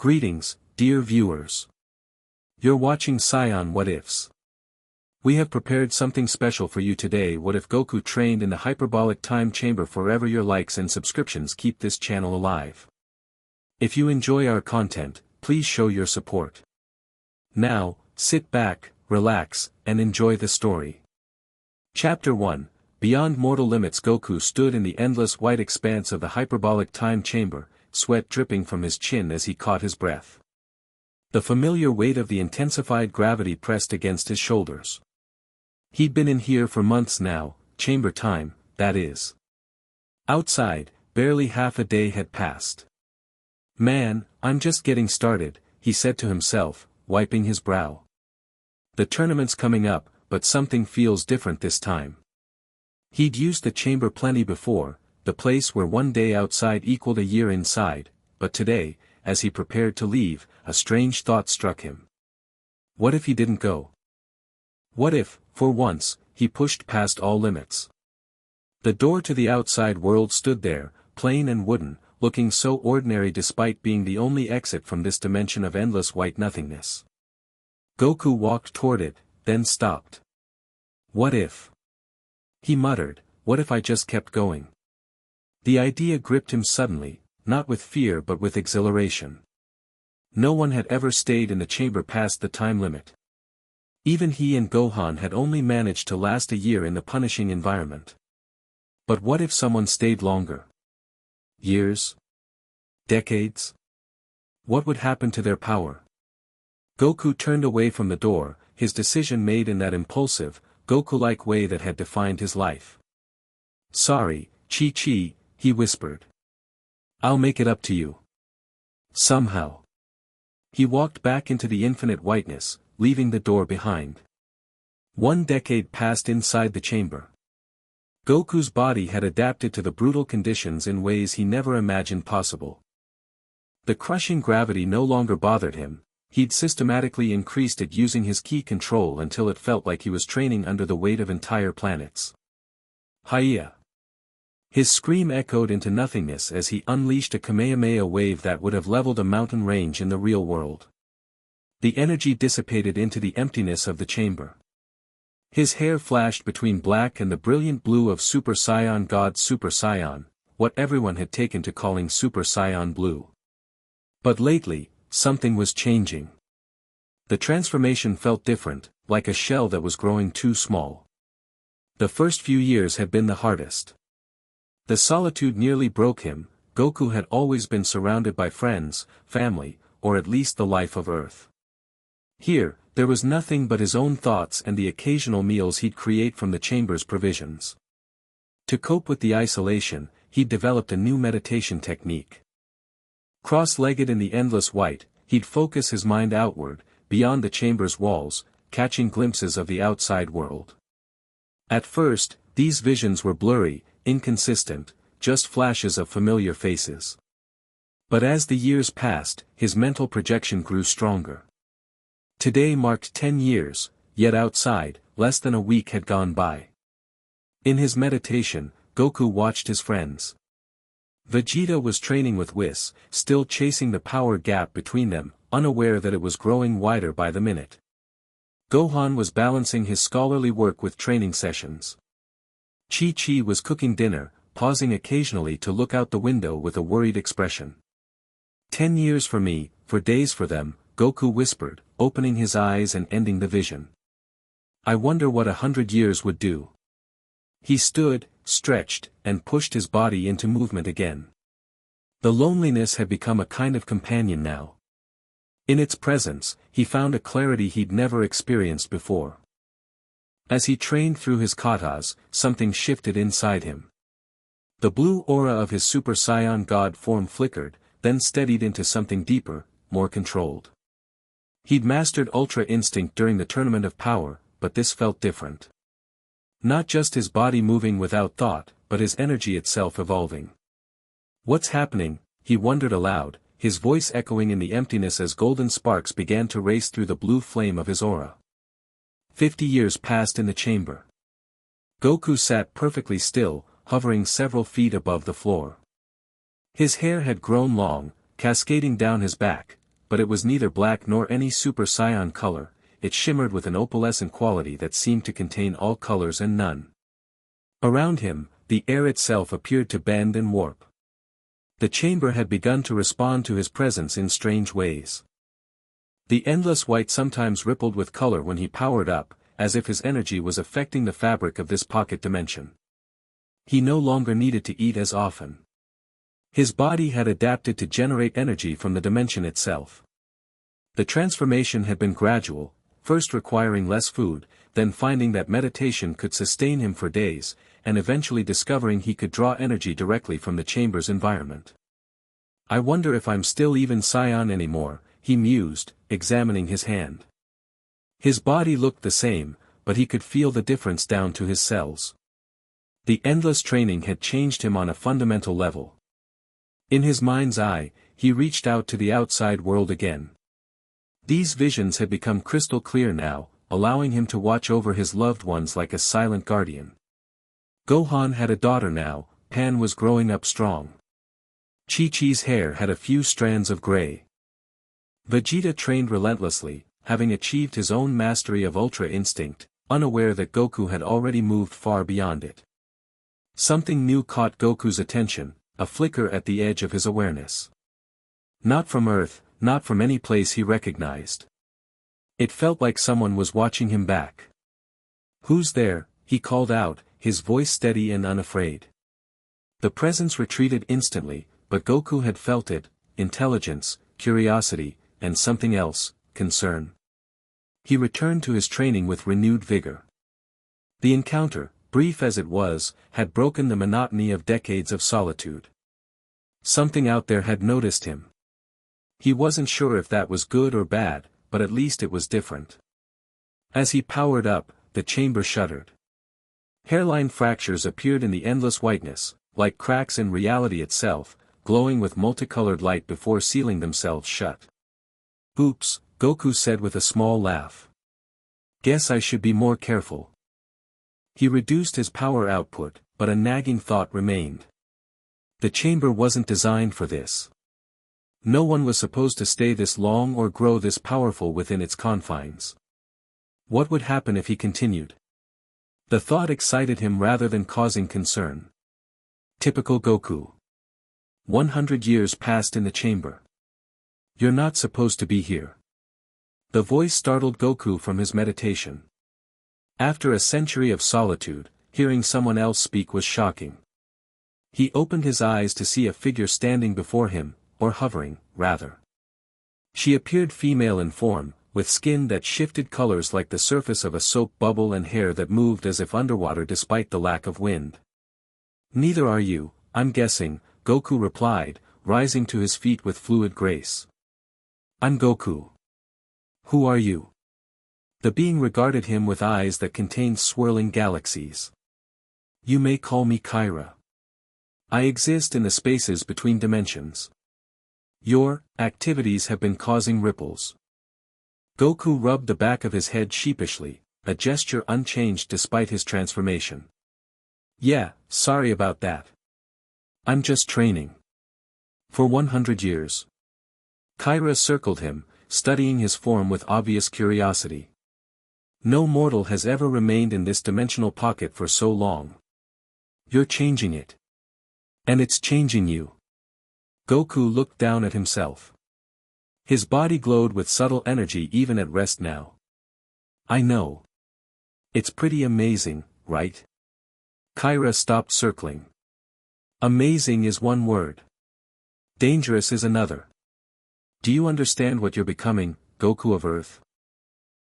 Greetings, dear viewers. You're watching Scion What Ifs. We have prepared something special for you today. What if Goku trained in the hyperbolic time chamber forever? Your likes and subscriptions keep this channel alive. If you enjoy our content, please show your support. Now, sit back, relax, and enjoy the story. Chapter 1, Beyond Mortal Limits. Goku stood in the endless white expanse of the hyperbolic time chamber, sweat dripping from his chin as he caught his breath. The familiar weight of the intensified gravity pressed against his shoulders. He'd been in here for months now, chamber time, that is. Outside, barely half a day had passed. Man, I'm just getting started, he said to himself, wiping his brow. The tournament's coming up, but something feels different this time. He'd used the chamber plenty before, the place where one day outside equaled a year inside, but today, as he prepared to leave, a strange thought struck him. What if he didn't go? What if, for once, he pushed past all limits? The door to the outside world stood there, plain and wooden, looking so ordinary despite being the only exit from this dimension of endless white nothingness. Goku walked toward it, then stopped. What if? He muttered, what if I just kept going? The idea gripped him suddenly, not with fear but with exhilaration. No one had ever stayed in the chamber past the time limit. Even he and Gohan had only managed to last a year in the punishing environment. But what if someone stayed longer? Years? Decades? What would happen to their power? Goku turned away from the door, his decision made in that impulsive, Goku-like way that had defined his life. Sorry, Chi-Chi, he whispered. I'll make it up to you. Somehow. He walked back into the infinite whiteness, leaving the door behind. 1 decade passed inside the chamber. Goku's body had adapted to the brutal conditions in ways he never imagined possible. The crushing gravity no longer bothered him, he'd systematically increased it using his ki control until it felt like he was training under the weight of entire planets. Hiya! His scream echoed into nothingness as he unleashed a Kamehameha wave that would have leveled a mountain range in the real world. The energy dissipated into the emptiness of the chamber. His hair flashed between black and the brilliant blue of Super Saiyan God. Super Saiyan, what everyone had taken to calling Super Saiyan Blue. But lately, something was changing. The transformation felt different, like a shell that was growing too small. The first few years had been the hardest. The solitude nearly broke him. Goku had always been surrounded by friends, family, or at least the life of Earth. Here, there was nothing but his own thoughts and the occasional meals he'd create from the chamber's provisions. To cope with the isolation, he'd developed a new meditation technique. Cross-legged in the endless white, he'd focus his mind outward, beyond the chamber's walls, catching glimpses of the outside world. At first, these visions were blurry, inconsistent, just flashes of familiar faces. But as the years passed, his mental projection grew stronger. Today marked 10 years, yet outside, less than a week had gone by. In his meditation, Goku watched his friends. Vegeta was training with Whis, still chasing the power gap between them, unaware that it was growing wider by the minute. Gohan was balancing his scholarly work with training sessions. Chi-Chi was cooking dinner, pausing occasionally to look out the window with a worried expression. 10 years for me, for days for them, Goku whispered, opening his eyes and ending the vision. I wonder what 100 years would do. He stood, stretched, and pushed his body into movement again. The loneliness had become a kind of companion now. In its presence, he found a clarity he'd never experienced before. As he trained through his katas, something shifted inside him. The blue aura of his Super Saiyan God form flickered, then steadied into something deeper, more controlled. He'd mastered Ultra Instinct during the Tournament of Power, but this felt different. Not just his body moving without thought, but his energy itself evolving. What's happening? He wondered aloud, his voice echoing in the emptiness as golden sparks began to race through the blue flame of his aura. 50 years passed in the chamber. Goku sat perfectly still, hovering several feet above the floor. His hair had grown long, cascading down his back, but it was neither black nor any super cyan color. It shimmered with an opalescent quality that seemed to contain all colors and none. Around him, the air itself appeared to bend and warp. The chamber had begun to respond to his presence in strange ways. The endless white sometimes rippled with color when he powered up, as if his energy was affecting the fabric of this pocket dimension. He no longer needed to eat as often. His body had adapted to generate energy from the dimension itself. The transformation had been gradual, first requiring less food, then finding that meditation could sustain him for days, and eventually discovering he could draw energy directly from the chamber's environment. I wonder if I'm still even Cyan anymore, he mused, examining his hand. His body looked the same, but he could feel the difference down to his cells. The endless training had changed him on a fundamental level. In his mind's eye, he reached out to the outside world again. These visions had become crystal clear now, allowing him to watch over his loved ones like a silent guardian. Gohan had a daughter now, Pan was growing up strong. Chi-Chi's hair had a few strands of gray. Vegeta trained relentlessly, having achieved his own mastery of Ultra Instinct, unaware that Goku had already moved far beyond it. Something new caught Goku's attention, a flicker at the edge of his awareness. Not from Earth, not from any place he recognized. It felt like someone was watching him back. "Who's there?" he called out, his voice steady and unafraid. The presence retreated instantly, but Goku had felt it: intelligence, curiosity, and something else, concern. He returned to his training with renewed vigor. The encounter, brief as it was, had broken the monotony of decades of solitude. Something out there had noticed him. He wasn't sure if that was good or bad, but at least it was different. As he powered up, the chamber shuddered. Hairline fractures appeared in the endless whiteness, like cracks in reality itself, glowing with multicolored light before sealing themselves shut. "Oops," Goku said with a small laugh. "Guess I should be more careful." He reduced his power output, but a nagging thought remained. The chamber wasn't designed for this. No one was supposed to stay this long or grow this powerful within its confines. What would happen if he continued? The thought excited him rather than causing concern. Typical Goku. 100 years passed in the chamber. "You're not supposed to be here." The voice startled Goku from his meditation. After a century of solitude, hearing someone else speak was shocking. He opened his eyes to see a figure standing before him, or hovering, rather. She appeared female in form, with skin that shifted colors like the surface of a soap bubble and hair that moved as if underwater despite the lack of wind. "Neither are you, I'm guessing," Goku replied, rising to his feet with fluid grace. "I'm Goku." "Who are you?" The being regarded him with eyes that contained swirling galaxies. "You may call me Kyra. I exist in the spaces between dimensions. Your activities have been causing ripples." Goku rubbed the back of his head sheepishly, a gesture unchanged despite his transformation. "Yeah, sorry about that. I'm just training. For 100 years. Kyra circled him, studying his form with obvious curiosity. "No mortal has ever remained in this dimensional pocket for so long. You're changing it. And it's changing you." Goku looked down at himself. His body glowed with subtle energy even at rest now. "I know. It's pretty amazing, right?" Kyra stopped circling. "Amazing is one word. Dangerous is another. Do you understand what you're becoming, Goku of Earth?"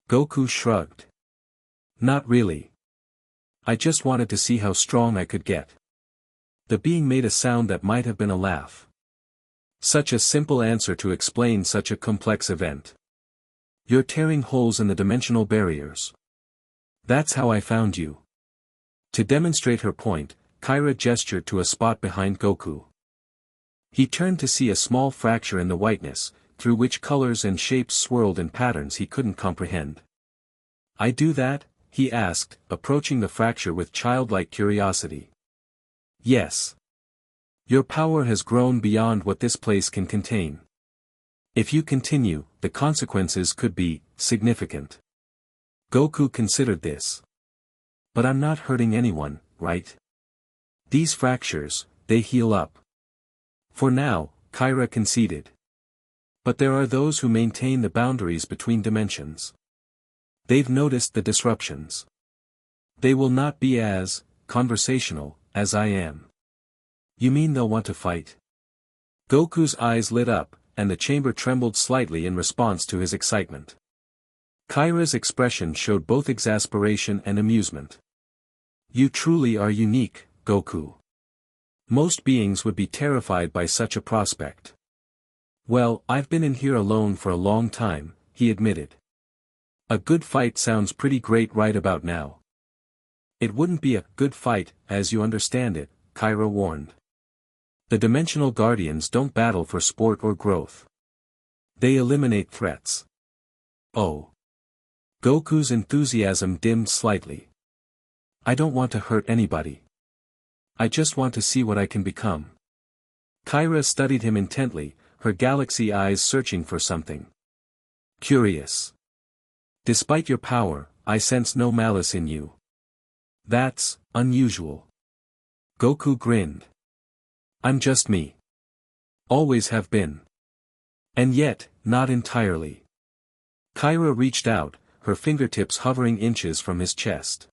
Goku shrugged. "Not really. I just wanted to see how strong I could get." The being made a sound that might have been a laugh. Such a simple answer to explain such a complex event. "You're tearing holes in the dimensional barriers. That's how I found you." To demonstrate her point, Kyra gestured to a spot behind Goku. He turned to see a small fracture in the whiteness, through which colors and shapes swirled in patterns he couldn't comprehend. "I do that?" he asked, approaching the fracture with childlike curiosity. "Yes. Your power has grown beyond what this place can contain. If you continue, the consequences could be significant. Goku considered this. But I'm not hurting anyone, right? These fractures, they heal up. For now, Kyra conceded. But there are those who maintain the boundaries between dimensions. They've noticed the disruptions. They will not be as conversational as I am. You mean they'll want to fight? Goku's eyes lit up, and the chamber trembled slightly in response to his excitement. Kyra's expression showed both exasperation and amusement. You truly are unique, Goku. Most beings would be terrified by such a prospect. Well, I've been in here alone for a long time, he admitted. A good fight sounds pretty great right about now. It wouldn't be a good fight, as you understand it, Kyra warned. The Dimensional Guardians don't battle for sport or growth. They eliminate threats. Oh. Goku's enthusiasm dimmed slightly. I don't want to hurt anybody. I just want to see what I can become. Kyra studied him intently, her galaxy eyes searching for something. Curious. Despite your power, I sense no malice in you. That's unusual. Goku grinned. I'm just me. Always have been. And yet, not entirely. Kyra reached out, her fingertips hovering inches from his chest.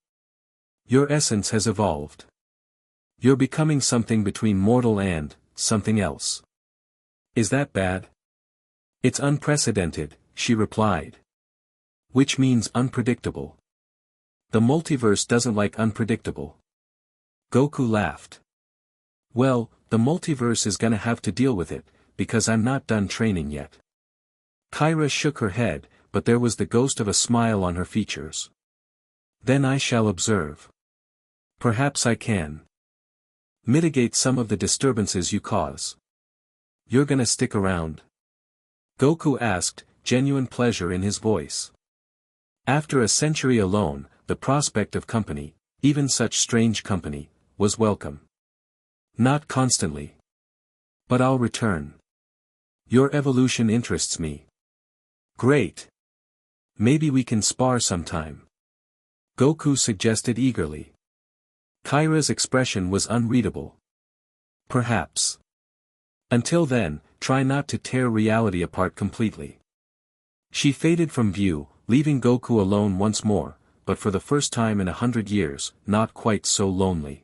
Your essence has evolved. You're becoming something between mortal and something else. Is that bad? It's unprecedented, she replied. Which means unpredictable. The multiverse doesn't like unpredictable. Goku laughed. Well, the multiverse is gonna have to deal with it, because I'm not done training yet. Kyra shook her head, but there was the ghost of a smile on her features. Then I shall observe. Perhaps I can mitigate some of the disturbances you cause. You're gonna stick around? Goku asked, genuine pleasure in his voice. After a century alone, the prospect of company, even such strange company, was welcome. Not constantly. But I'll return. Your evolution interests me. Great. Maybe we can spar sometime. Goku suggested eagerly. Kyra's expression was unreadable. Perhaps. Until then, try not to tear reality apart completely. She faded from view, leaving Goku alone once more, but for the first time in 100 years, not quite so lonely.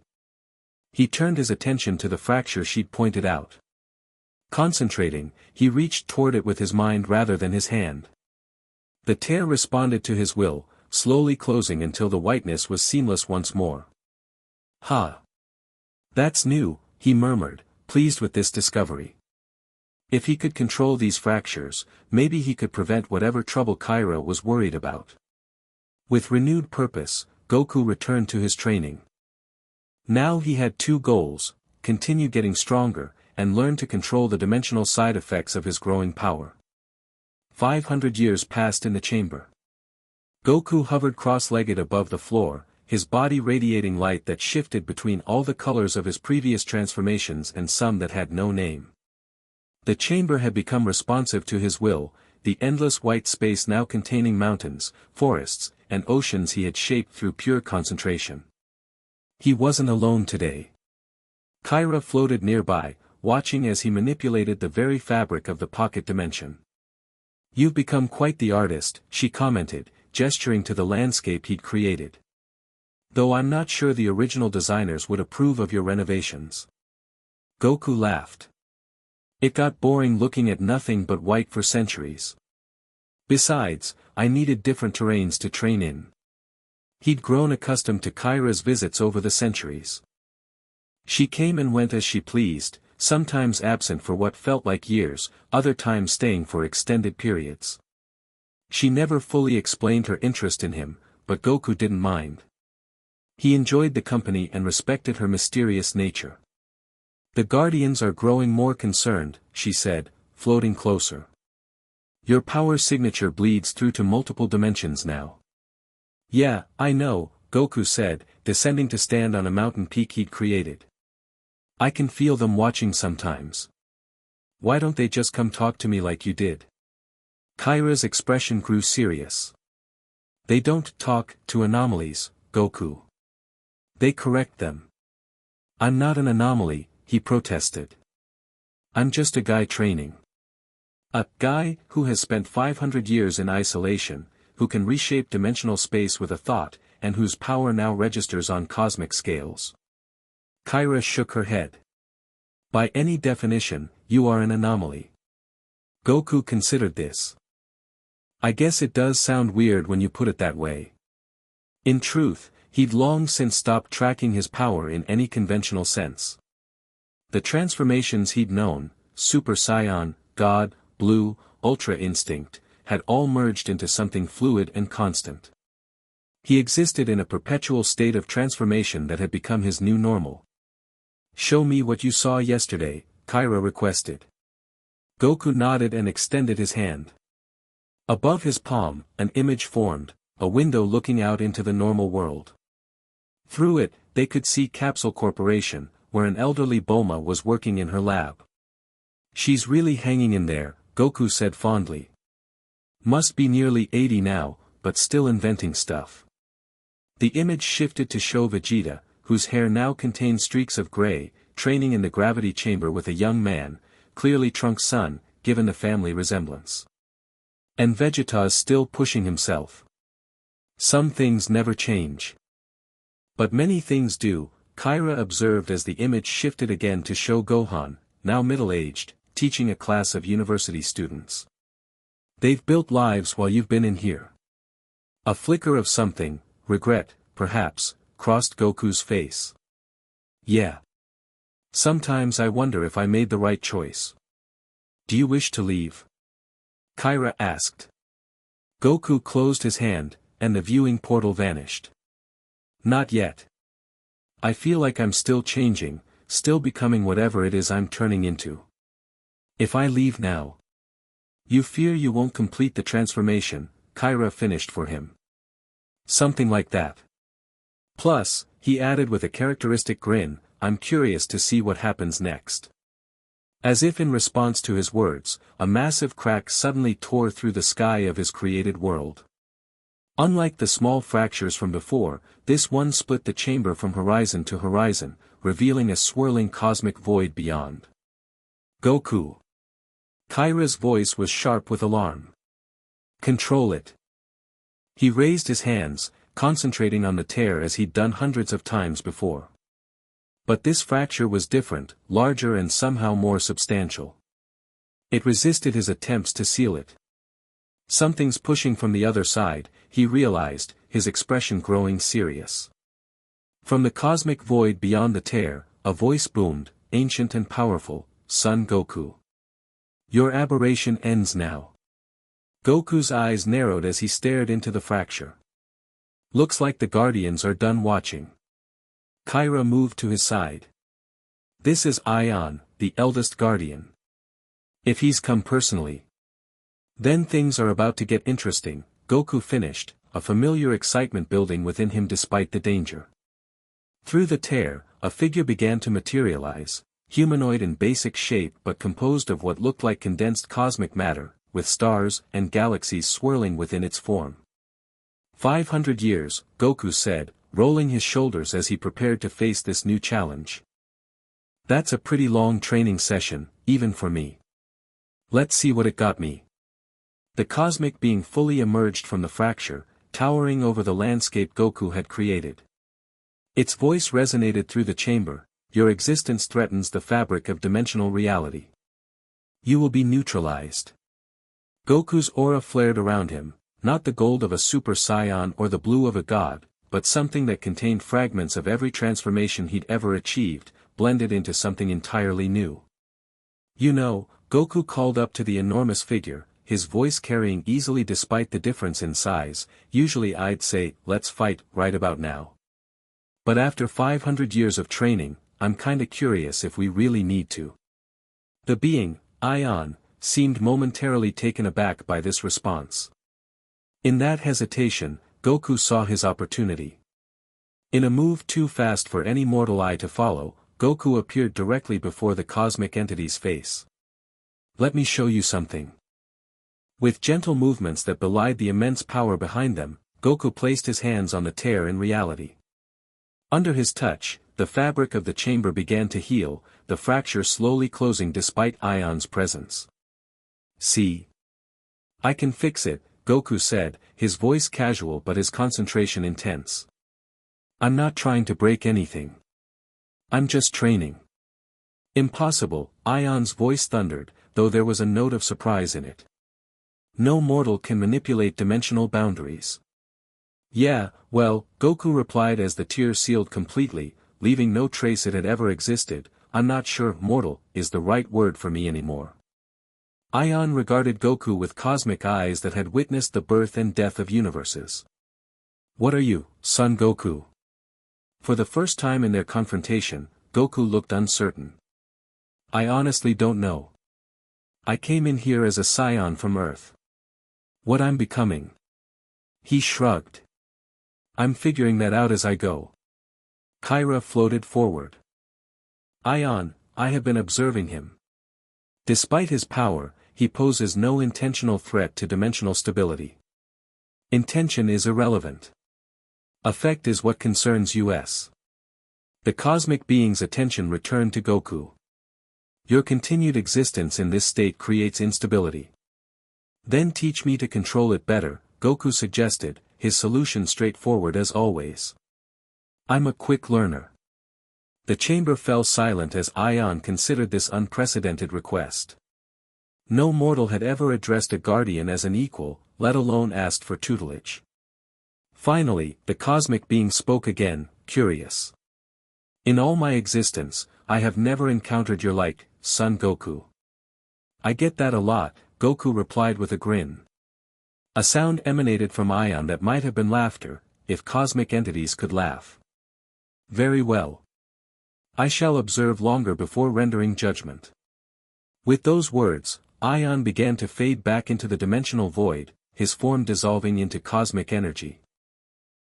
He turned his attention to the fracture she'd pointed out. Concentrating, he reached toward it with his mind rather than his hand. The tear responded to his will, slowly closing until the whiteness was seamless once more. Ha! That's new, he murmured, pleased with this discovery. If he could control these fractures, maybe he could prevent whatever trouble Kyra was worried about. With renewed purpose, Goku returned to his training. Now he had two goals: continue getting stronger, and learn to control the dimensional side effects of his growing power. 500 years passed in the chamber. Goku hovered cross-legged above the floor, his body radiating light that shifted between all the colors of his previous transformations and some that had no name. The chamber had become responsive to his will, the endless white space now containing mountains, forests, and oceans he had shaped through pure concentration. He wasn't alone today. Kyra floated nearby, watching as he manipulated the very fabric of the pocket dimension. You've become quite the artist, she commented, gesturing to the landscape he'd created. Though I'm not sure the original designers would approve of your renovations. Goku laughed. It got boring looking at nothing but white for centuries. Besides, I needed different terrains to train in. He'd grown accustomed to Kyra's visits over the centuries. She came and went as she pleased, sometimes absent for what felt like years, other times staying for extended periods. She never fully explained her interest in him, but Goku didn't mind. He enjoyed the company and respected her mysterious nature. The Guardians are growing more concerned, she said, floating closer. Your power signature bleeds through to multiple dimensions now. Yeah, I know, Goku said, descending to stand on a mountain peak he'd created. I can feel them watching sometimes. Why don't they just come talk to me like you did? Kyra's expression grew serious. They don't talk to anomalies, Goku. They correct them. I'm not an anomaly, he protested. I'm just a guy training. A guy who has spent 500 years in isolation, who can reshape dimensional space with a thought, and whose power now registers on cosmic scales. Kyra shook her head. By any definition, you are an anomaly. Goku considered this. I guess it does sound weird when you put it that way. In truth, he'd long since stopped tracking his power in any conventional sense. The transformations he'd known, Super Saiyan, God, Blue, Ultra Instinct, had all merged into something fluid and constant. He existed in a perpetual state of transformation that had become his new normal. Show me what you saw yesterday, Kyra requested. Goku nodded and extended his hand. Above his palm, an image formed, a window looking out into the normal world. Through it, they could see Capsule Corporation, where an elderly Bulma was working in her lab. She's really hanging in there, Goku said fondly. Must be nearly 80 now, but still inventing stuff. The image shifted to show Vegeta, whose hair now contained streaks of gray, training in the gravity chamber with a young man, clearly Trunks' son, given the family resemblance. And Vegeta's still pushing himself. Some things never change. But many things do, Kyra observed as the image shifted again to show Gohan, now middle-aged, teaching a class of university students. They've built lives while you've been in here. A flicker of something, regret, perhaps, crossed Goku's face. Yeah. Sometimes I wonder if I made the right choice. Do you wish to leave? Kyra asked. Goku closed his hand, and the viewing portal vanished. Not yet. I feel like I'm still changing, still becoming whatever it is I'm turning into. If I leave now. You fear you won't complete the transformation, Kyra finished for him. Something like that. Plus, he added with a characteristic grin, I'm curious to see what happens next. As if in response to his words, a massive crack suddenly tore through the sky of his created world. Unlike the small fractures from before, this one split the chamber from horizon to horizon, revealing a swirling cosmic void beyond. Goku. Kyra's voice was sharp with alarm. Control it. He raised his hands, concentrating on the tear as he'd done hundreds of times before. But this fracture was different, larger and somehow more substantial. It resisted his attempts to seal it. Something's pushing from the other side, he realized, his expression growing serious. From the cosmic void beyond the tear, a voice boomed, ancient and powerful, Son Goku. Your aberration ends now. Goku's eyes narrowed as he stared into the fracture. Looks like the Guardians are done watching. Kyra moved to his side. This is Ion, the eldest Guardian. If he's come personally. Then things are about to get interesting, Goku finished, a familiar excitement building within him despite the danger. Through the tear, a figure began to materialize, humanoid in basic shape but composed of what looked like condensed cosmic matter, with stars and galaxies swirling within its form. 500 years, Goku said, rolling his shoulders as he prepared to face this new challenge. That's a pretty long training session, even for me. Let's see what it got me. The cosmic being fully emerged from the fracture, towering over the landscape Goku had created. Its voice resonated through the chamber, your existence threatens the fabric of dimensional reality. You will be neutralized. Goku's aura flared around him, not the gold of a Super Saiyan or the blue of a god, but something that contained fragments of every transformation he'd ever achieved, blended into something entirely new. You know, Goku called up to the enormous figure, his voice carrying easily despite the difference in size, usually I'd say, let's fight, right about now. But after 500 years of training, I'm kinda curious if we really need to. The being, Ion, seemed momentarily taken aback by this response. In that hesitation, Goku saw his opportunity. In a move too fast for any mortal eye to follow, Goku appeared directly before the cosmic entity's face. Let me show you something. With gentle movements that belied the immense power behind them, Goku placed his hands on the tear in reality. Under his touch, the fabric of the chamber began to heal, the fracture slowly closing despite Ion's presence. "See? I can fix it," Goku said, his voice casual but his concentration intense. "I'm not trying to break anything. I'm just training." "Impossible," Ion's voice thundered, though there was a note of surprise in it. "No mortal can manipulate dimensional boundaries." "Yeah, well," Goku replied as the tear sealed completely, leaving no trace it had ever existed, "I'm not sure 'mortal' is the right word for me anymore." Ion regarded Goku with cosmic eyes that had witnessed the birth and death of universes. "What are you, Son Goku?" For the first time in their confrontation, Goku looked uncertain. "I honestly don't know. I came in here as a scion from Earth. What I'm becoming?" He shrugged. "I'm figuring that out as I go." Kyra floated forward. "Ion, I have been observing him. Despite his power, he poses no intentional threat to dimensional stability. Intention is irrelevant. Effect is what concerns us." The cosmic being's attention returned to Goku. "Your continued existence in this state creates instability. Then teach me to control it better," Goku suggested, his solution straightforward as always. "I'm a quick learner." The chamber fell silent as Ion considered this unprecedented request. No mortal had ever addressed a guardian as an equal, let alone asked for tutelage. Finally, the cosmic being spoke again, curious. "In all my existence, I have never encountered your like, Son Goku." "I get that a lot," Goku replied with a grin. A sound emanated from Ion that might have been laughter, if cosmic entities could laugh. "Very well. I shall observe longer before rendering judgment." With those words, Ion began to fade back into the dimensional void, his form dissolving into cosmic energy.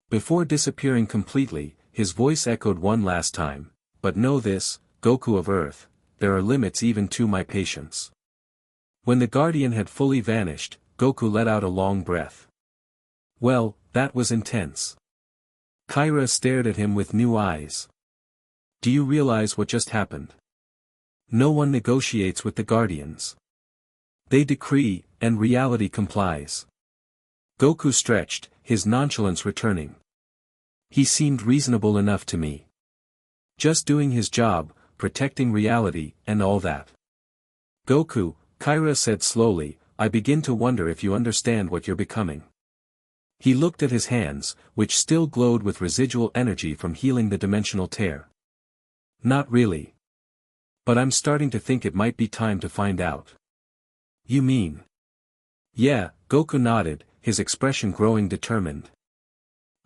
Before disappearing completely, his voice echoed one last time, "But know this, Goku of Earth, there are limits even to my patience." When the guardian had fully vanished, Goku let out a long breath. "Well, that was intense." Kyra stared at him with new eyes. "Do you realize what just happened? No one negotiates with the guardians. They decree, and reality complies." Goku stretched, his nonchalance returning. "He seemed reasonable enough to me. Just doing his job, protecting reality, and all that." "Goku," Kyra said slowly, "I begin to wonder if you understand what you're becoming." He looked at his hands, which still glowed with residual energy from healing the dimensional tear. "Not really. But I'm starting to think it might be time to find out." "You mean?" "Yeah," Goku nodded, his expression growing determined.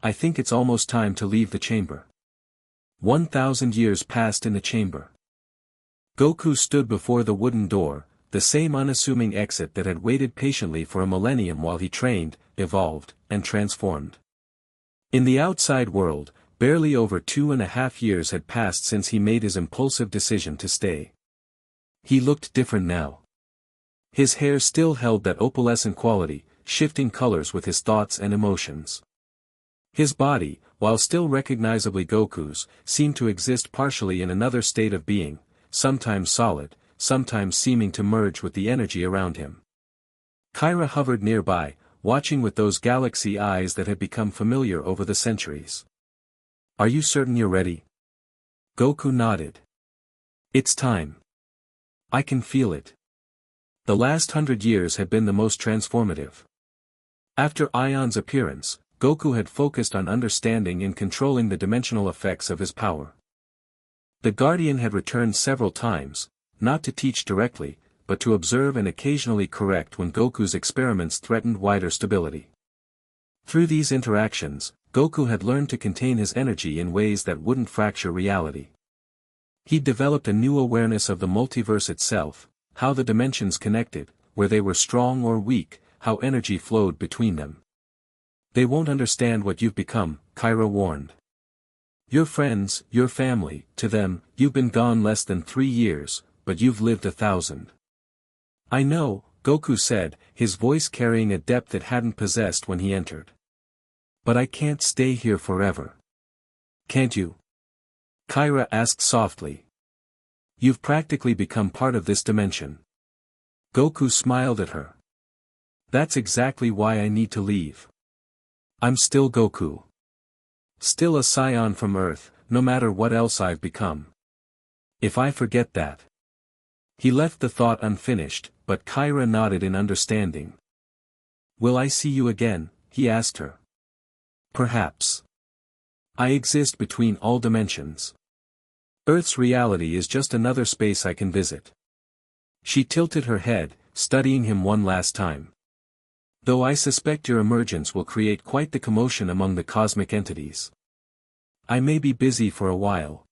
"I think it's almost time to leave the chamber." 1,000 years passed in the chamber. Goku stood before the wooden door, the same unassuming exit that had waited patiently for a millennium while he trained, evolved, and transformed. In the outside world, barely over 2.5 years had passed since he made his impulsive decision to stay. He looked different now. His hair still held that opalescent quality, shifting colors with his thoughts and emotions. His body, while still recognizably Goku's, seemed to exist partially in another state of being, sometimes solid, sometimes seeming to merge with the energy around him. Kyra hovered nearby, watching with those galaxy eyes that had become familiar over the centuries. "Are you certain you're ready?" Goku nodded. "It's time. I can feel it." The last 100 years had been the most transformative. After Ion's appearance, Goku had focused on understanding and controlling the dimensional effects of his power. The Guardian had returned several times, not to teach directly, but to observe and occasionally correct when Goku's experiments threatened wider stability. Through these interactions, Goku had learned to contain his energy in ways that wouldn't fracture reality. He'd developed a new awareness of the multiverse itself, how the dimensions connected, where they were strong or weak, how energy flowed between them. "They won't understand what you've become," Kyra warned. "Your friends, your family, to them, you've been gone less than 3 years, but you've lived 1,000. "I know," Goku said, his voice carrying a depth it hadn't possessed when he entered. But I can't stay here forever. Can't you? Kyra asked softly. You've practically become part of this dimension. Goku smiled at her. That's exactly why I need to leave. I'm still Goku. Still a scion from Earth, no matter what else I've become. If I forget that. He left the thought unfinished, but Kyra nodded in understanding. Will I see you again? He asked her. Perhaps. I exist between all dimensions. Earth's reality is just another space I can visit. She tilted her head, studying him one last time. Though I suspect your emergence will create quite the commotion among the cosmic entities. I may be busy for a while.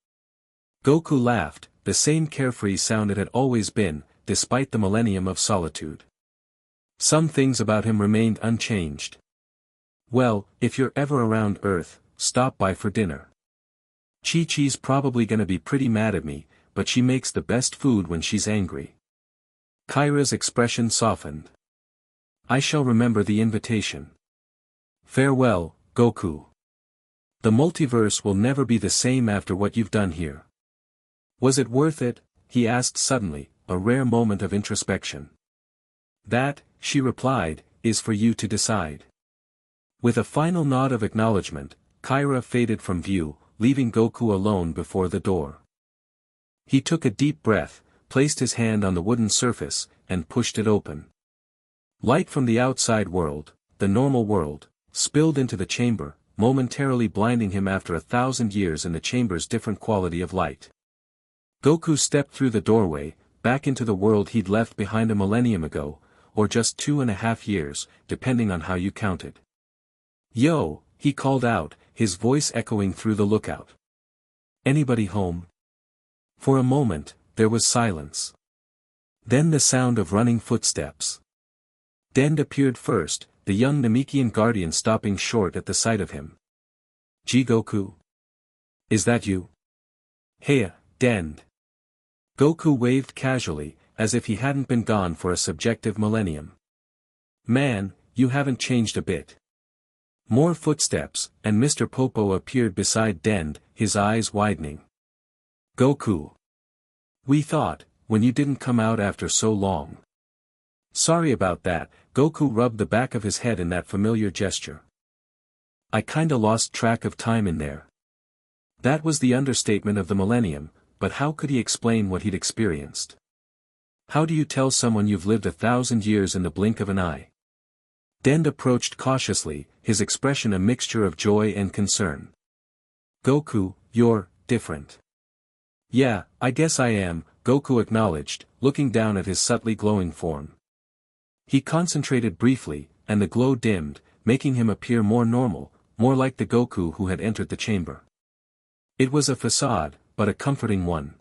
Goku laughed, the same carefree sound it had always been, despite the millennium of solitude. Some things about him remained unchanged. Well, if you're ever around Earth, stop by for dinner. Chi-Chi's probably gonna be pretty mad at me, but she makes the best food when she's angry. Kyra's expression softened. I shall remember the invitation. Farewell, Goku. The multiverse will never be the same after what you've done here. Was it worth it? He asked suddenly, a rare moment of introspection. That, she replied, is for you to decide. With a final nod of acknowledgement, Kyra faded from view, leaving Goku alone before the door. He took a deep breath, placed his hand on the wooden surface, and pushed it open. Light from the outside world, the normal world, spilled into the chamber, momentarily blinding him after 1,000 years in the chamber's different quality of light. Goku stepped through the doorway, back into the world he'd left behind a millennium ago, or just 2.5 years, depending on how you counted. Yo, he called out, his voice echoing through the lookout. Anybody home? For a moment, there was silence. Then the sound of running footsteps. Dend appeared first, the young Namekian guardian stopping short at the sight of him. Goku? Is that you? Heya, Dend. Goku waved casually, as if he hadn't been gone for a subjective millennium. Man, you haven't changed a bit. More footsteps, and Mr. Popo appeared beside Dend, his eyes widening. Goku. We thought, when you didn't come out after so long. Sorry about that, Goku rubbed the back of his head in that familiar gesture. I kinda lost track of time in there. That was the understatement of the millennium, but how could he explain what he'd experienced? How do you tell someone you've lived 1,000 years in the blink of an eye? Dend approached cautiously, his expression a mixture of joy and concern. Goku, you're different. Yeah, I guess I am, Goku acknowledged, looking down at his subtly glowing form. He concentrated briefly, and the glow dimmed, making him appear more normal, more like the Goku who had entered the chamber. It was a facade, but a comforting one.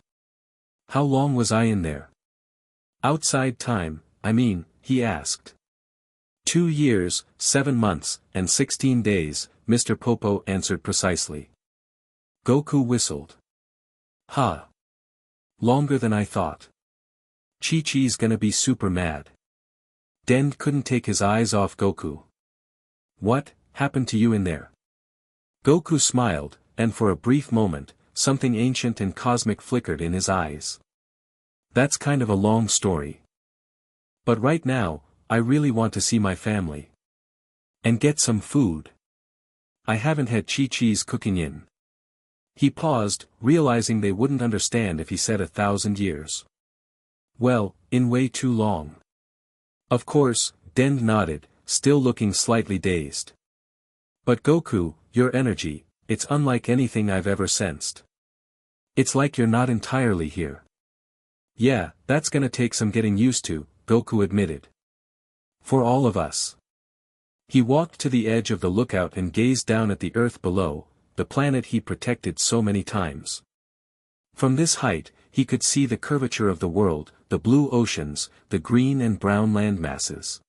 How long was I in there? Outside time, I mean, he asked. 2 years, 7 months, and 16 days, Mr. Popo answered precisely. Goku whistled. Ha! Longer than I thought. Chi-Chi's gonna be super mad. Dend couldn't take his eyes off Goku. What happened to you in there? Goku smiled, and for a brief moment, something ancient and cosmic flickered in his eyes. That's kind of a long story. But right now, I really want to see my family. And get some food. I haven't had Chi-Chi's cooking in. He paused, realizing they wouldn't understand if he said 1,000 years. Well, in way too long. Of course, Dend nodded, still looking slightly dazed. But Goku, your energy, it's unlike anything I've ever sensed. It's like you're not entirely here. Yeah, that's gonna take some getting used to, Goku admitted. For all of us. He walked to the edge of the lookout and gazed down at the earth below, the planet he protected so many times. From this height, he could see the curvature of the world, the blue oceans, the green and brown land masses.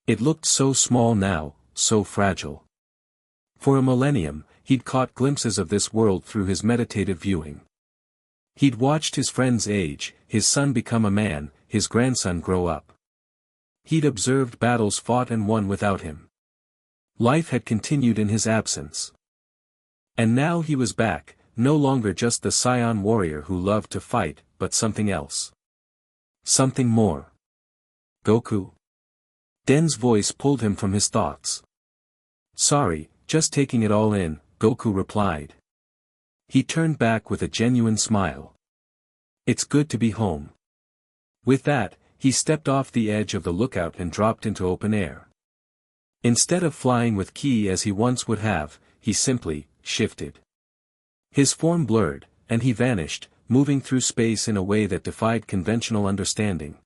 It looked so small now, so fragile. For a millennium, he'd caught glimpses of this world through his meditative viewing. He'd watched his friends age, his son become a man, his grandson grow up. He'd observed battles fought and won without him. Life had continued in his absence. And now he was back, no longer just the Scion warrior who loved to fight, but something else. Something more. Goku? Den's voice pulled him from his thoughts. Sorry, just taking it all in, Goku replied. He turned back with a genuine smile. It's good to be home. With that, he stepped off the edge of the lookout and dropped into open air. Instead of flying with Ki as he once would have, he simply shifted. His form blurred, and he vanished, moving through space in a way that defied conventional understanding.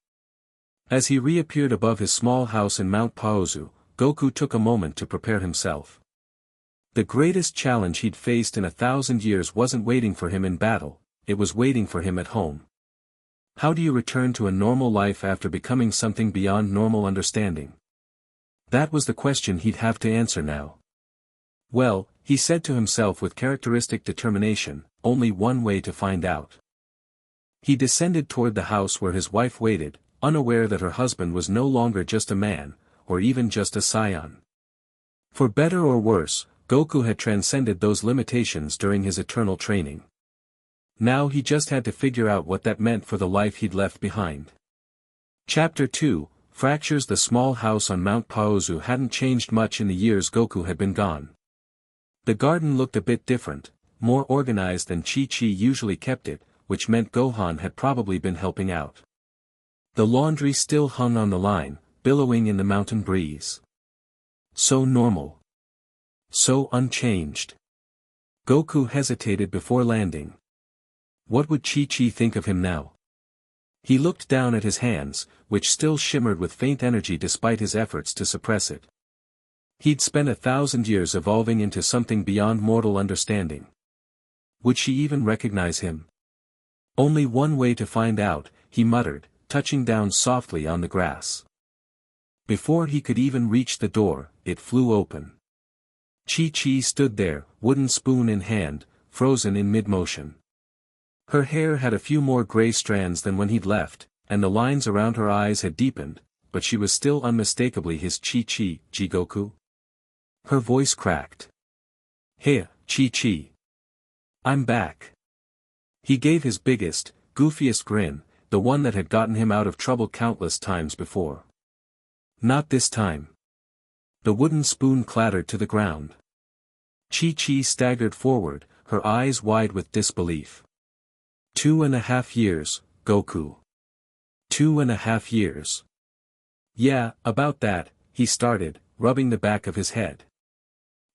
As he reappeared above his small house in Mount Paozu, Goku took a moment to prepare himself. The greatest challenge he'd faced in 1,000 years wasn't waiting for him in battle, it was waiting for him at home. How do you return to a normal life after becoming something beyond normal understanding? That was the question he'd have to answer now. Well, he said to himself with characteristic determination, only one way to find out. He descended toward the house where his wife waited, unaware that her husband was no longer just a man, or even just a scion. For better or worse, Goku had transcended those limitations during his eternal training. Now he just had to figure out what that meant for the life he'd left behind. Chapter 2, Fractures. The small house on Mount Paozu hadn't changed much in the years Goku had been gone. The garden looked a bit different, more organized than Chi-Chi usually kept it, which meant Gohan had probably been helping out. The laundry still hung on the line, billowing in the mountain breeze. So normal. So unchanged. Goku hesitated before landing. What would Chi-Chi think of him now? He looked down at his hands, which still shimmered with faint energy despite his efforts to suppress it. He'd spent 1,000 years evolving into something beyond mortal understanding. Would she even recognize him? Only one way to find out, he muttered, touching down softly on the grass. Before he could even reach the door, it flew open. Chi-Chi stood there, wooden spoon in hand, frozen in mid-motion. Her hair had a few more gray strands than when he'd left, and the lines around her eyes had deepened, but she was still unmistakably his Chi-Chi. Jigoku? Her voice cracked. Hey, Chi-Chi. I'm back. He gave his biggest, goofiest grin, the one that had gotten him out of trouble countless times before. Not this time. The wooden spoon clattered to the ground. Chi-Chi staggered forward, her eyes wide with disbelief. 2.5 years, Goku. 2.5 years. Yeah, about that, he started, rubbing the back of his head.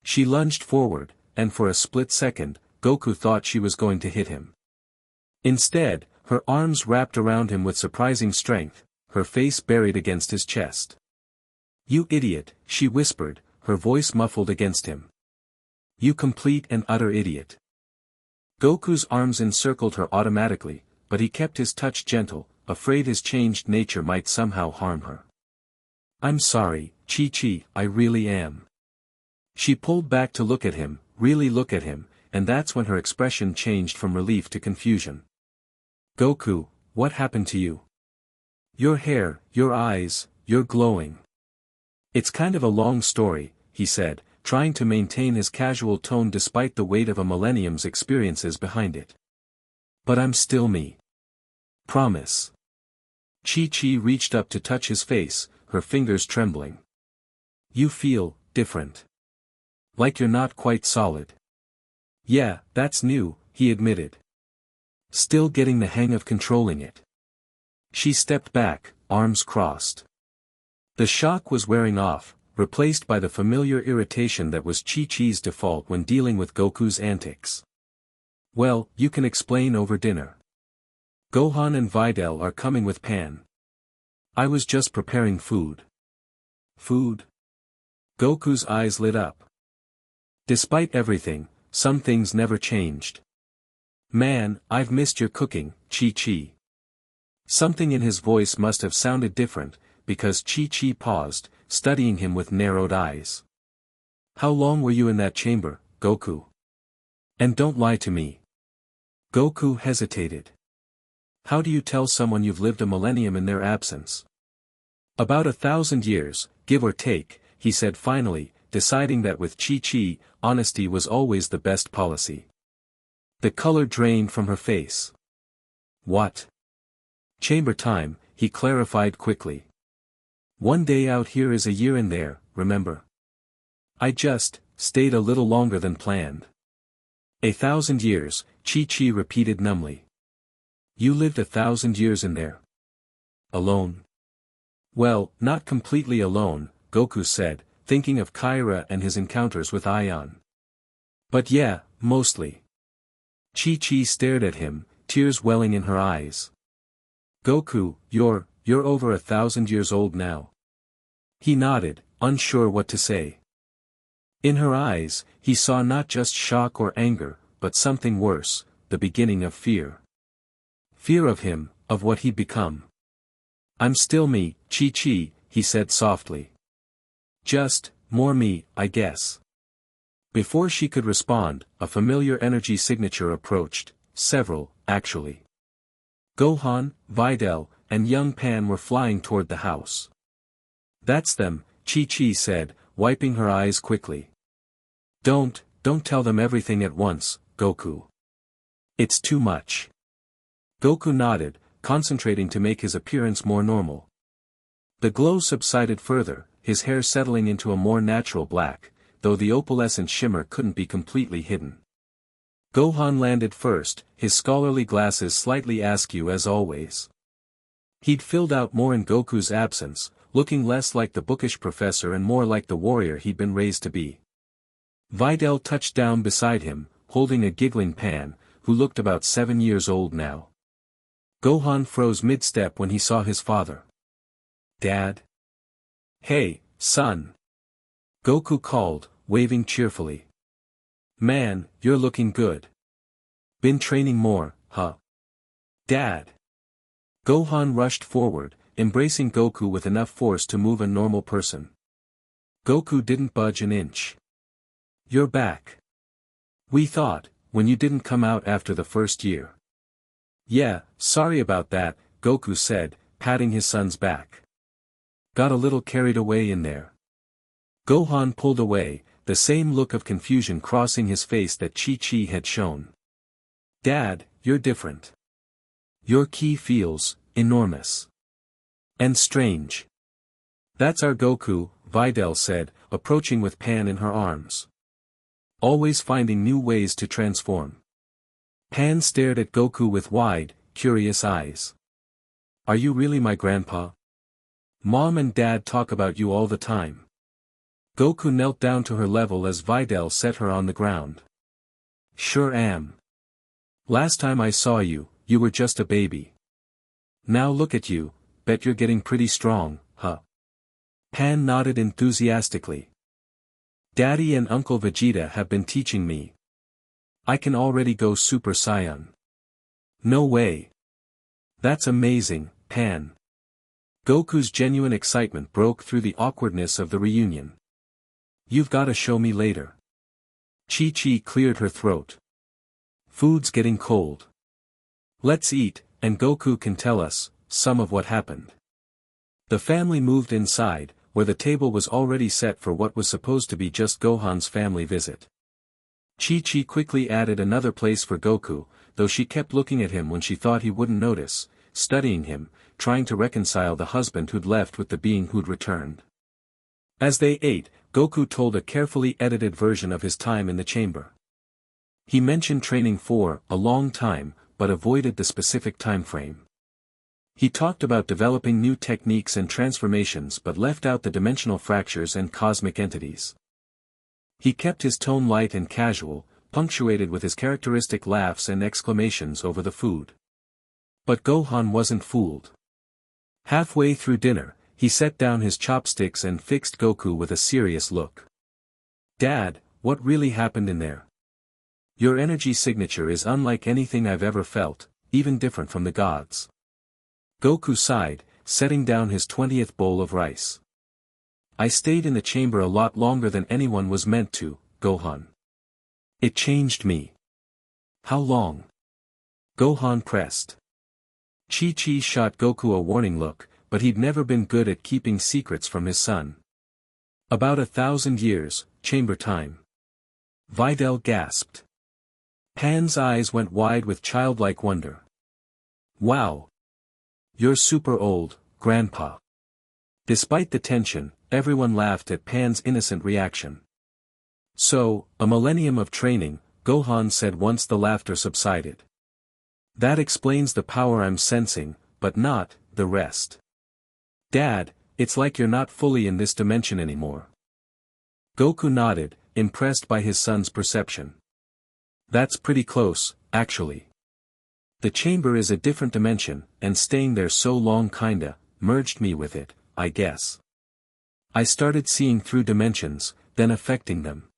She lunged forward, and for a split second, Goku thought she was going to hit him. Instead, her arms wrapped around him with surprising strength, her face buried against his chest. You idiot, she whispered, her voice muffled against him. You complete and utter idiot. Goku's arms encircled her automatically, but he kept his touch gentle, afraid his changed nature might somehow harm her. I'm sorry, Chi-Chi, I really am. She pulled back to look at him, really look at him, and that's when her expression changed from relief to confusion. Goku, what happened to you? Your hair, your eyes, you're glowing. It's kind of a long story, he said, trying to maintain his casual tone despite the weight of a millennium's experiences behind it. But I'm still me. Promise. Chi-Chi reached up to touch his face, her fingers trembling. You feel different. Like you're not quite solid. Yeah, that's new, he admitted. Still getting the hang of controlling it. She stepped back, arms crossed. The shock was wearing off, replaced by the familiar irritation that was Chi-Chi's default when dealing with Goku's antics. Well, you can explain over dinner. Gohan and Videl are coming with Pan. I was just preparing food. Food? Goku's eyes lit up. Despite everything, some things never changed. Man, I've missed your cooking, Chi-Chi. Something in his voice must have sounded different, because Chi-Chi paused, studying him with narrowed eyes. How long were you in that chamber, Goku? And don't lie to me. Goku hesitated. How do you tell someone you've lived a millennium in their absence? About 1,000 years, give or take, he said finally, deciding that with Chi-Chi, honesty was always the best policy. The color drained from her face. What? Chamber time, he clarified quickly. One day out here is a year in there, remember? I just stayed a little longer than planned. 1,000 years, Chi-Chi repeated numbly. You lived 1,000 years in there. Alone? Well, not completely alone, Goku said, thinking of Kyra and his encounters with Aion. But yeah, mostly. Chi-Chi stared at him, tears welling in her eyes. Goku, you're over 1,000 years old now. He nodded, unsure what to say. In her eyes, he saw not just shock or anger, but something worse, the beginning of fear. Fear of him, of what he'd become. I'm still me, Chi-Chi, he said softly. Just, more me, I guess. Before she could respond, a familiar energy signature approached, several, actually. Gohan, Videl, and young Pan were flying toward the house. That's them, Chi-Chi said, wiping her eyes quickly. Don't tell them everything at once, Goku. It's too much. Goku nodded, concentrating to make his appearance more normal. The glow subsided further, his hair settling into a more natural black, though the opalescent shimmer couldn't be completely hidden. Gohan landed first, his scholarly glasses slightly askew as always. He'd filled out more in Goku's absence, looking less like the bookish professor and more like the warrior he'd been raised to be. Videl touched down beside him, holding a giggling Pan, who looked about 7 years old now. Gohan froze mid-step when he saw his father. Dad? Hey, son. Goku called, waving cheerfully. Man, you're looking good. Been training more, huh? Dad. Gohan rushed forward, embracing Goku with enough force to move a normal person. Goku didn't budge an inch. You're back. We thought, when you didn't come out after the first year. Yeah, sorry about that, Goku said, patting his son's back. Got a little carried away in there. Gohan pulled away, the same look of confusion crossing his face that Chi-Chi had shown. Dad, you're different. Your ki feels enormous. And strange. That's our Goku, Videl said, approaching with Pan in her arms. Always finding new ways to transform. Pan stared at Goku with wide, curious eyes. Are you really my grandpa? Mom and Dad talk about you all the time. Goku knelt down to her level as Videl set her on the ground. Sure am. Last time I saw you, you were just a baby. Now look at you, bet you're getting pretty strong, huh? Pan nodded enthusiastically. Daddy and Uncle Vegeta have been teaching me. I can already go Super Saiyan. No way. That's amazing, Pan. Goku's genuine excitement broke through the awkwardness of the reunion. You've gotta show me later. Chi-Chi cleared her throat. Food's getting cold. Let's eat, and Goku can tell us some of what happened. The family moved inside, where the table was already set for what was supposed to be just Gohan's family visit. Chi-Chi quickly added another place for Goku, though she kept looking at him when she thought he wouldn't notice, studying him, trying to reconcile the husband who'd left with the being who'd returned. As they ate, Goku told a carefully edited version of his time in the chamber. He mentioned training for a long time, but avoided the specific time frame. He talked about developing new techniques and transformations but left out the dimensional fractures and cosmic entities. He kept his tone light and casual, punctuated with his characteristic laughs and exclamations over the food. But Gohan wasn't fooled. Halfway through dinner, he set down his chopsticks and fixed Goku with a serious look. Dad, what really happened in there? Your energy signature is unlike anything I've ever felt, even different from the gods. Goku sighed, setting down his 20th bowl of rice. I stayed in the chamber a lot longer than anyone was meant to, Gohan. It changed me. How long? Gohan pressed. Chi-Chi shot Goku a warning look, but he'd never been good at keeping secrets from his son. About 1,000 years, chamber time. Videl gasped. Pan's eyes went wide with childlike wonder. Wow! You're super old, Grandpa. Despite the tension, everyone laughed at Pan's innocent reaction. So, a millennium of training, Gohan said once the laughter subsided. That explains the power I'm sensing, but not the rest. Dad, it's like you're not fully in this dimension anymore. Goku nodded, impressed by his son's perception. That's pretty close, actually. The chamber is a different dimension, and staying there so long kinda merged me with it, I guess. I started seeing through dimensions, then affecting them.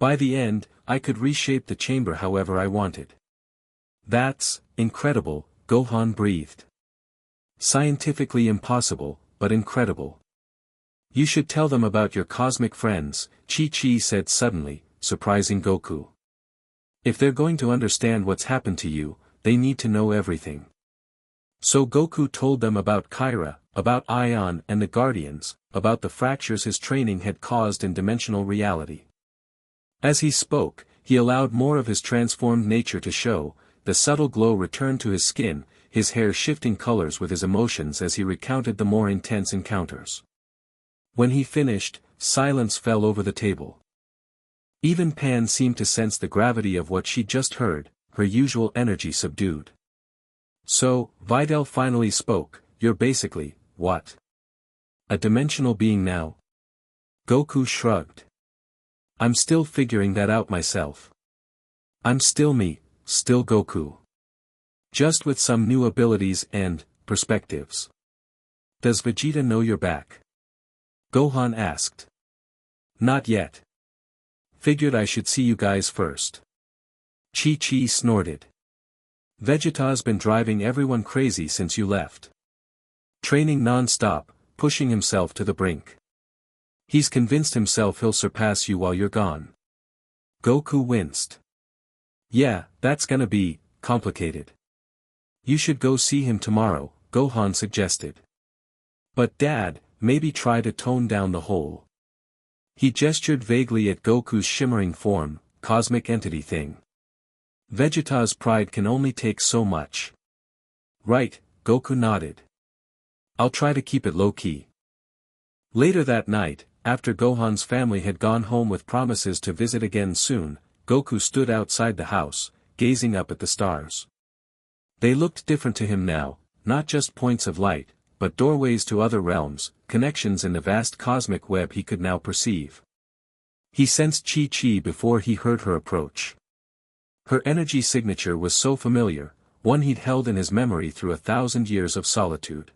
By the end, I could reshape the chamber however I wanted. That's incredible, Gohan breathed. Scientifically impossible, but incredible. You should tell them about your cosmic friends, Chi-Chi said suddenly, surprising Goku. If they're going to understand what's happened to you, they need to know everything. So Goku told them about Kyra, about Ion and the Guardians, about the fractures his training had caused in dimensional reality. As he spoke, he allowed more of his transformed nature to show, the subtle glow returned to his skin, his hair shifting colors with his emotions as he recounted the more intense encounters. When he finished, silence fell over the table. Even Pan seemed to sense the gravity of what she'd just heard, her usual energy subdued. So, Videl finally spoke, you're basically, what? A dimensional being now? Goku shrugged. I'm still figuring that out myself. I'm still me, still Goku. Just with some new abilities and perspectives. Does Vegeta know you're back? Gohan asked. Not yet. Figured I should see you guys first. Chi-Chi snorted. Vegeta's been driving everyone crazy since you left. Training non-stop, pushing himself to the brink. He's convinced himself he'll surpass you while you're gone. Goku winced. Yeah, that's gonna be complicated. You should go see him tomorrow, Gohan suggested. But Dad, maybe try to tone down the whole. He gestured vaguely at Goku's shimmering form, cosmic entity thing. Vegeta's pride can only take so much. Right, Goku nodded. I'll try to keep it low-key. Later that night, after Gohan's family had gone home with promises to visit again soon, Goku stood outside the house, gazing up at the stars. They looked different to him now, not just points of light, but doorways to other realms, connections in the vast cosmic web he could now perceive. He sensed Chi-Chi before he heard her approach. Her energy signature was so familiar, one he'd held in his memory through 1,000 years of solitude.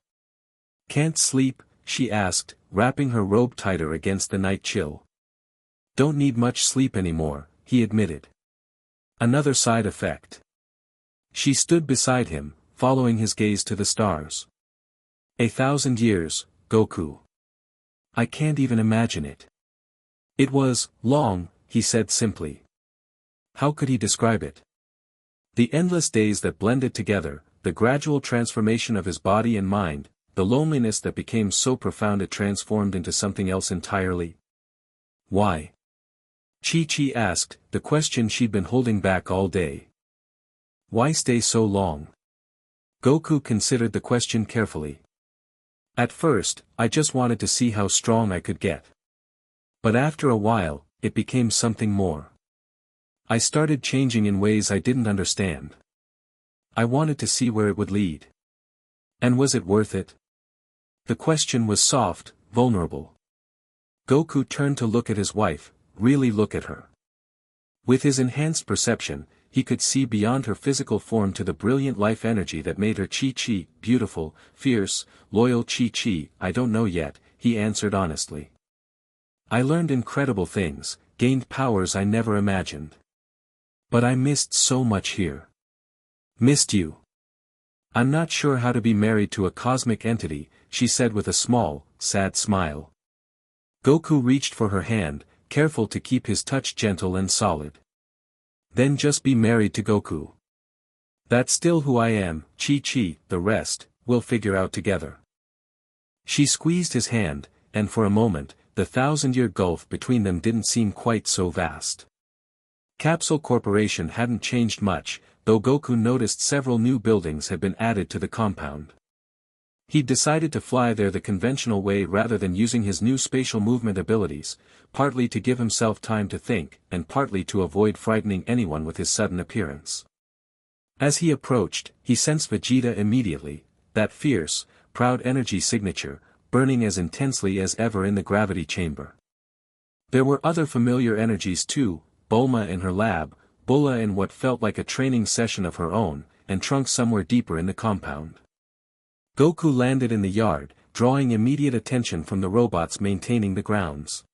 Can't sleep? She asked, wrapping her robe tighter against the night chill. Don't need much sleep anymore, he admitted. Another side effect. She stood beside him, following his gaze to the stars. 1,000 years, Goku. I can't even imagine it. It was long, he said simply. How could he describe it? The endless days that blended together, the gradual transformation of his body and mind, the loneliness that became so profound it transformed into something else entirely. Why? Chi-Chi asked, the question she'd been holding back all day. Why stay so long? Goku considered the question carefully. At first, I just wanted to see how strong I could get. But after a while, it became something more. I started changing in ways I didn't understand. I wanted to see where it would lead. And was it worth it? The question was soft, vulnerable. Goku turned to look at his wife, really look at her. With his enhanced perception, he could see beyond her physical form to the brilliant life energy that made her Chi-Chi, beautiful, fierce, loyal Chi-Chi. I don't know yet, he answered honestly. I learned incredible things, gained powers I never imagined. But I missed so much here. Missed you. I'm not sure how to be married to a cosmic entity, she said with a small, sad smile. Goku reached for her hand, careful to keep his touch gentle and solid. Then just be married to Goku. That's still who I am, Chi-Chi, the rest, we'll figure out together. She squeezed his hand, and for a moment, the 1,000-year gulf between them didn't seem quite so vast. Capsule Corporation hadn't changed much, though Goku noticed several new buildings had been added to the compound. He'd decided to fly there the conventional way rather than using his new spatial movement abilities, partly to give himself time to think, and partly to avoid frightening anyone with his sudden appearance. As he approached, he sensed Vegeta immediately, that fierce, proud energy signature, burning as intensely as ever in the gravity chamber. There were other familiar energies too, Bulma in her lab, Bulla in what felt like a training session of her own, and Trunks somewhere deeper in the compound. Goku landed in the yard, drawing immediate attention from the robots maintaining the grounds.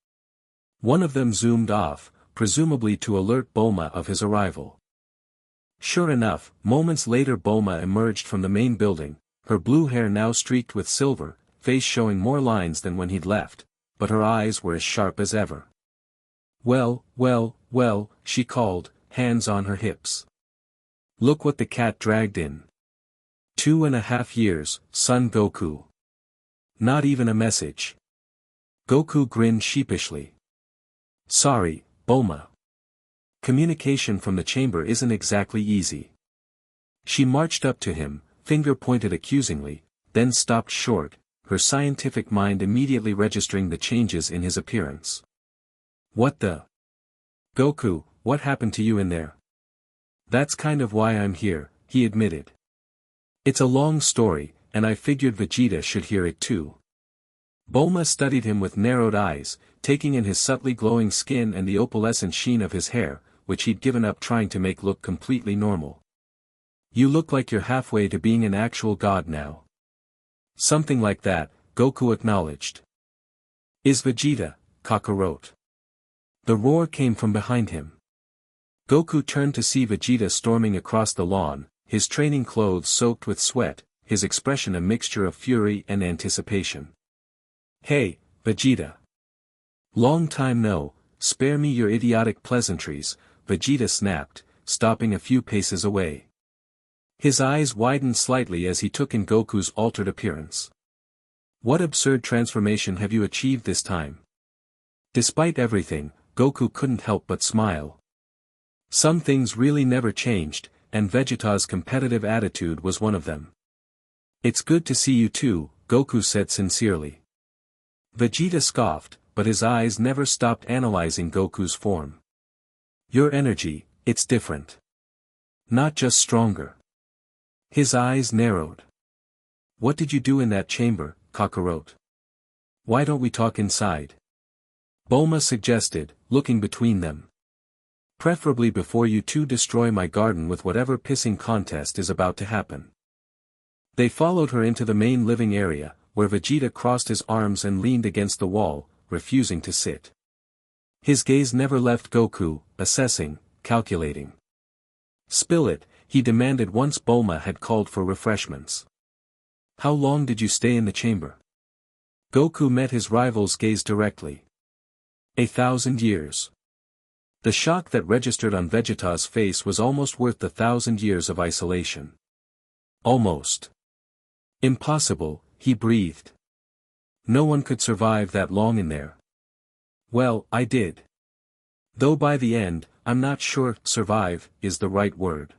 One of them zoomed off, presumably to alert Bulma of his arrival. Sure enough, moments later Bulma emerged from the main building, her blue hair now streaked with silver, face showing more lines than when he'd left, but her eyes were as sharp as ever. "Well, well, well," she called, hands on her hips. "Look what the cat dragged in. 2.5 years, son Goku. Not even a message." Goku grinned sheepishly. "Sorry, Bulma. Communication from the chamber isn't exactly easy." She marched up to him, finger pointed accusingly, then stopped short, her scientific mind immediately registering the changes in his appearance. "What the? Goku, what happened to you in there?" "That's kind of why I'm here," he admitted. "It's a long story, and I figured Vegeta should hear it too." Bulma studied him with narrowed eyes, taking in his subtly glowing skin and the opalescent sheen of his hair, which he'd given up trying to make look completely normal. "You look like you're halfway to being an actual god now." "Something like that," Goku acknowledged. "Is Vegeta, Kakarot?" The roar came from behind him. Goku turned to see Vegeta storming across the lawn, his training clothes soaked with sweat, his expression a mixture of fury and anticipation. "Hey, Vegeta. Long time no, spare me your idiotic pleasantries," Vegeta snapped, stopping a few paces away. His eyes widened slightly as he took in Goku's altered appearance. "What absurd transformation have you achieved this time?" Despite everything, Goku couldn't help but smile. Some things really never changed, and Vegeta's competitive attitude was one of them. "It's good to see you too," Goku said sincerely. Vegeta scoffed, but his eyes never stopped analyzing Goku's form. "Your energy, it's different. Not just stronger." His eyes narrowed. "What did you do in that chamber, Kakarot? Why don't we talk inside?" Bulma suggested, looking between them. "Preferably before you two destroy my garden with whatever pissing contest is about to happen." They followed her into the main living area, where Vegeta crossed his arms and leaned against the wall, refusing to sit. His gaze never left Goku, assessing, calculating. "Spill it," he demanded once Bulma had called for refreshments. "How long did you stay in the chamber?" Goku met his rival's gaze directly. 1,000 years. The shock that registered on Vegeta's face was almost worth the 1,000 years of isolation. Almost. "Impossible," he breathed. "No one could survive that long in there." "Well, I did. Though by the end, I'm not sure 'survive' is the right word."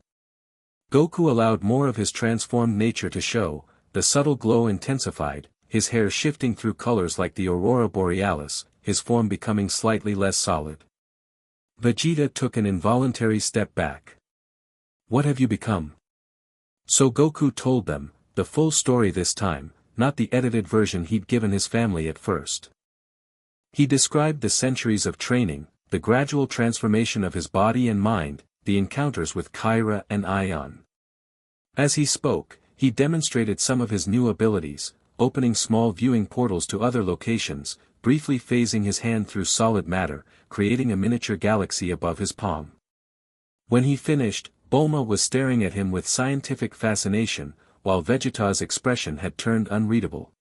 Goku allowed more of his transformed nature to show, the subtle glow intensified, his hair shifting through colors like the aurora borealis, his form becoming slightly less solid. Vegeta took an involuntary step back. "What have you become?" So Goku told them, the full story this time, not the edited version he'd given his family at first. He described the centuries of training, the gradual transformation of his body and mind, the encounters with Kyra and Ion. As he spoke, he demonstrated some of his new abilities, opening small viewing portals to other locations, briefly phasing his hand through solid matter, creating a miniature galaxy above his palm. When he finished, Bulma was staring at him with scientific fascination, while Vegeta's expression had turned unreadable.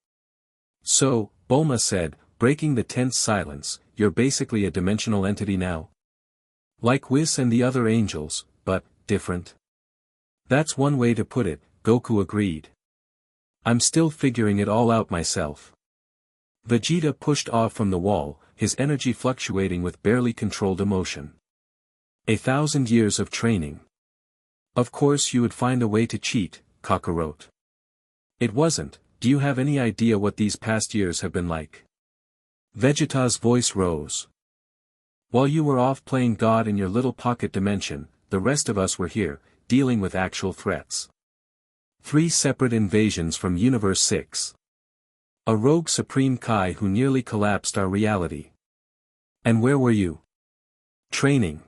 "So," Bulma said, breaking the tense silence, "you're basically a dimensional entity now? Like Whis and the other angels, but different?" "That's one way to put it," Goku agreed. "I'm still figuring it all out myself." Vegeta pushed off from the wall, his energy fluctuating with barely controlled emotion. 1,000 years of training. Of course you would find a way to cheat, Kakarot. It wasn't. Do you have any idea what these past years have been like? Vegeta's voice rose. While you were off playing God in your little pocket dimension, the rest of us were here, dealing with actual threats. 3 separate invasions from Universe 6. A rogue Supreme Kai who nearly collapsed our reality. And where were you? Training.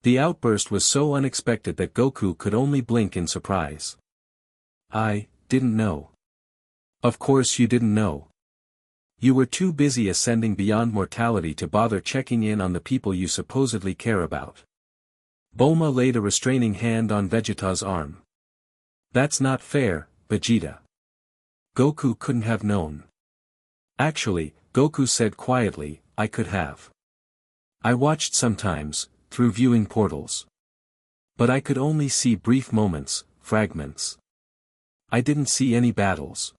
The outburst was so unexpected that Goku could only blink in surprise. I didn't know. Of course you didn't know. You were too busy ascending beyond mortality to bother checking in on the people you supposedly care about. Bulma laid a restraining hand on Vegeta's arm. That's not fair, Vegeta. Goku couldn't have known. Actually, Goku said quietly, I could have. I watched sometimes, through viewing portals. But I could only see brief moments, fragments. I didn't see any battles.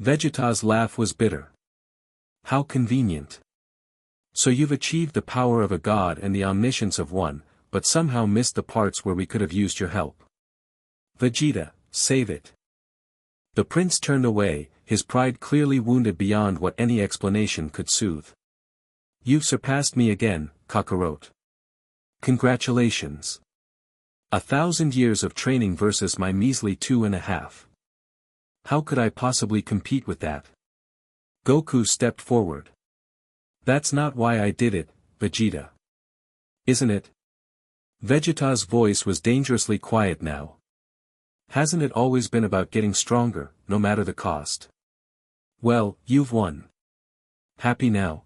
Vegeta's laugh was bitter. How convenient. So you've achieved the power of a god and the omniscience of one, but somehow missed the parts where we could have used your help. Vegeta, save it. The prince turned away, his pride clearly wounded beyond what any explanation could soothe. You've surpassed me again, Kakarot. Congratulations. 1,000 years of training versus my measly 2.5. How could I possibly compete with that? Goku stepped forward. That's not why I did it, Vegeta. Isn't it? Vegeta's voice was dangerously quiet now. Hasn't it always been about getting stronger, no matter the cost? Well, you've won. Happy now?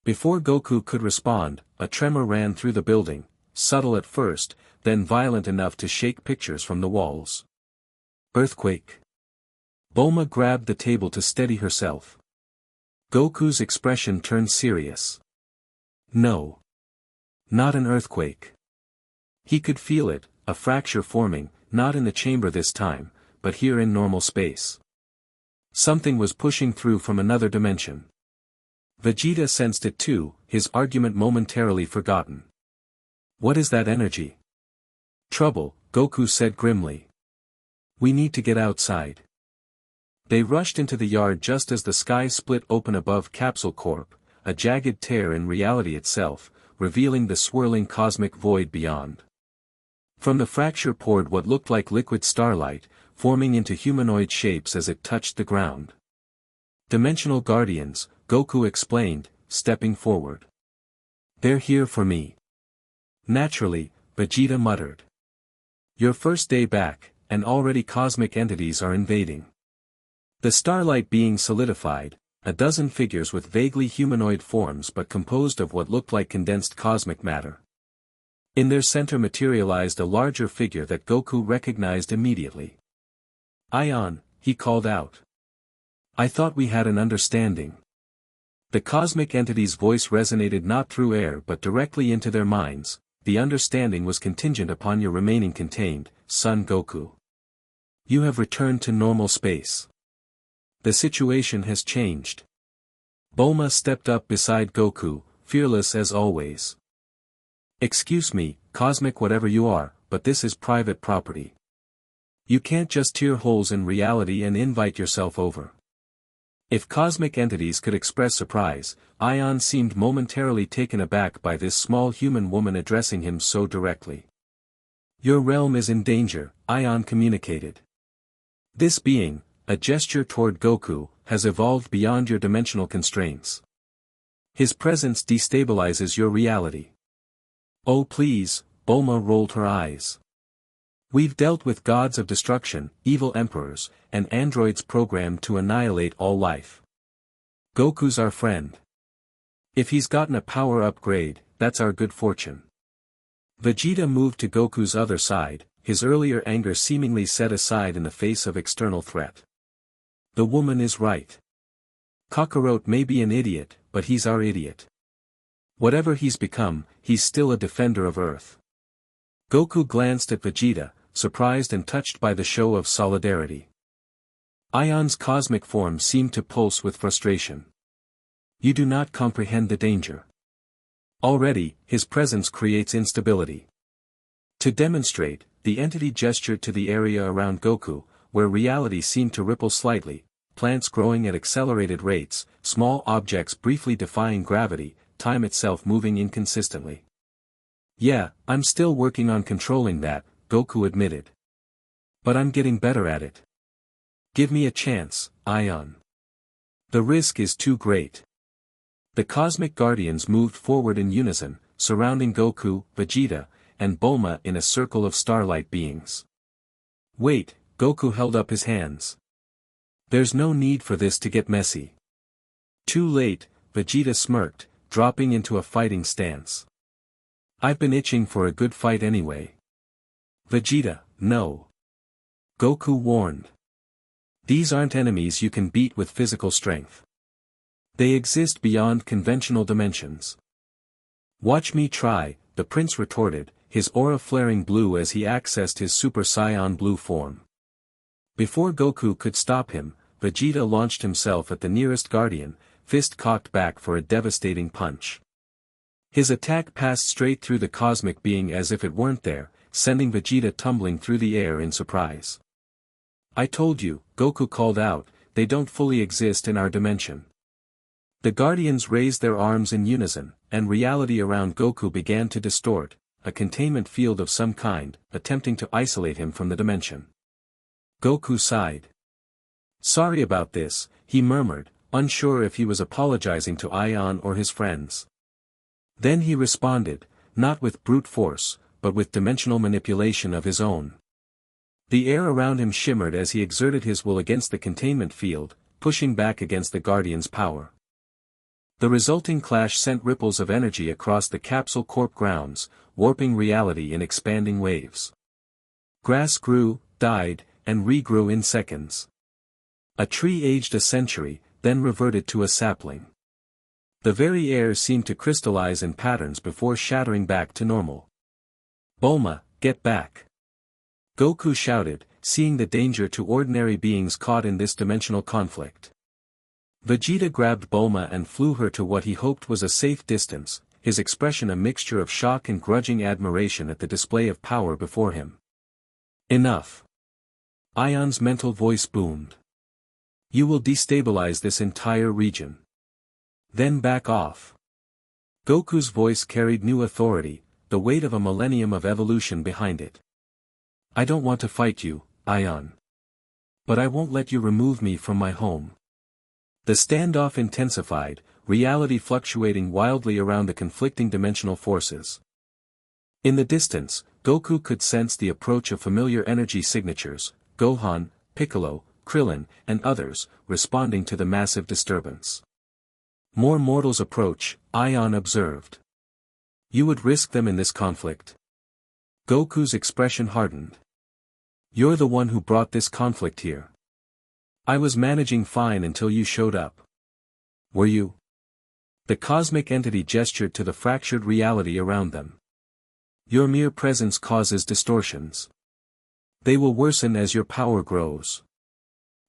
Before Goku could respond, a tremor ran through the building, subtle at first, then violent enough to shake pictures from the walls. Earthquake. Bulma grabbed the table to steady herself. Goku's expression turned serious. No. Not an earthquake. He could feel it, a fracture forming, not in the chamber this time, but here in normal space. Something was pushing through from another dimension. Vegeta sensed it too, his argument momentarily forgotten. What is that energy? Trouble, Goku said grimly. We need to get outside. They rushed into the yard just as the sky split open above Capsule Corp, a jagged tear in reality itself, revealing the swirling cosmic void beyond. From the fracture poured what looked like liquid starlight, forming into humanoid shapes as it touched the ground. Dimensional guardians, Goku explained, stepping forward. They're here for me. Naturally, Vegeta muttered. Your first day back, and already cosmic entities are invading. The starlight being solidified, a dozen figures with vaguely humanoid forms but composed of what looked like condensed cosmic matter. In their center materialized a larger figure that Goku recognized immediately. Ion, he called out. I thought we had an understanding. The cosmic entity's voice resonated not through air but directly into their minds. The understanding was contingent upon your remaining contained, Son Goku. You have returned to normal space. The situation has changed. Bulma stepped up beside Goku, fearless as always. Excuse me, cosmic whatever you are, but this is private property. You can't just tear holes in reality and invite yourself over. If cosmic entities could express surprise, Ion seemed momentarily taken aback by this small human woman addressing him so directly. Your realm is in danger, Ion communicated. This being, a gesture toward Goku, has evolved beyond your dimensional constraints. His presence destabilizes your reality. Oh please, Bulma rolled her eyes. We've dealt with gods of destruction, evil emperors, and androids programmed to annihilate all life. Goku's our friend. If he's gotten a power upgrade, that's our good fortune. Vegeta moved to Goku's other side, his earlier anger seemingly set aside in the face of external threat. The woman is right. Kakarot may be an idiot, but he's our idiot. Whatever he's become, he's still a defender of Earth. Goku glanced at Vegeta, surprised and touched by the show of solidarity. Ion's cosmic form seemed to pulse with frustration. You do not comprehend the danger. Already, his presence creates instability. To demonstrate, the entity gestured to the area around Goku, where reality seemed to ripple slightly, plants growing at accelerated rates, small objects briefly defying gravity, time itself moving inconsistently. Yeah, I'm still working on controlling that, Goku admitted. But I'm getting better at it. Give me a chance, Ion. The risk is too great. The Cosmic Guardians moved forward in unison, surrounding Goku, Vegeta, and Bulma in a circle of starlight beings. Wait, Goku held up his hands. There's no need for this to get messy. Too late, Vegeta smirked, dropping into a fighting stance. I've been itching for a good fight anyway. Vegeta, no. Goku warned. These aren't enemies you can beat with physical strength. They exist beyond conventional dimensions. Watch me try, the prince retorted, his aura flaring blue as he accessed his Super Saiyan Blue form. Before Goku could stop him, Vegeta launched himself at the nearest guardian, fist cocked back for a devastating punch. His attack passed straight through the cosmic being as if it weren't there, sending Vegeta tumbling through the air in surprise. I told you, Goku called out, they don't fully exist in our dimension. The Guardians raised their arms in unison, and reality around Goku began to distort, a containment field of some kind, attempting to isolate him from the dimension. Goku sighed. Sorry about this, he murmured, unsure if he was apologizing to Ion or his friends. Then he responded, not with brute force, but with dimensional manipulation of his own. The air around him shimmered as he exerted his will against the containment field, pushing back against the Guardian's power. The resulting clash sent ripples of energy across the Capsule Corp grounds, warping reality in expanding waves. Grass grew, died, and regrew in seconds. A tree aged a century, then reverted to a sapling. The very air seemed to crystallize in patterns before shattering back to normal. Bulma, get back! Goku shouted, seeing the danger to ordinary beings caught in this dimensional conflict. Vegeta grabbed Bulma and flew her to what he hoped was a safe distance, his expression a mixture of shock and grudging admiration at the display of power before him. Enough! Ion's mental voice boomed. You will destabilize this entire region. Then back off. Goku's voice carried new authority, the weight of a millennium of evolution behind it. I don't want to fight you, Ion. But I won't let you remove me from my home. The standoff intensified, reality fluctuating wildly around the conflicting dimensional forces. In the distance, Goku could sense the approach of familiar energy signatures, Gohan, Piccolo, Krillin, and others, responding to the massive disturbance. More mortals approach, Ion observed. You would risk them in this conflict? Goku's expression hardened. You're the one who brought this conflict here. I was managing fine until you showed up. Were you? The cosmic entity gestured to the fractured reality around them. Your mere presence causes distortions. They will worsen as your power grows.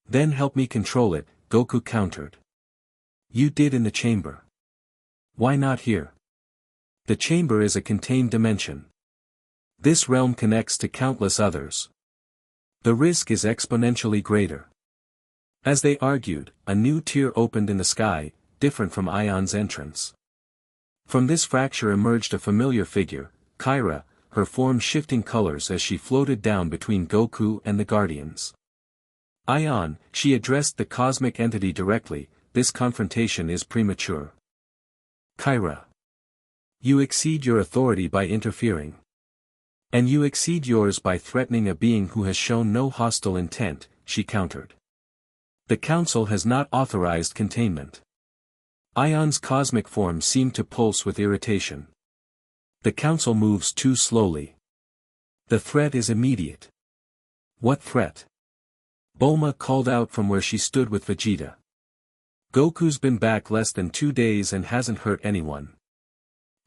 Then help me control it, Goku countered. You did in the chamber. Why not here? The chamber is a contained dimension. This realm connects to countless others. The risk is exponentially greater. As they argued, a new tier opened in the sky, different from Ion's entrance. From this fracture emerged a familiar figure, Kyra, her form shifting colors as she floated down between Goku and the Guardians. Ion, she addressed the cosmic entity directly, this confrontation is premature. Kyra. You exceed your authority by interfering. And you exceed yours by threatening a being who has shown no hostile intent, she countered. The Council has not authorized containment. Ion's cosmic form seemed to pulse with irritation. The Council moves too slowly. The threat is immediate. What threat? Bulma called out from where she stood with Vegeta. Goku's been back less than 2 days and hasn't hurt anyone.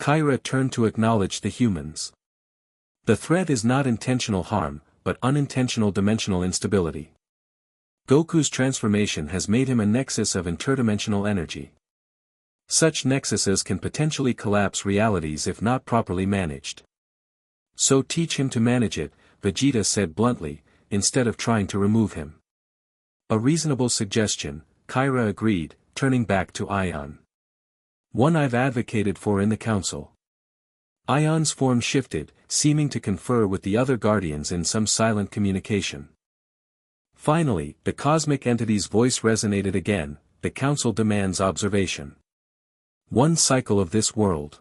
Kyra turned to acknowledge the humans. The threat is not intentional harm, but unintentional dimensional instability. Goku's transformation has made him a nexus of interdimensional energy. Such nexuses can potentially collapse realities if not properly managed. So teach him to manage it, Vegeta said bluntly, instead of trying to remove him. A reasonable suggestion, Kyra agreed, turning back to Ion. One I've advocated for in the council. Ion's form shifted, seeming to confer with the other guardians in some silent communication. Finally, the cosmic entity's voice resonated again, the council demands observation. One cycle of this world.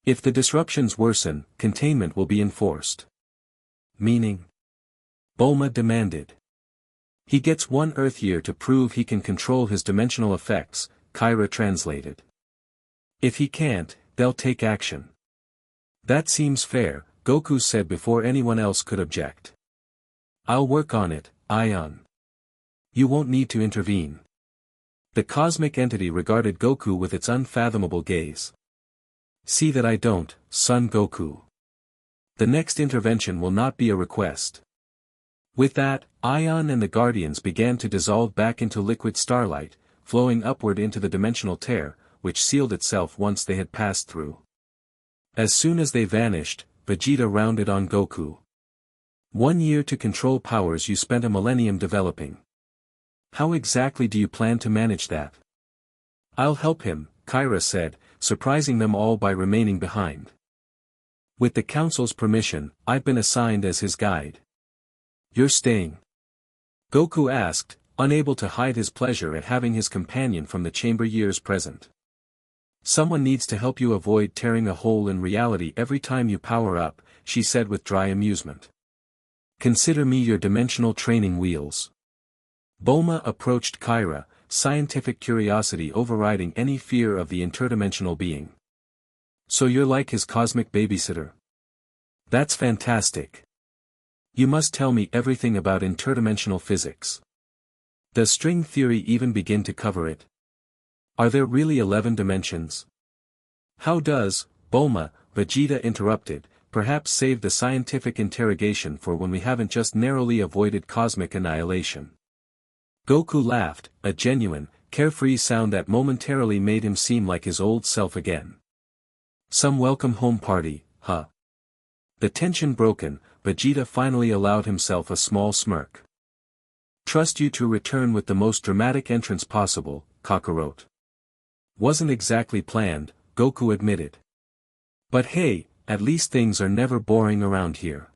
If the disruptions worsen, containment will be enforced. Meaning? Bulma demanded. He gets 1 Earth year to prove he can control his dimensional effects, Kyra translated. If he can't, they'll take action. That seems fair, Goku said before anyone else could object. I'll work on it, Ion. You won't need to intervene. The cosmic entity regarded Goku with its unfathomable gaze. See that I don't, son Goku. The next intervention will not be a request. With that, Ion and the Guardians began to dissolve back into liquid starlight, flowing upward into the dimensional tear, which sealed itself once they had passed through. As soon as they vanished, Vegeta rounded on Goku. 1 year to control powers you spent a millennium developing. How exactly do you plan to manage that? I'll help him, Kyra said, surprising them all by remaining behind. With the council's permission, I've been assigned as his guide. You're staying? Goku asked, unable to hide his pleasure at having his companion from the chamber years present. Someone needs to help you avoid tearing a hole in reality every time you power up, she said with dry amusement. Consider me your dimensional training wheels. Bulma approached Kyra, scientific curiosity overriding any fear of the interdimensional being. So you're like his cosmic babysitter? That's fantastic. You must tell me everything about interdimensional physics. Does string theory even begin to cover it? Are there really 11 dimensions? How does, Bulma, Vegeta interrupted, perhaps save the scientific interrogation for when we haven't just narrowly avoided cosmic annihilation? Goku laughed, a genuine, carefree sound that momentarily made him seem like his old self again. Some welcome home party, huh? The tension broken, Vegeta finally allowed himself a small smirk. Trust you to return with the most dramatic entrance possible, Kakarot. Wasn't exactly planned, Goku admitted. But hey, at least things are never boring around here.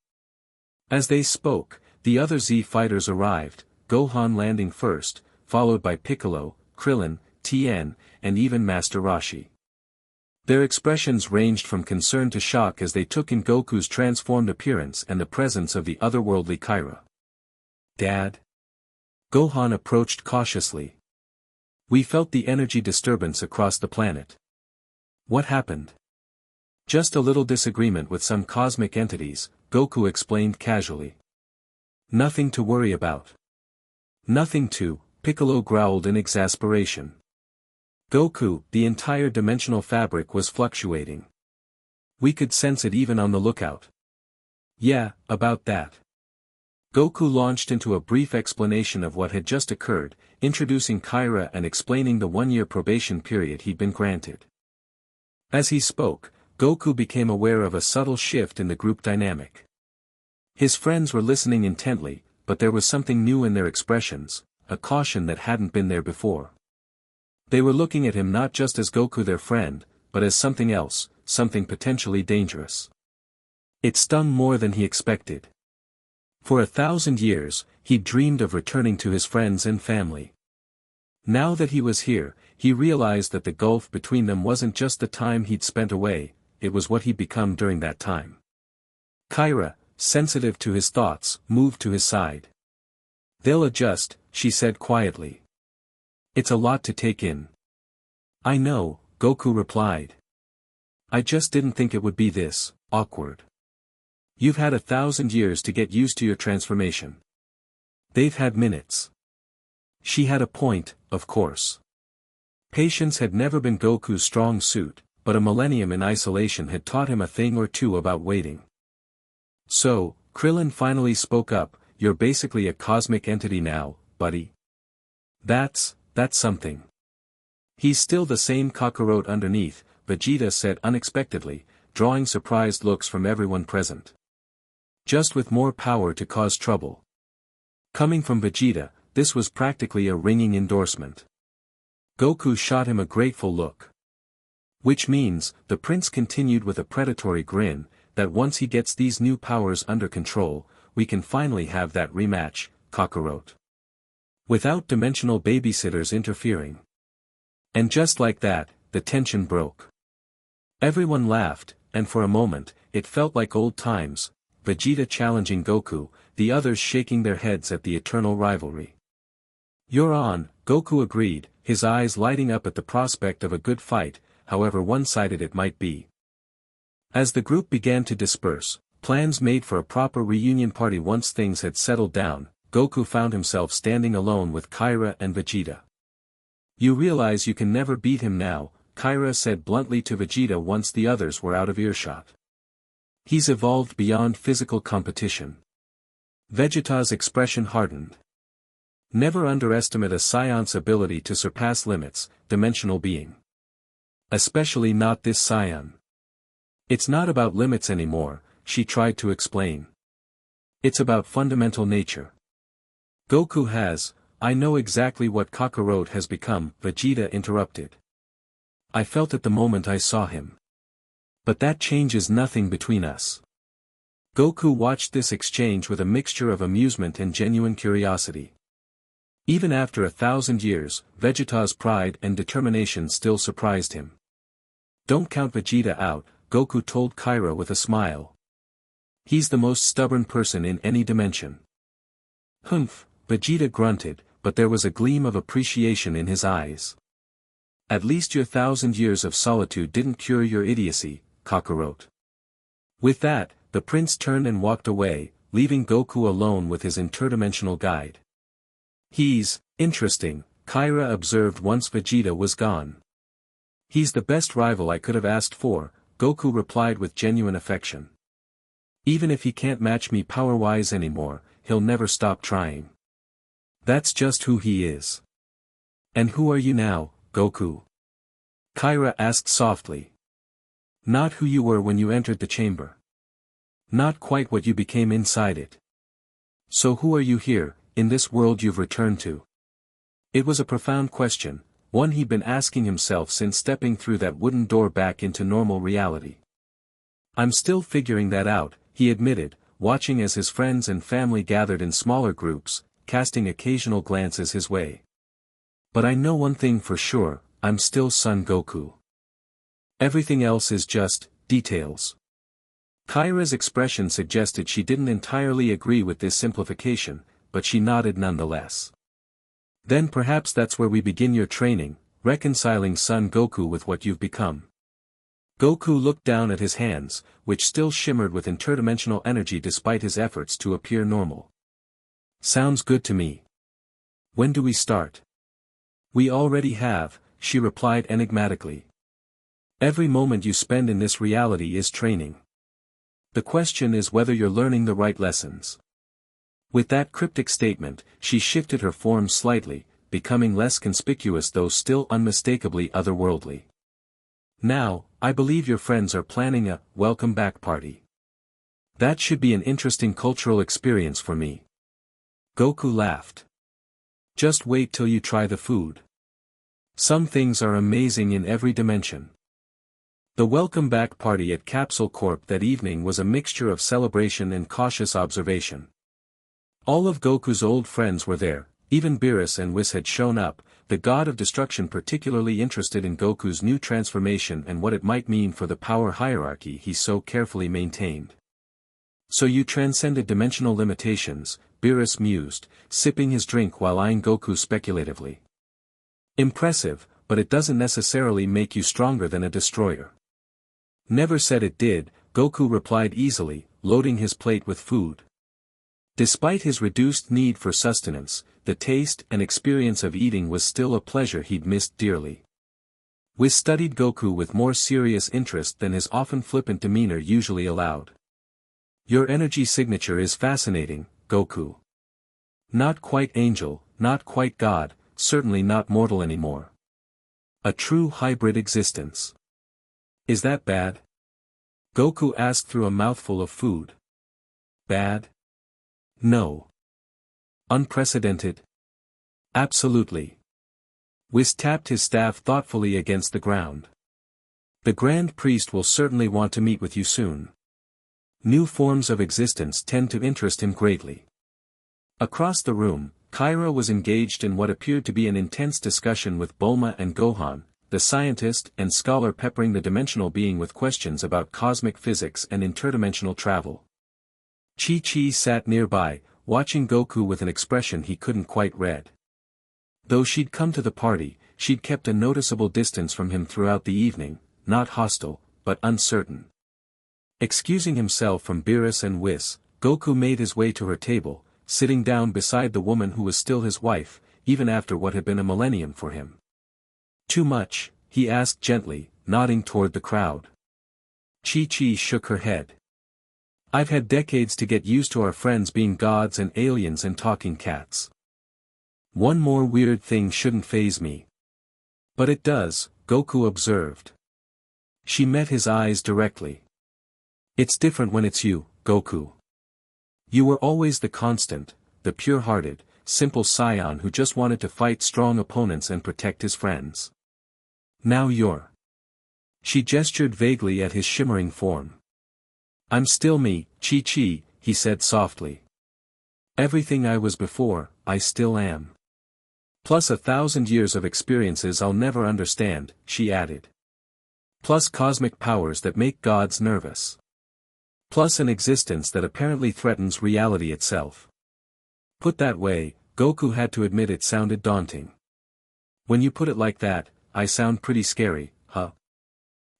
As they spoke, the other Z fighters arrived, Gohan landing first, followed by Piccolo, Krillin, Tien, and even Master Roshi. Their expressions ranged from concern to shock as they took in Goku's transformed appearance and the presence of the otherworldly Kyra. Dad? Gohan approached cautiously. We felt the energy disturbance across the planet. What happened? Just a little disagreement with some cosmic entities, Goku explained casually. Nothing to worry about. Nothing to, Piccolo growled in exasperation. Goku, the entire dimensional fabric was fluctuating. We could sense it even on the lookout. Yeah, about that. Goku launched into a brief explanation of what had just occurred, introducing Kyra and explaining the 1-year probation period he'd been granted. As he spoke, Goku became aware of a subtle shift in the group dynamic. His friends were listening intently, but there was something new in their expressions, a caution that hadn't been there before. They were looking at him not just as Goku their friend, but as something else, something potentially dangerous. It stung more than he expected. For 1,000 years, he'd dreamed of returning to his friends and family. Now that he was here, he realized that the gulf between them wasn't just the time he'd spent away, it was what he'd become during that time. Kyra, sensitive to his thoughts, moved to his side. They'll adjust, she said quietly. It's a lot to take in. I know, Goku replied. I just didn't think it would be this awkward. You've had 1,000 years to get used to your transformation. They've had minutes. She had a point, of course. Patience had never been Goku's strong suit, but a millennium in isolation had taught him a thing or two about waiting. So, Krillin finally spoke up, you're basically a cosmic entity now, buddy. That's something. He's still the same Kakarot underneath, Vegeta said unexpectedly, drawing surprised looks from everyone present. Just with more power to cause trouble. Coming from Vegeta, this was practically a ringing endorsement. Goku shot him a grateful look. Which means, the prince continued with a predatory grin, that once he gets these new powers under control, we can finally have that rematch, Kakarot. Without dimensional babysitters interfering. And just like that, the tension broke. Everyone laughed, and for a moment, it felt like old times, Vegeta challenging Goku, the others shaking their heads at the eternal rivalry. "You're on," Goku agreed, his eyes lighting up at the prospect of a good fight, however one-sided it might be. As the group began to disperse, plans made for a proper reunion party once things had settled down, Goku found himself standing alone with Kyra and Vegeta. "You realize you can never beat him now," Kyra said bluntly to Vegeta once the others were out of earshot. "He's evolved beyond physical competition." Vegeta's expression hardened. Never underestimate a Scion's ability to surpass limits, dimensional being. Especially not this Scion. It's not about limits anymore, she tried to explain. It's about fundamental nature. Goku has, I know exactly what Kakarot has become, Vegeta interrupted. I felt it the moment I saw him. But that changes nothing between us. Goku watched this exchange with a mixture of amusement and genuine curiosity. Even after 1,000 years, Vegeta's pride and determination still surprised him. "Don't count Vegeta out," Goku told Kyra with a smile. "He's the most stubborn person in any dimension." "Humph," Vegeta grunted, but there was a gleam of appreciation in his eyes. "At least your 1,000 years of solitude didn't cure your idiocy, Kakarot." With that, the prince turned and walked away, leaving Goku alone with his interdimensional guide. "He's interesting," Kyra observed once Vegeta was gone. "He's the best rival I could have asked for," Goku replied with genuine affection. "Even if he can't match me power-wise anymore, he'll never stop trying. That's just who he is." "And who are you now, Goku?" Kyra asked softly. "Not who you were when you entered the chamber. Not quite what you became inside it. So who are you here, in this world you've returned to?" It was a profound question, one he'd been asking himself since stepping through that wooden door back into normal reality. "I'm still figuring that out," he admitted, watching as his friends and family gathered in smaller groups, casting occasional glances his way. "But I know one thing for sure, I'm still Son Goku. Everything else is just details." Kyra's expression suggested she didn't entirely agree with this simplification, but she nodded nonetheless. "Then perhaps that's where we begin your training, reconciling Son Goku with what you've become." Goku looked down at his hands, which still shimmered with interdimensional energy despite his efforts to appear normal. "Sounds good to me. When do we start?" "We already have," she replied enigmatically. "Every moment you spend in this reality is training. The question is whether you're learning the right lessons." With that cryptic statement, she shifted her form slightly, becoming less conspicuous though still unmistakably otherworldly. "Now, I believe your friends are planning a welcome back party. That should be an interesting cultural experience for me." Goku laughed. "Just wait till you try the food. Some things are amazing in every dimension." The welcome back party at Capsule Corp that evening was a mixture of celebration and cautious observation. All of Goku's old friends were there, even Beerus and Whis had shown up, the god of destruction particularly interested in Goku's new transformation and what it might mean for the power hierarchy he so carefully maintained. "So you transcended dimensional limitations," Beerus mused, sipping his drink while eyeing Goku speculatively. "Impressive, but it doesn't necessarily make you stronger than a destroyer." "Never said it did," Goku replied easily, loading his plate with food. Despite his reduced need for sustenance, the taste and experience of eating was still a pleasure he'd missed dearly. Whis studied Goku with more serious interest than his often flippant demeanor usually allowed. "Your energy signature is fascinating, Goku. Not quite angel, not quite God, certainly not mortal anymore. A true hybrid existence. Is that bad? Goku asked through a mouthful of food. Bad? No. Unprecedented? Absolutely. Whis tapped his staff thoughtfully against the ground. The Grand Priest will certainly want to meet with you soon. New forms of existence tend to interest him greatly. Across the room, Kyra was engaged in what appeared to be an intense discussion with Bulma and Gohan, the scientist and scholar peppering the dimensional being with questions about cosmic physics and interdimensional travel. Chi-Chi sat nearby, watching Goku with an expression he couldn't quite read. Though she'd come to the party, she'd kept a noticeable distance from him throughout the evening, not hostile, but uncertain. Excusing himself from Beerus and Whis, Goku made his way to her table, sitting down beside the woman who was still his wife, even after what had been a millennium for him. Too much? He asked gently, nodding toward the crowd. Chi-Chi shook her head. I've had decades to get used to our friends being gods and aliens and talking cats. One more weird thing shouldn't faze me. But it does, Goku observed. She met his eyes directly. It's different when it's you, Goku. You were always the constant, the pure-hearted, simple scion who just wanted to fight strong opponents and protect his friends. Now you're. She gestured vaguely at his shimmering form. I'm still me, Chi-Chi, he said softly. Everything I was before, I still am. Plus 1,000 years of experiences I'll never understand, she added. Plus cosmic powers that make gods nervous. Plus an existence that apparently threatens reality itself. Put that way, Goku had to admit it sounded daunting. When you put it like that, I sound pretty scary, huh?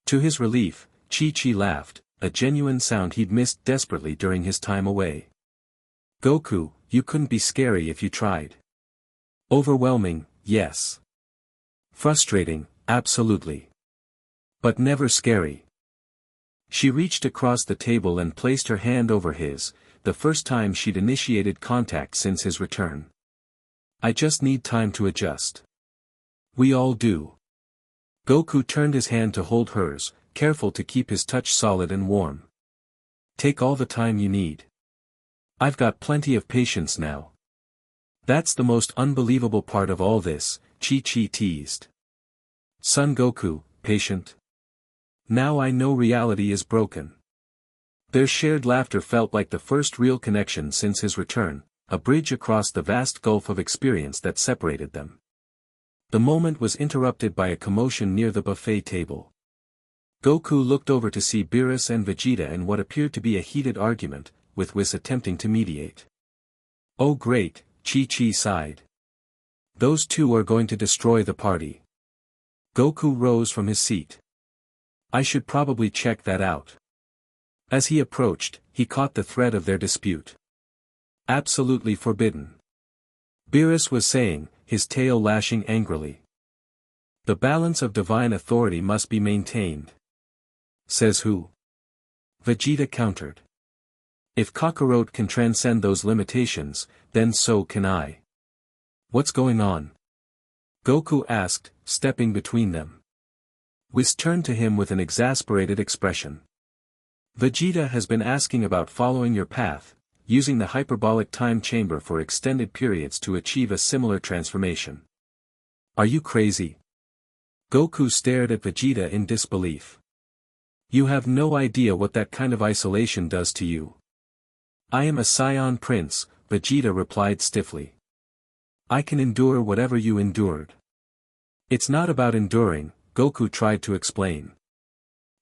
To his relief, Chi-Chi laughed, a genuine sound he'd missed desperately during his time away. Goku, you couldn't be scary if you tried. Overwhelming, yes. Frustrating, absolutely. But never scary. She reached across the table and placed her hand over his, the first time she'd initiated contact since his return. I just need time to adjust. We all do. Goku turned his hand to hold hers, careful to keep his touch solid and warm. Take all the time you need. I've got plenty of patience now. That's the most unbelievable part of all this, Chi-Chi teased. Son Goku, patient? Now I know reality is broken. Their shared laughter felt like the first real connection since his return, a bridge across the vast gulf of experience that separated them. The moment was interrupted by a commotion near the buffet table. Goku looked over to see Beerus and Vegeta in what appeared to be a heated argument, with Whis attempting to mediate. Oh great, Chi-Chi sighed. Those two are going to destroy the party. Goku rose from his seat. I should probably check that out. As he approached, he caught the thread of their dispute. Absolutely forbidden. Beerus was saying, his tail lashing angrily. The balance of divine authority must be maintained. Says who? Vegeta countered. If Kakarot can transcend those limitations, then so can I. What's going on? Goku asked, stepping between them. Whis turned to him with an exasperated expression. Vegeta has been asking about following your path, using the hyperbolic time chamber for extended periods to achieve a similar transformation. Are you crazy? Goku stared at Vegeta in disbelief. You have no idea what that kind of isolation does to you. I am a Scion Prince, Vegeta replied stiffly. I can endure whatever you endured. It's not about enduring, Goku tried to explain.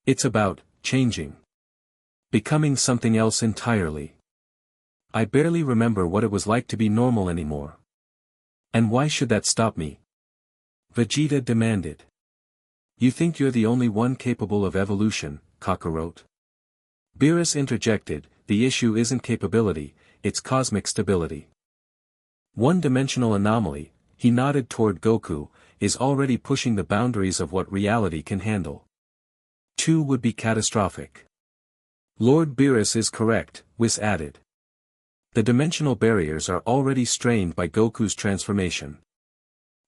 It's about changing. Becoming something else entirely. I barely remember what it was like to be normal anymore. And why should that stop me? Vegeta demanded. You think you're the only one capable of evolution, Kakarot? Beerus interjected, the issue isn't capability, it's cosmic stability. One-dimensional anomaly, he nodded toward Goku, is already pushing the boundaries of what reality can handle. Two would be catastrophic. Lord Beerus is correct, Whis added. The dimensional barriers are already strained by Goku's transformation.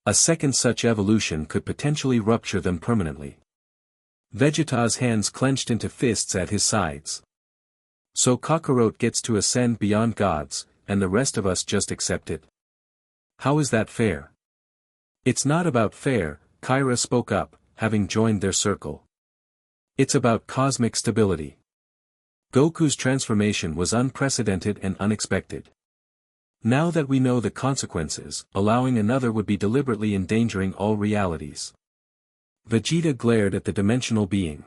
A second such evolution could potentially rupture them permanently. Vegeta's hands clenched into fists at his sides. So Kakarot gets to ascend beyond gods, and the rest of us just accept it? How is that fair? It's not about fair, Kyra spoke up, having joined their circle. It's about cosmic stability. Goku's transformation was unprecedented and unexpected. Now that we know the consequences, allowing another would be deliberately endangering all realities. Vegeta glared at the dimensional being.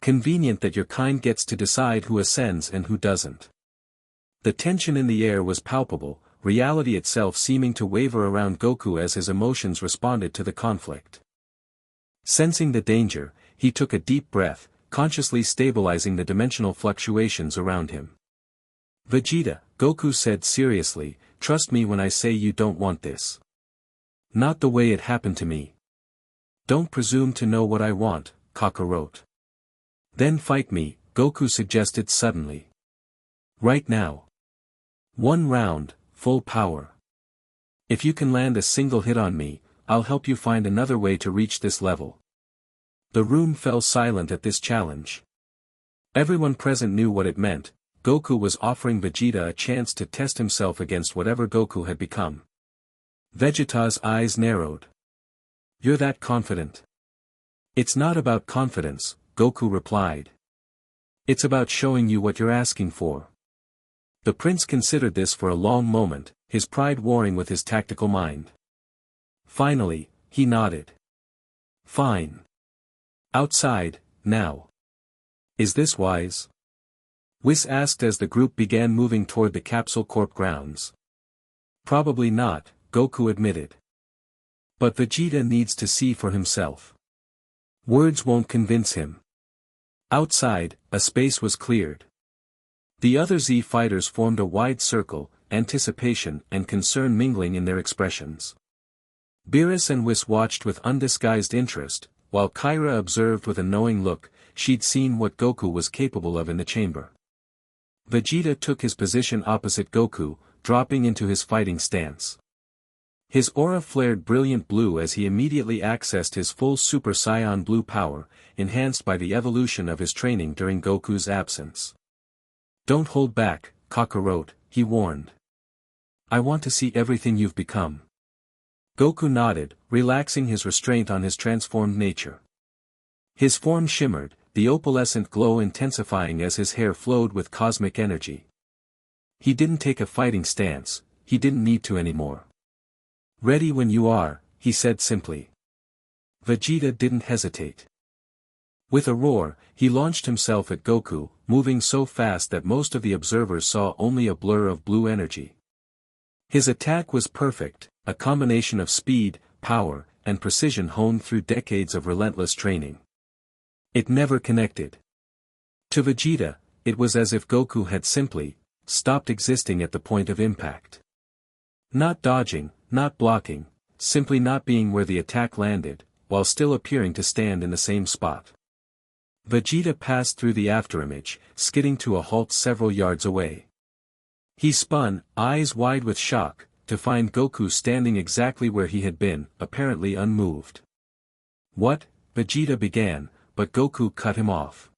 Convenient that your kind gets to decide who ascends and who doesn't. The tension in the air was palpable, reality itself seeming to waver around Goku as his emotions responded to the conflict. Sensing the danger, he took a deep breath, consciously stabilizing the dimensional fluctuations around him. Vegeta, Goku said seriously, trust me when I say you don't want this. Not the way it happened to me. Don't presume to know what I want, Kakarot. Then fight me, Goku suggested suddenly. Right now. 1 round, full power. If you can land a single hit on me, I'll help you find another way to reach this level. The room fell silent at this challenge. Everyone present knew what it meant. Goku was offering Vegeta a chance to test himself against whatever Goku had become. Vegeta's eyes narrowed. You're that confident? It's not about confidence, Goku replied. It's about showing you what you're asking for. The prince considered this for a long moment, his pride warring with his tactical mind. Finally, he nodded. Fine. Outside, now. Is this wise? Whis asked as the group began moving toward the Capsule Corp grounds. Probably not, Goku admitted. But Vegeta needs to see for himself. Words won't convince him. Outside, a space was cleared. The other Z fighters formed a wide circle, anticipation and concern mingling in their expressions. Beerus and Whis watched with undisguised interest, while Kyra observed with a knowing look. She'd seen what Goku was capable of in the chamber. Vegeta took his position opposite Goku, dropping into his fighting stance. His aura flared brilliant blue as he immediately accessed his full Super Saiyan Blue power, enhanced by the evolution of his training during Goku's absence. Don't hold back, Kakarot, he warned. I want to see everything you've become. Goku nodded, relaxing his restraint on his transformed nature. His form shimmered, the opalescent glow intensifying as his hair flowed with cosmic energy. He didn't take a fighting stance, he didn't need to anymore. Ready when you are, he said simply. Vegeta didn't hesitate. With a roar, he launched himself at Goku, moving so fast that most of the observers saw only a blur of blue energy. His attack was perfect, a combination of speed, power, and precision honed through decades of relentless training. It never connected. To Vegeta, it was as if Goku had simply stopped existing at the point of impact. Not dodging, not blocking, simply not being where the attack landed, while still appearing to stand in the same spot. Vegeta passed through the afterimage, skidding to a halt several yards away. He spun, eyes wide with shock, to find Goku standing exactly where he had been, apparently unmoved. What? Vegeta began, but Goku cut him off.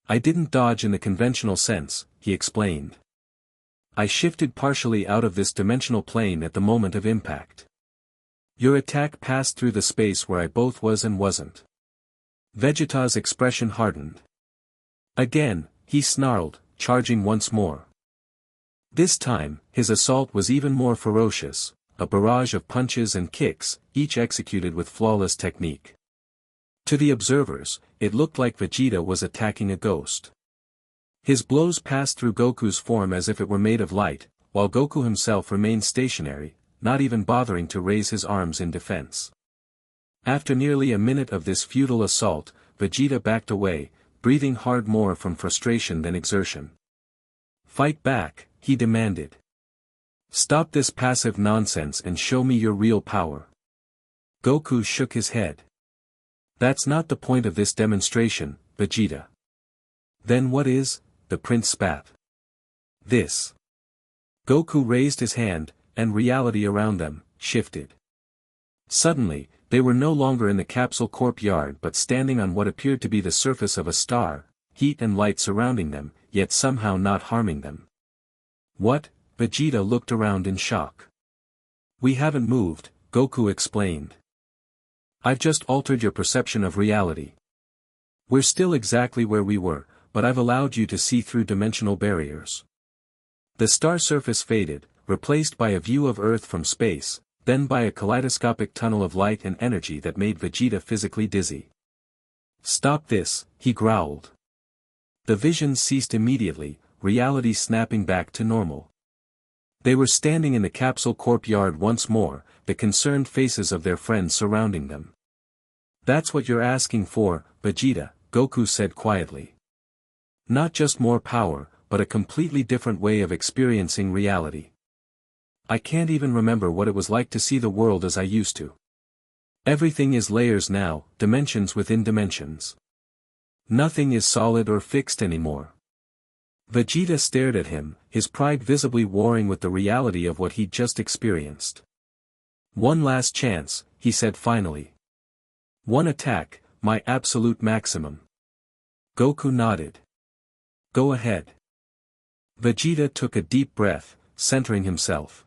I didn't dodge in the conventional sense, he explained. I shifted partially out of this dimensional plane at the moment of impact. Your attack passed through the space where I both was and wasn't. Vegeta's expression hardened. Again, he snarled, charging once more. This time, his assault was even more ferocious, a barrage of punches and kicks, each executed with flawless technique. To the observers, it looked like Vegeta was attacking a ghost. His blows passed through Goku's form as if it were made of light, while Goku himself remained stationary, not even bothering to raise his arms in defense. After nearly a minute of this futile assault, Vegeta backed away, breathing hard more from frustration than exertion. Fight back, he demanded. Stop this passive nonsense and show me your real power. Goku shook his head. That's not the point of this demonstration, Vegeta. Then what is? The prince spat. This. Goku raised his hand, and reality around them shifted. Suddenly, they were no longer in the capsule corp yard but standing on what appeared to be the surface of a star, heat and light surrounding them, yet somehow not harming them. What? Vegeta looked around in shock. We haven't moved, Goku explained. I've just altered your perception of reality. We're still exactly where we were, but I've allowed you to see through dimensional barriers. The star surface faded, replaced by a view of Earth from space, then by a kaleidoscopic tunnel of light and energy that made Vegeta physically dizzy. Stop this, he growled. The visions ceased immediately, reality snapping back to normal. They were standing in the capsule corp yard once more, the concerned faces of their friends surrounding them. That's what you're asking for, Vegeta, Goku said quietly. Not just more power, but a completely different way of experiencing reality. I can't even remember what it was like to see the world as I used to. Everything is layers now, dimensions within dimensions. Nothing is solid or fixed anymore. Vegeta stared at him, his pride visibly warring with the reality of what he'd just experienced. One last chance, he said finally. One attack, my absolute maximum. Goku nodded. Go ahead. Vegeta took a deep breath, centering himself.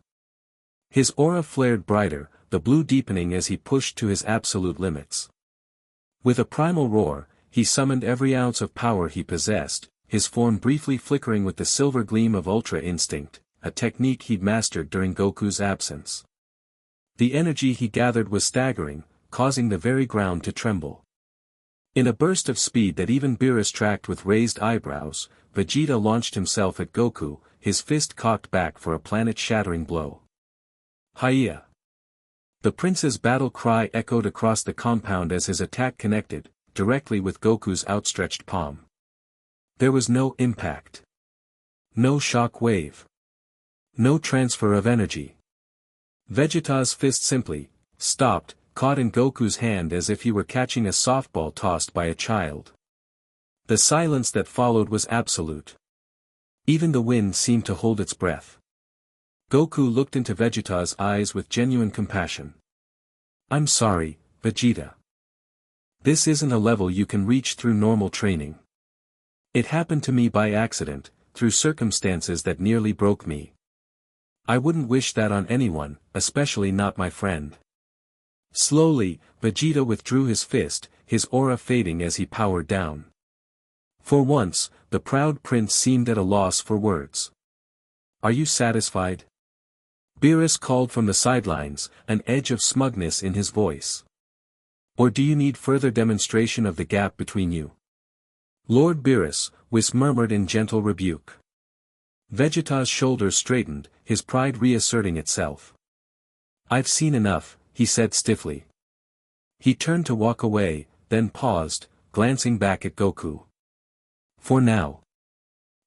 His aura flared brighter, the blue deepening as he pushed to his absolute limits. With a primal roar, he summoned every ounce of power he possessed, his form briefly flickering with the silver gleam of Ultra Instinct, a technique he'd mastered during Goku's absence. The energy he gathered was staggering, causing the very ground to tremble. In a burst of speed that even Beerus tracked with raised eyebrows, Vegeta launched himself at Goku, his fist cocked back for a planet-shattering blow. Hiya! The prince's battle cry echoed across the compound as his attack connected, directly with Goku's outstretched palm. There was no impact. No shock wave. No transfer of energy. Vegeta's fist simply stopped, caught in Goku's hand as if he were catching a softball tossed by a child. The silence that followed was absolute. Even the wind seemed to hold its breath. Goku looked into Vegeta's eyes with genuine compassion. I'm sorry, Vegeta. This isn't a level you can reach through normal training. It happened to me by accident, through circumstances that nearly broke me. I wouldn't wish that on anyone, especially not my friend. Slowly, Vegeta withdrew his fist, his aura fading as he powered down. For once, the proud prince seemed at a loss for words. Are you satisfied? Beerus called from the sidelines, an edge of smugness in his voice. Or do you need further demonstration of the gap between you? Lord Beerus, Whis murmured in gentle rebuke. Vegeta's shoulders straightened, his pride reasserting itself. I've seen enough, he said stiffly. He turned to walk away, then paused, glancing back at Goku. For now.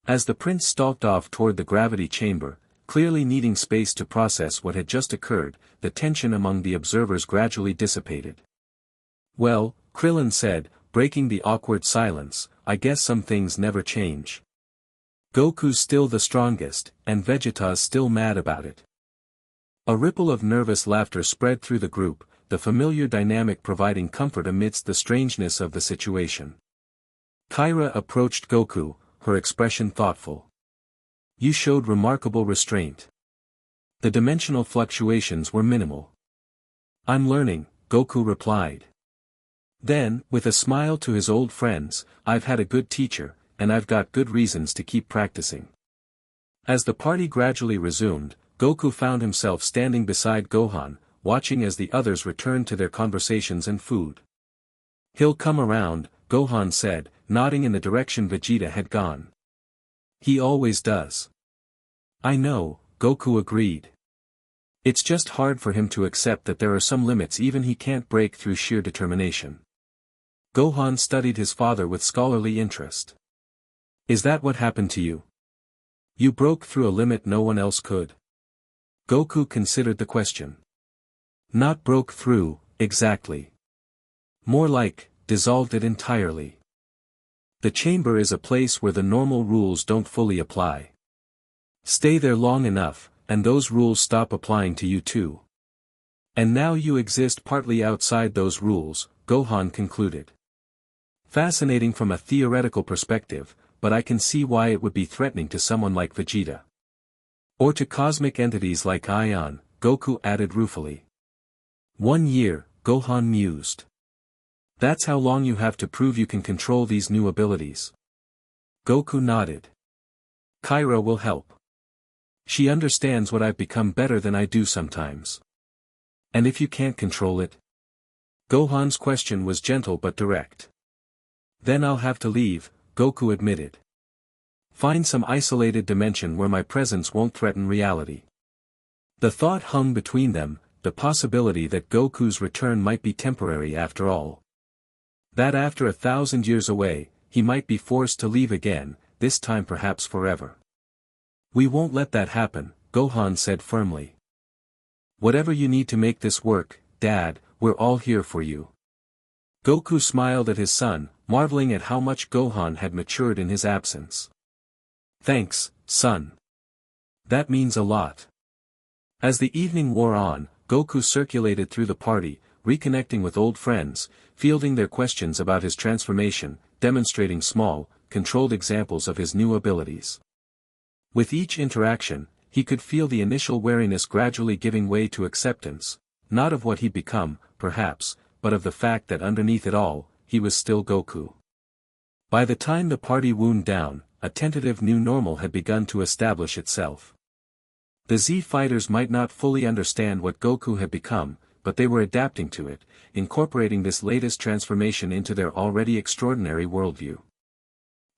As the prince stalked off toward the gravity chamber, clearly needing space to process what had just occurred, the tension among the observers gradually dissipated. Well, Krillin said, breaking the awkward silence, I guess some things never change. Goku's still the strongest, and Vegeta's still mad about it. A ripple of nervous laughter spread through the group, the familiar dynamic providing comfort amidst the strangeness of the situation. Kyra approached Goku, her expression thoughtful. You showed remarkable restraint. The dimensional fluctuations were minimal. I'm learning, Goku replied. Then, with a smile to his old friends, I've had a good teacher, and I've got good reasons to keep practicing. As the party gradually resumed, Goku found himself standing beside Gohan, watching as the others returned to their conversations and food. He'll come around, Gohan said, nodding in the direction Vegeta had gone. He always does. I know, Goku agreed. It's just hard for him to accept that there are some limits even he can't break through sheer determination. Gohan studied his father with scholarly interest. Is that what happened to you? You broke through a limit no one else could? Goku considered the question. Not broke through, exactly. More like, dissolved it entirely. The chamber is a place where the normal rules don't fully apply. Stay there long enough, and those rules stop applying to you too. And now you exist partly outside those rules, Gohan concluded. Fascinating from a theoretical perspective, but I can see why it would be threatening to someone like Vegeta. Or to cosmic entities like Ion, Goku added ruefully. 1 year, Gohan mused. That's how long you have to prove you can control these new abilities. Goku nodded. Kyra will help. She understands what I've become better than I do sometimes. And if you can't control it? Gohan's question was gentle but direct. Then I'll have to leave, Goku admitted. Find some isolated dimension where my presence won't threaten reality. The thought hung between them, the possibility that Goku's return might be temporary after all. That after 1,000 years away, he might be forced to leave again, this time perhaps forever. We won't let that happen, Gohan said firmly. Whatever you need to make this work, Dad, we're all here for you. Goku smiled at his son, marveling at how much Gohan had matured in his absence. Thanks, son. That means a lot. As the evening wore on, Goku circulated through the party, reconnecting with old friends, fielding their questions about his transformation, demonstrating small, controlled examples of his new abilities. With each interaction, he could feel the initial wariness gradually giving way to acceptance, not of what he'd become, perhaps, but of the fact that underneath it all, he was still Goku. By the time the party wound down, a tentative new normal had begun to establish itself. The Z fighters might not fully understand what Goku had become, but they were adapting to it, incorporating this latest transformation into their already extraordinary worldview.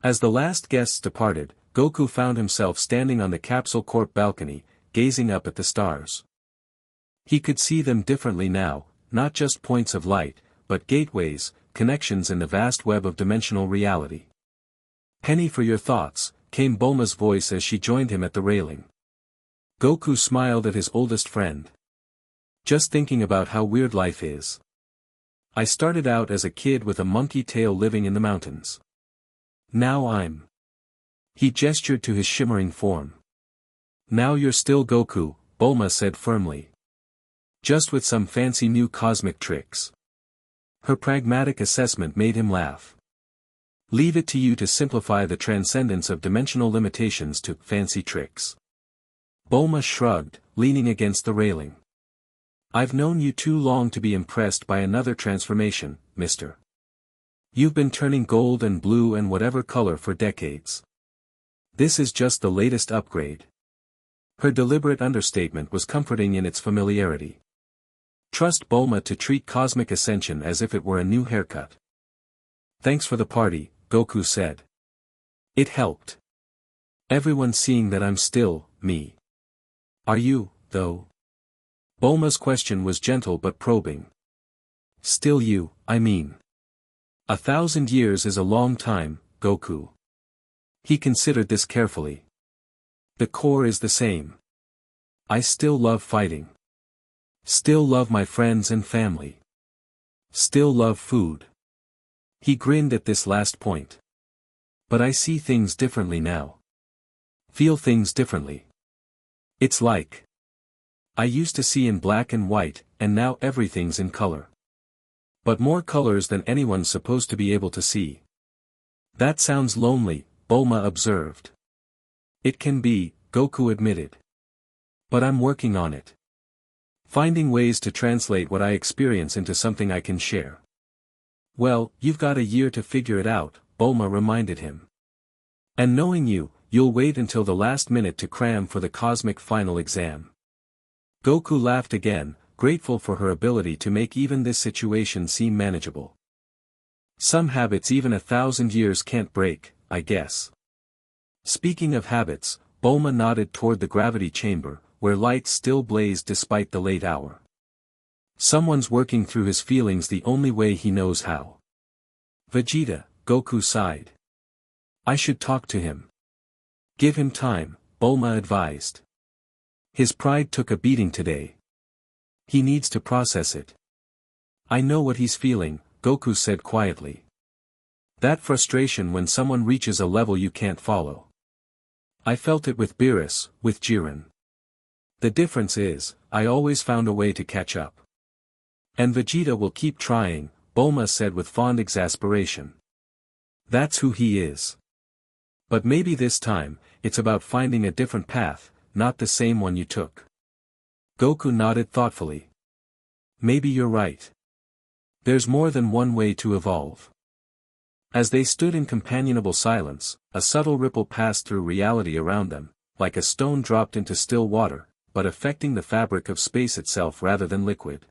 As the last guests departed, Goku found himself standing on the Capsule Corp balcony, gazing up at the stars. He could see them differently now, not just points of light, but gateways, connections in the vast web of dimensional reality. "Penny for your thoughts," came Bulma's voice as she joined him at the railing. Goku smiled at his oldest friend. "Just thinking about how weird life is. I started out as a kid with a monkey tail living in the mountains. Now I'm..." He gestured to his shimmering form. "Now you're still Goku," Bulma said firmly. "Just with some fancy new cosmic tricks." Her pragmatic assessment made him laugh. "Leave it to you to simplify the transcendence of dimensional limitations to fancy tricks." Bulma shrugged, leaning against the railing. "I've known you too long to be impressed by another transformation, mister. You've been turning gold and blue and whatever color for decades. This is just the latest upgrade." Her deliberate understatement was comforting in its familiarity. Trust Bulma to treat cosmic ascension as if it were a new haircut. "Thanks for the party," Goku said. "It helped. Everyone seeing that I'm still, me. Are you, though?" Bulma's question was gentle but probing. "Still you, I mean. 1,000 years is a long time, Goku." He considered this carefully. "The core is the same. I still love fighting. Still love my friends and family. Still love food." He grinned at this last point. "But I see things differently now. Feel things differently. It's like I used to see in black and white, and now everything's in color. But more colors than anyone's supposed to be able to see." "That sounds lonely," Bulma observed. "It can be," Goku admitted. "But I'm working on it. Finding ways to translate what I experience into something I can share." "Well, you've got a year to figure it out," Bulma reminded him. "And knowing you, you'll wait until the last minute to cram for the cosmic final exam." Goku laughed again, grateful for her ability to make even this situation seem manageable. "Some habits even 1,000 years can't break, I guess." Speaking of habits, Bulma nodded toward the gravity chamber, where lights still blazed despite the late hour. "Someone's working through his feelings the only way he knows how." "Vegeta," Goku sighed. "I should talk to him." "Give him time," Bulma advised. "His pride took a beating today. He needs to process it." "I know what he's feeling," Goku said quietly. "That frustration when someone reaches a level you can't follow. I felt it with Beerus, with Jiren. The difference is, I always found a way to catch up. And Vegeta will keep trying, Bulma said with fond exasperation. That's who he is. But maybe this time, it's about finding a different path, not the same one you took. Goku nodded thoughtfully. Maybe you're right. There's more than one way to evolve. As they stood in companionable silence, a subtle ripple passed through reality around them, like a stone dropped into still water, but affecting the fabric of space itself rather than liquid.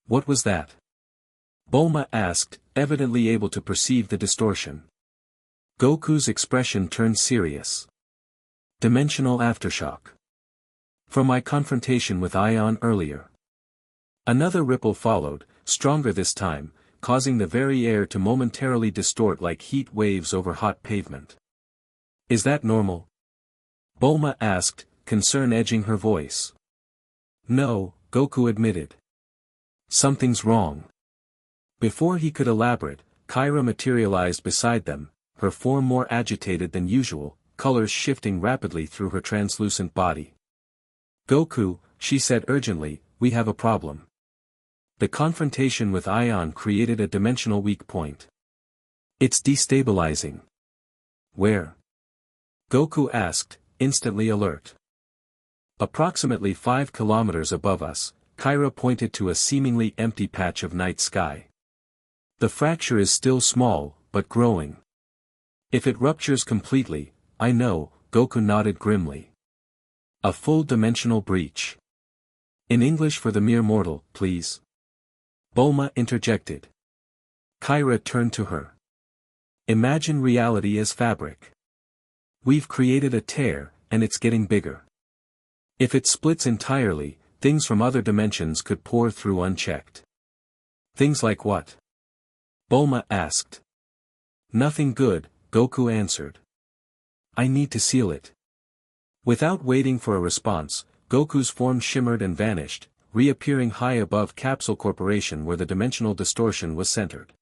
What was that? Bulma asked, evidently able to perceive the distortion. Goku's expression turned serious. Dimensional aftershock. From my confrontation with Ion earlier. Another ripple followed, stronger this time, causing the very air to momentarily distort like heat waves over hot pavement. Is that normal? Bulma asked, concern edging her voice. No, Goku admitted. Something's wrong. Before he could elaborate, Kyra materialized beside them, her form more agitated than usual, colors shifting rapidly through her translucent body. Goku, she said urgently, we have a problem. The confrontation with Ion created a dimensional weak point. It's destabilizing. Where? Goku asked, instantly alert. Approximately 5 kilometers above us, Kyra pointed to a seemingly empty patch of night sky. The fracture is still small, but growing. If it ruptures completely, I know, Goku nodded grimly. A full dimensional breach. In English for the mere mortal, please. Bulma interjected. Kyra turned to her. Imagine reality as fabric. We've created a tear, and it's getting bigger. If it splits entirely, things from other dimensions could pour through unchecked. Things like what? Bulma asked. Nothing good, Goku answered. I need to seal it. Without waiting for a response, Goku's form shimmered and vanished, reappearing high above Capsule Corporation where the dimensional distortion was centered.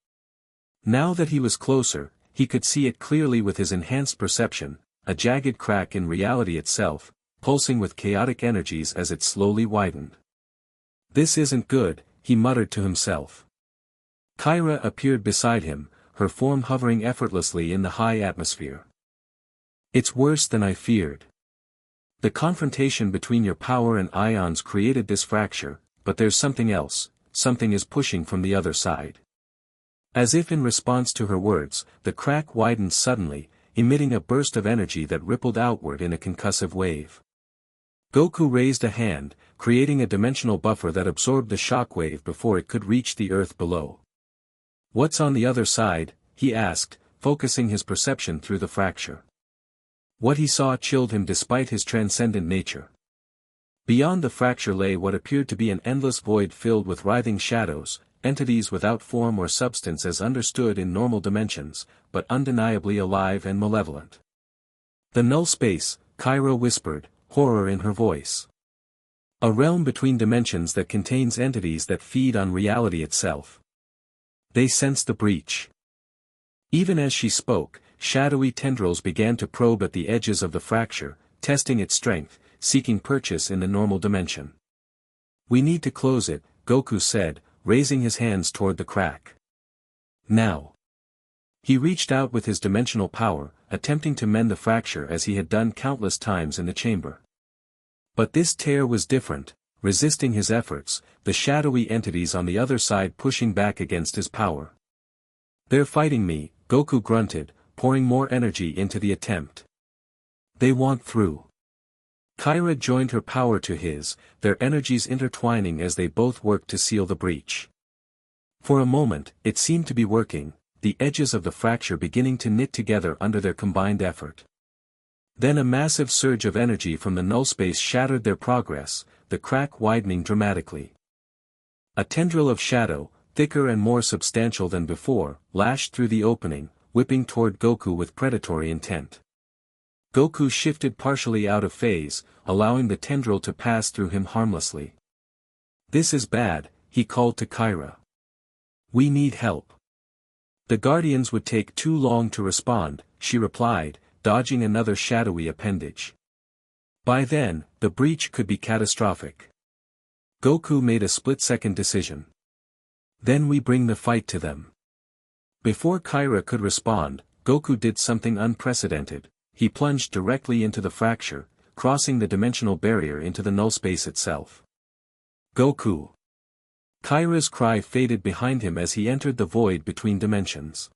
Now that he was closer, he could see it clearly with his enhanced perception, a jagged crack in reality itself, pulsing with chaotic energies as it slowly widened. This isn't good, he muttered to himself. Kyra appeared beside him, her form hovering effortlessly in the high atmosphere. It's worse than I feared. The confrontation between your power and Ion's created this fracture, but there's something else, something is pushing from the other side. As if in response to her words, the crack widened suddenly, emitting a burst of energy that rippled outward in a concussive wave. Goku raised a hand, creating a dimensional buffer that absorbed the shock wave before it could reach the earth below. What's on the other side? He asked, focusing his perception through the fracture. What he saw chilled him despite his transcendent nature. Beyond the fracture lay what appeared to be an endless void filled with writhing shadows, entities without form or substance as understood in normal dimensions, but undeniably alive and malevolent. The null space, Kyra whispered, horror in her voice. A realm between dimensions that contains entities that feed on reality itself. They sensed the breach. Even as she spoke, shadowy tendrils began to probe at the edges of the fracture, testing its strength, seeking purchase in the normal dimension. We need to close it, Goku said, raising his hands toward the crack. Now. He reached out with his dimensional power, attempting to mend the fracture as he had done countless times in the chamber. But this tear was different, resisting his efforts, the shadowy entities on the other side pushing back against his power. They're fighting me, Goku grunted, pouring more energy into the attempt. They want through. Kyra joined her power to his, their energies intertwining as they both worked to seal the breach. For a moment, it seemed to be working, the edges of the fracture beginning to knit together under their combined effort. Then a massive surge of energy from the null space shattered their progress, the crack widening dramatically. A tendril of shadow, thicker and more substantial than before, lashed through the opening, whipping toward Goku with predatory intent. Goku shifted partially out of phase, allowing the tendril to pass through him harmlessly. This is bad, he called to Kyra. We need help. The Guardians would take too long to respond, she replied, dodging another shadowy appendage. By then, the breach could be catastrophic. Goku made a split-second decision. Then we bring the fight to them. Before Kyra could respond, Goku did something unprecedented. He plunged directly into the fracture, crossing the dimensional barrier into the null space itself. Goku! Kyra's cry faded behind him as he entered the void between dimensions.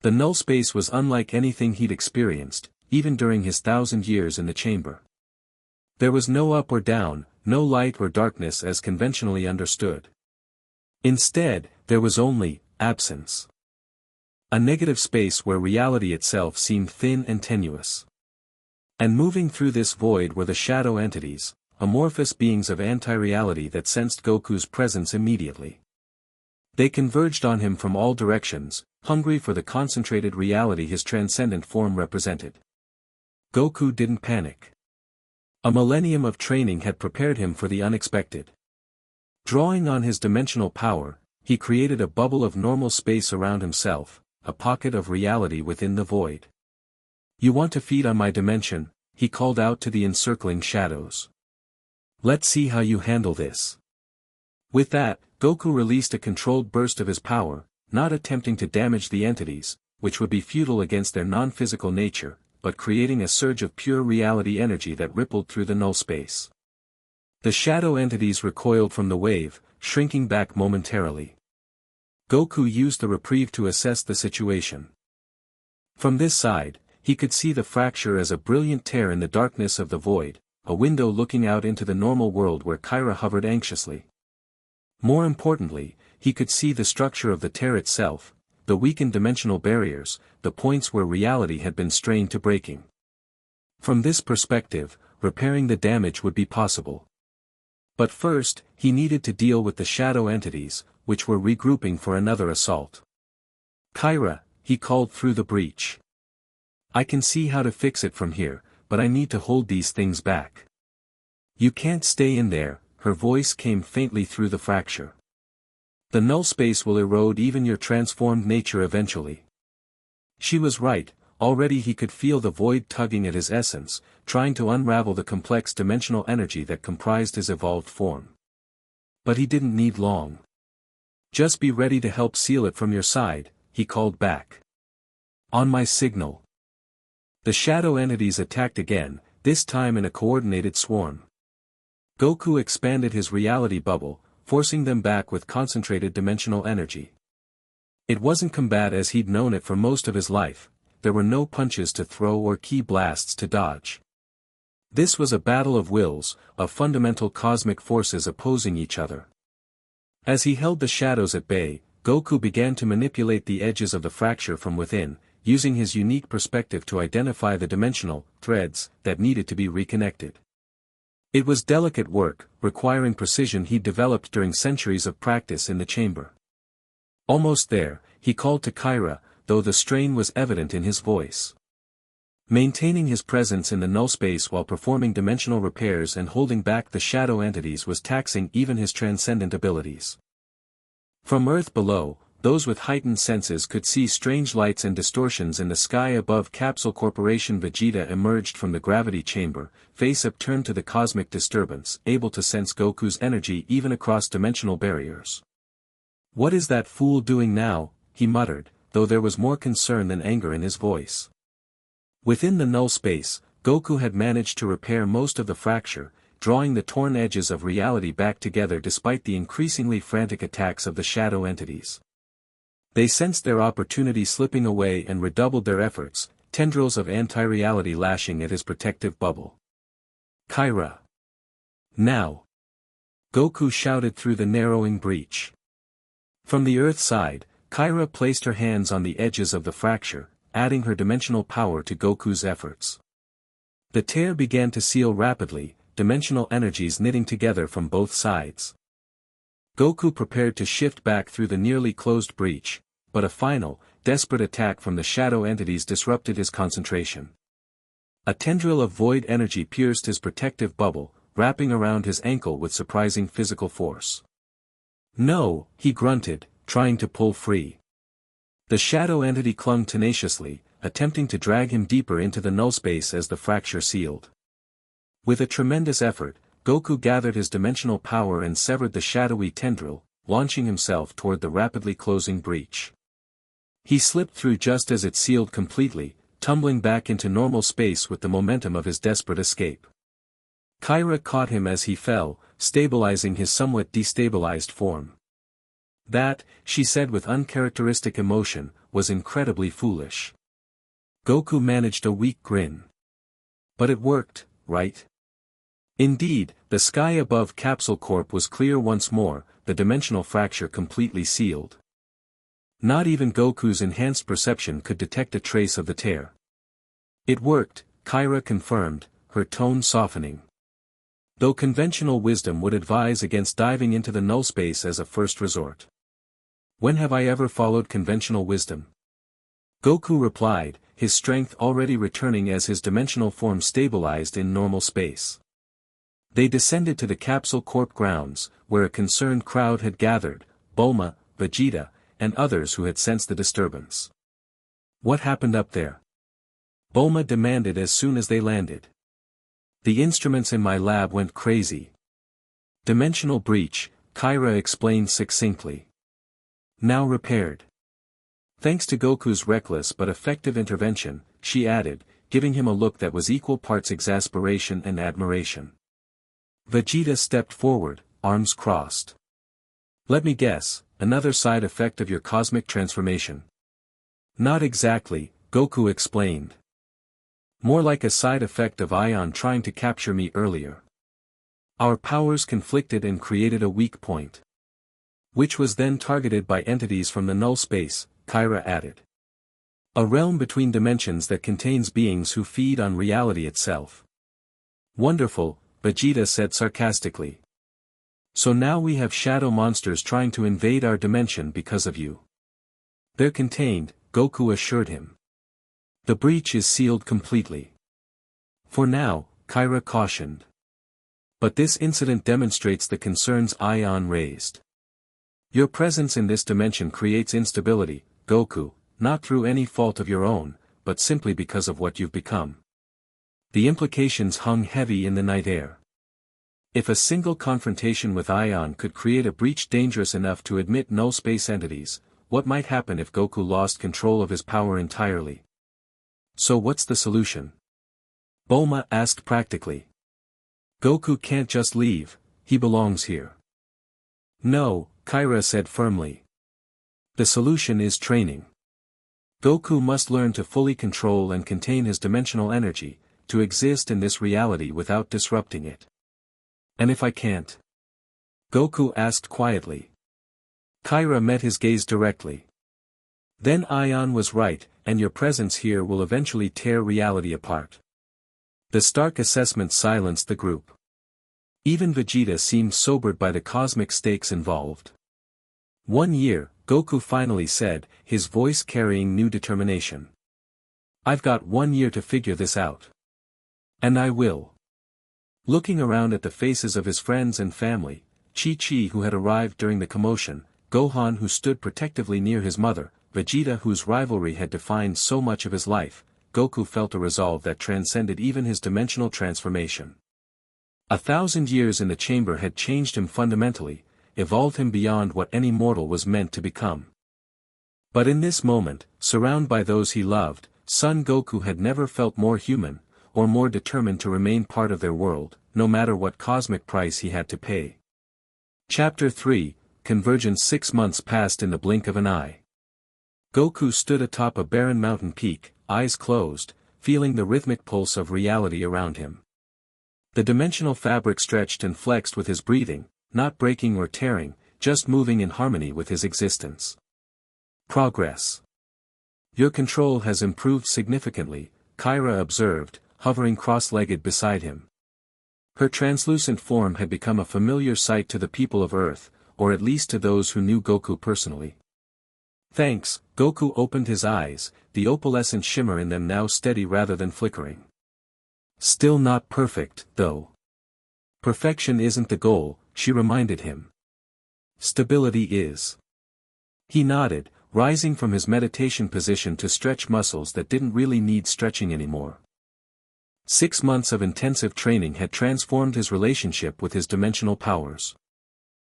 The null space was unlike anything he'd experienced, even during his 1,000 years in the chamber. There was no up or down, no light or darkness as conventionally understood. Instead, there was only absence. A negative space where reality itself seemed thin and tenuous. And moving through this void were the shadow entities, amorphous beings of anti-reality that sensed Goku's presence immediately. They converged on him from all directions, hungry for the concentrated reality his transcendent form represented. Goku didn't panic. A millennium of training had prepared him for the unexpected. Drawing on his dimensional power, he created a bubble of normal space around himself, a pocket of reality within the void. "You want to feed on my dimension," he called out to the encircling shadows. "Let's see how you handle this." With that, Goku released a controlled burst of his power, not attempting to damage the entities, which would be futile against their non-physical nature, but creating a surge of pure reality energy that rippled through the null space. The shadow entities recoiled from the wave, shrinking back momentarily. Goku used the reprieve to assess the situation. From this side, he could see the fracture as a brilliant tear in the darkness of the void, a window looking out into the normal world where Kyra hovered anxiously. More importantly, he could see the structure of the tear itself, the weakened dimensional barriers, the points where reality had been strained to breaking. From this perspective, repairing the damage would be possible. But first, he needed to deal with the shadow entities, which were regrouping for another assault. "Kyra," he called through the breach. "I can see how to fix it from here, but I need to hold these things back." "You can't stay in there," her voice came faintly through the fracture. "The null space will erode even your transformed nature eventually." She was right, already he could feel the void tugging at his essence, trying to unravel the complex dimensional energy that comprised his evolved form. But he didn't need long. "Just be ready to help seal it from your side," he called back. "On my signal." The shadow entities attacked again, this time in a coordinated swarm. Goku expanded his reality bubble, forcing them back with concentrated dimensional energy. It wasn't combat as he'd known it for most of his life. There were no punches to throw or ki blasts to dodge. This was a battle of wills, of fundamental cosmic forces opposing each other. As he held the shadows at bay, Goku began to manipulate the edges of the fracture from within, using his unique perspective to identify the dimensional threads that needed to be reconnected. It was delicate work, requiring precision he'd developed during centuries of practice in the chamber. Almost there, he called to Kyra, though the strain was evident in his voice. Maintaining his presence in the null space while performing dimensional repairs and holding back the shadow entities was taxing even his transcendent abilities. From Earth below, those with heightened senses could see strange lights and distortions in the sky above. Capsule Corporation Vegeta emerged from the gravity chamber, face upturned to the cosmic disturbance, able to sense Goku's energy even across dimensional barriers. "What is that fool doing now?" he muttered, though there was more concern than anger in his voice. Within the null space, Goku had managed to repair most of the fracture, drawing the torn edges of reality back together despite the increasingly frantic attacks of the shadow entities. They sensed their opportunity slipping away and redoubled their efforts, tendrils of anti-reality lashing at his protective bubble. "Kyra! Now!" Goku shouted through the narrowing breach. From the Earth side, Kyra placed her hands on the edges of the fracture, adding her dimensional power to Goku's efforts. The tear began to seal rapidly, dimensional energies knitting together from both sides. Goku prepared to shift back through the nearly closed breach, but a final, desperate attack from the shadow entities disrupted his concentration. A tendril of void energy pierced his protective bubble, wrapping around his ankle with surprising physical force. "No," he grunted, trying to pull free. The shadow entity clung tenaciously, attempting to drag him deeper into the nullspace as the fracture sealed. With a tremendous effort, Goku gathered his dimensional power and severed the shadowy tendril, launching himself toward the rapidly closing breach. He slipped through just as it sealed completely, tumbling back into normal space with the momentum of his desperate escape. Kyra caught him as he fell, stabilizing his somewhat destabilized form. That, she said with uncharacteristic emotion, was incredibly foolish. Goku managed a weak grin. But it worked, right? Indeed, the sky above Capsule Corp was clear once more, the dimensional fracture completely sealed. Not even Goku's enhanced perception could detect a trace of the tear. It worked, Kyra confirmed, her tone softening. Though conventional wisdom would advise against diving into the nullspace as a first resort. When have I ever followed conventional wisdom? Goku replied, his strength already returning as his dimensional form stabilized in normal space. They descended to the Capsule Corp grounds, where a concerned crowd had gathered, Bulma, Vegeta, and others who had sensed the disturbance. What happened up there? Bulma demanded as soon as they landed. The instruments in my lab went crazy. Dimensional breach, Kyra explained succinctly. Now repaired. Thanks to Goku's reckless but effective intervention, she added, giving him a look that was equal parts exasperation and admiration. Vegeta stepped forward, arms crossed. Let me guess, another side effect of your cosmic transformation. Not exactly, Goku explained. More like a side effect of Ion trying to capture me earlier. Our powers conflicted and created a weak point. Which was then targeted by entities from the null space, Kyra added. A realm between dimensions that contains beings who feed on reality itself. Wonderful, Vegeta said sarcastically. So now we have shadow monsters trying to invade our dimension because of you. They're contained, Goku assured him. The breach is sealed completely. For now, Kyra cautioned. But this incident demonstrates the concerns Ion raised. Your presence in this dimension creates instability, Goku, not through any fault of your own, but simply because of what you've become. The implications hung heavy in the night air. If a single confrontation with Ion could create a breach dangerous enough to admit null space entities, what might happen if Goku lost control of his power entirely? So what's the solution? Bulma asked practically. Goku can't just leave, he belongs here. No, Kyra said firmly. The solution is training. Goku must learn to fully control and contain his dimensional energy, to exist in this reality without disrupting it. And if I can't? Goku asked quietly. Kyra met his gaze directly. Then Ion was right, and your presence here will eventually tear reality apart. The stark assessment silenced the group. Even Vegeta seemed sobered by the cosmic stakes involved. 1 year, Goku finally said, his voice carrying new determination. I've got 1 year to figure this out. And I will. Looking around at the faces of his friends and family, Chi-Chi who had arrived during the commotion, Gohan who stood protectively near his mother, Vegeta whose rivalry had defined so much of his life, Goku felt a resolve that transcended even his dimensional transformation. 1,000 years in the chamber had changed him fundamentally, evolved him beyond what any mortal was meant to become. But in this moment, surrounded by those he loved, Son Goku had never felt more human, or more determined to remain part of their world, no matter what cosmic price he had to pay. Chapter 3, Convergence. 6 months passed in the blink of an eye. Goku stood atop a barren mountain peak, eyes closed, feeling the rhythmic pulse of reality around him. The dimensional fabric stretched and flexed with his breathing, not breaking or tearing, just moving in harmony with his existence. Progress. Your control has improved significantly, Kyra observed, hovering cross-legged beside him. Her translucent form had become a familiar sight to the people of Earth, or at least to those who knew Goku personally. Thanks, Goku opened his eyes, the opalescent shimmer in them now steady rather than flickering. Still not perfect, though. Perfection isn't the goal, she reminded him. Stability is. He nodded, rising from his meditation position to stretch muscles that didn't really need stretching anymore. 6 months of intensive training had transformed his relationship with his dimensional powers.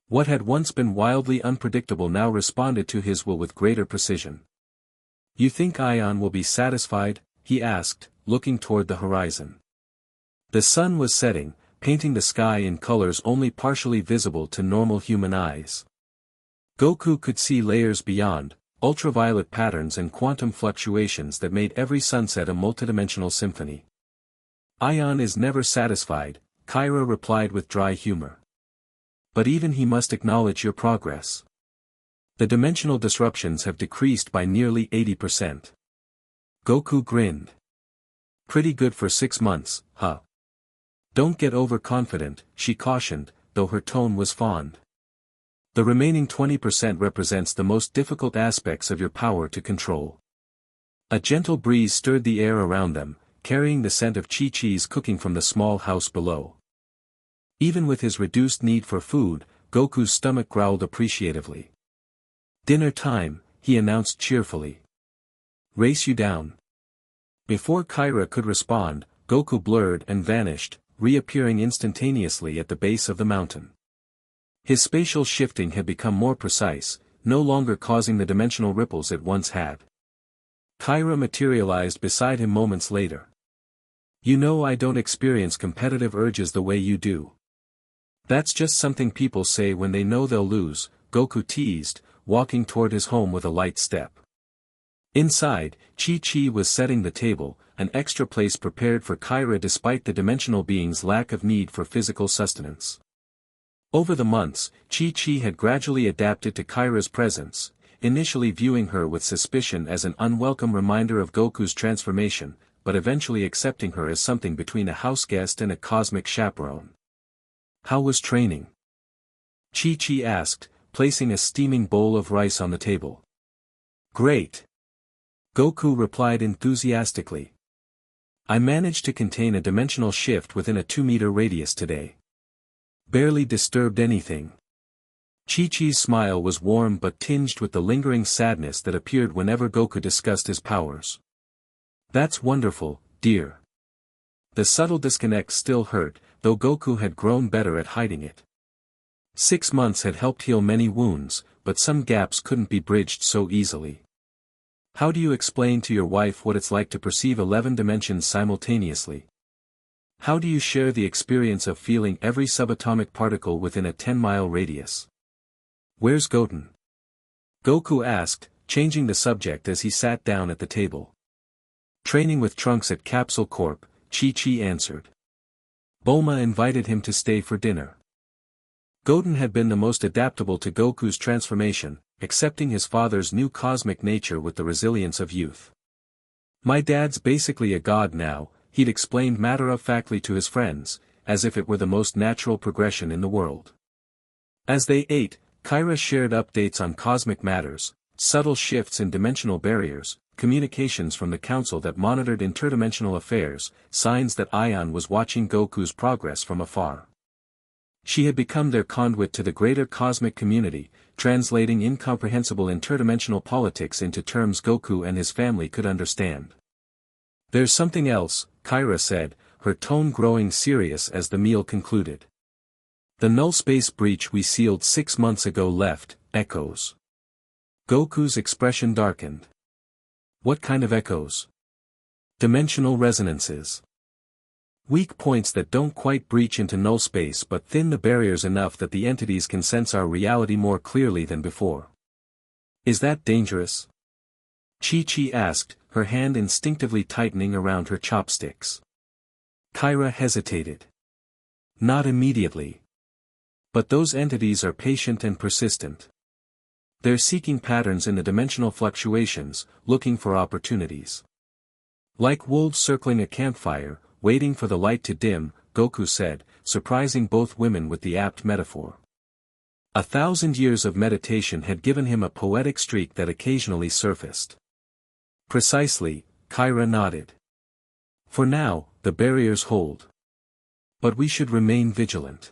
What had once been wildly unpredictable now responded to his will with greater precision. "You think Ion will be satisfied?" he asked, looking toward the horizon. The sun was setting, painting the sky in colors only partially visible to normal human eyes. Goku could see layers beyond, ultraviolet patterns and quantum fluctuations that made every sunset a multidimensional symphony. "Ion is never satisfied," Kyra replied with dry humor. "But even he must acknowledge your progress. The dimensional disruptions have decreased by nearly 80%. Goku grinned. "Pretty good for 6 months, huh?" "Don't get overconfident," she cautioned, though her tone was fond. "The remaining 20% represents the most difficult aspects of your power to control." A gentle breeze stirred the air around them, carrying the scent of Chi-Chi's cooking from the small house below. Even with his reduced need for food, Goku's stomach growled appreciatively. "Dinner time," he announced cheerfully. "Race you down." Before Kyra could respond, Goku blurred and vanished, reappearing instantaneously at the base of the mountain. His spatial shifting had become more precise, no longer causing the dimensional ripples it once had. Kyra materialized beside him moments later. "You know I don't experience competitive urges the way you do." "That's just something people say when they know they'll lose," Goku teased, walking toward his home with a light step. Inside, Chi-Chi was setting the table, an extra place prepared for Kyra despite the dimensional being's lack of need for physical sustenance. Over the months, Chi-Chi had gradually adapted to Kyra's presence, initially viewing her with suspicion as an unwelcome reminder of Goku's transformation, but eventually accepting her as something between a house guest and a cosmic chaperone. "How was training?" Chi-Chi asked, placing a steaming bowl of rice on the table. "Great!" Goku replied enthusiastically. "I managed to contain a dimensional shift within a 2-meter radius today. Barely disturbed anything." Chi-Chi's smile was warm but tinged with the lingering sadness that appeared whenever Goku discussed his powers. "That's wonderful, dear." The subtle disconnect still hurt, though Goku had grown better at hiding it. 6 months had helped heal many wounds, but some gaps couldn't be bridged so easily. "How do you explain to your wife what it's like to perceive 11 dimensions simultaneously? How do you share the experience of feeling every subatomic particle within a 10-mile radius? Where's Goten?" Goku asked, changing the subject as he sat down at the table. "Training with Trunks at Capsule Corp," Chi-Chi answered. Bulma invited him to stay for dinner. Goten had been the most adaptable to Goku's transformation, accepting his father's new cosmic nature with the resilience of youth. "My dad's basically a god now," he'd explained matter-of-factly to his friends, as if it were the most natural progression in the world. As they ate, Kyra shared updates on cosmic matters, subtle shifts in dimensional barriers, communications from the council that monitored interdimensional affairs, signs that Ion was watching Goku's progress from afar. She had become their conduit to the greater cosmic community, translating incomprehensible interdimensional politics into terms Goku and his family could understand. "There's something else," Kyra said, her tone growing serious as the meal concluded. "The null space breach we sealed 6 months ago left echoes." Goku's expression darkened. "What kind of echoes?" "Dimensional resonances. Weak points that don't quite breach into null space but thin the barriers enough that the entities can sense our reality more clearly than before." "Is that dangerous?" Chi-Chi asked, her hand instinctively tightening around her chopsticks. Kyra hesitated. "Not immediately. But those entities are patient and persistent. They're seeking patterns in the dimensional fluctuations, looking for opportunities. Like wolves circling a campfire, waiting for the light to dim," Goku said, surprising both women with the apt metaphor. 1,000 years of meditation had given him a poetic streak that occasionally surfaced. "Precisely," Kyra nodded. "For now, the barriers hold. But we should remain vigilant."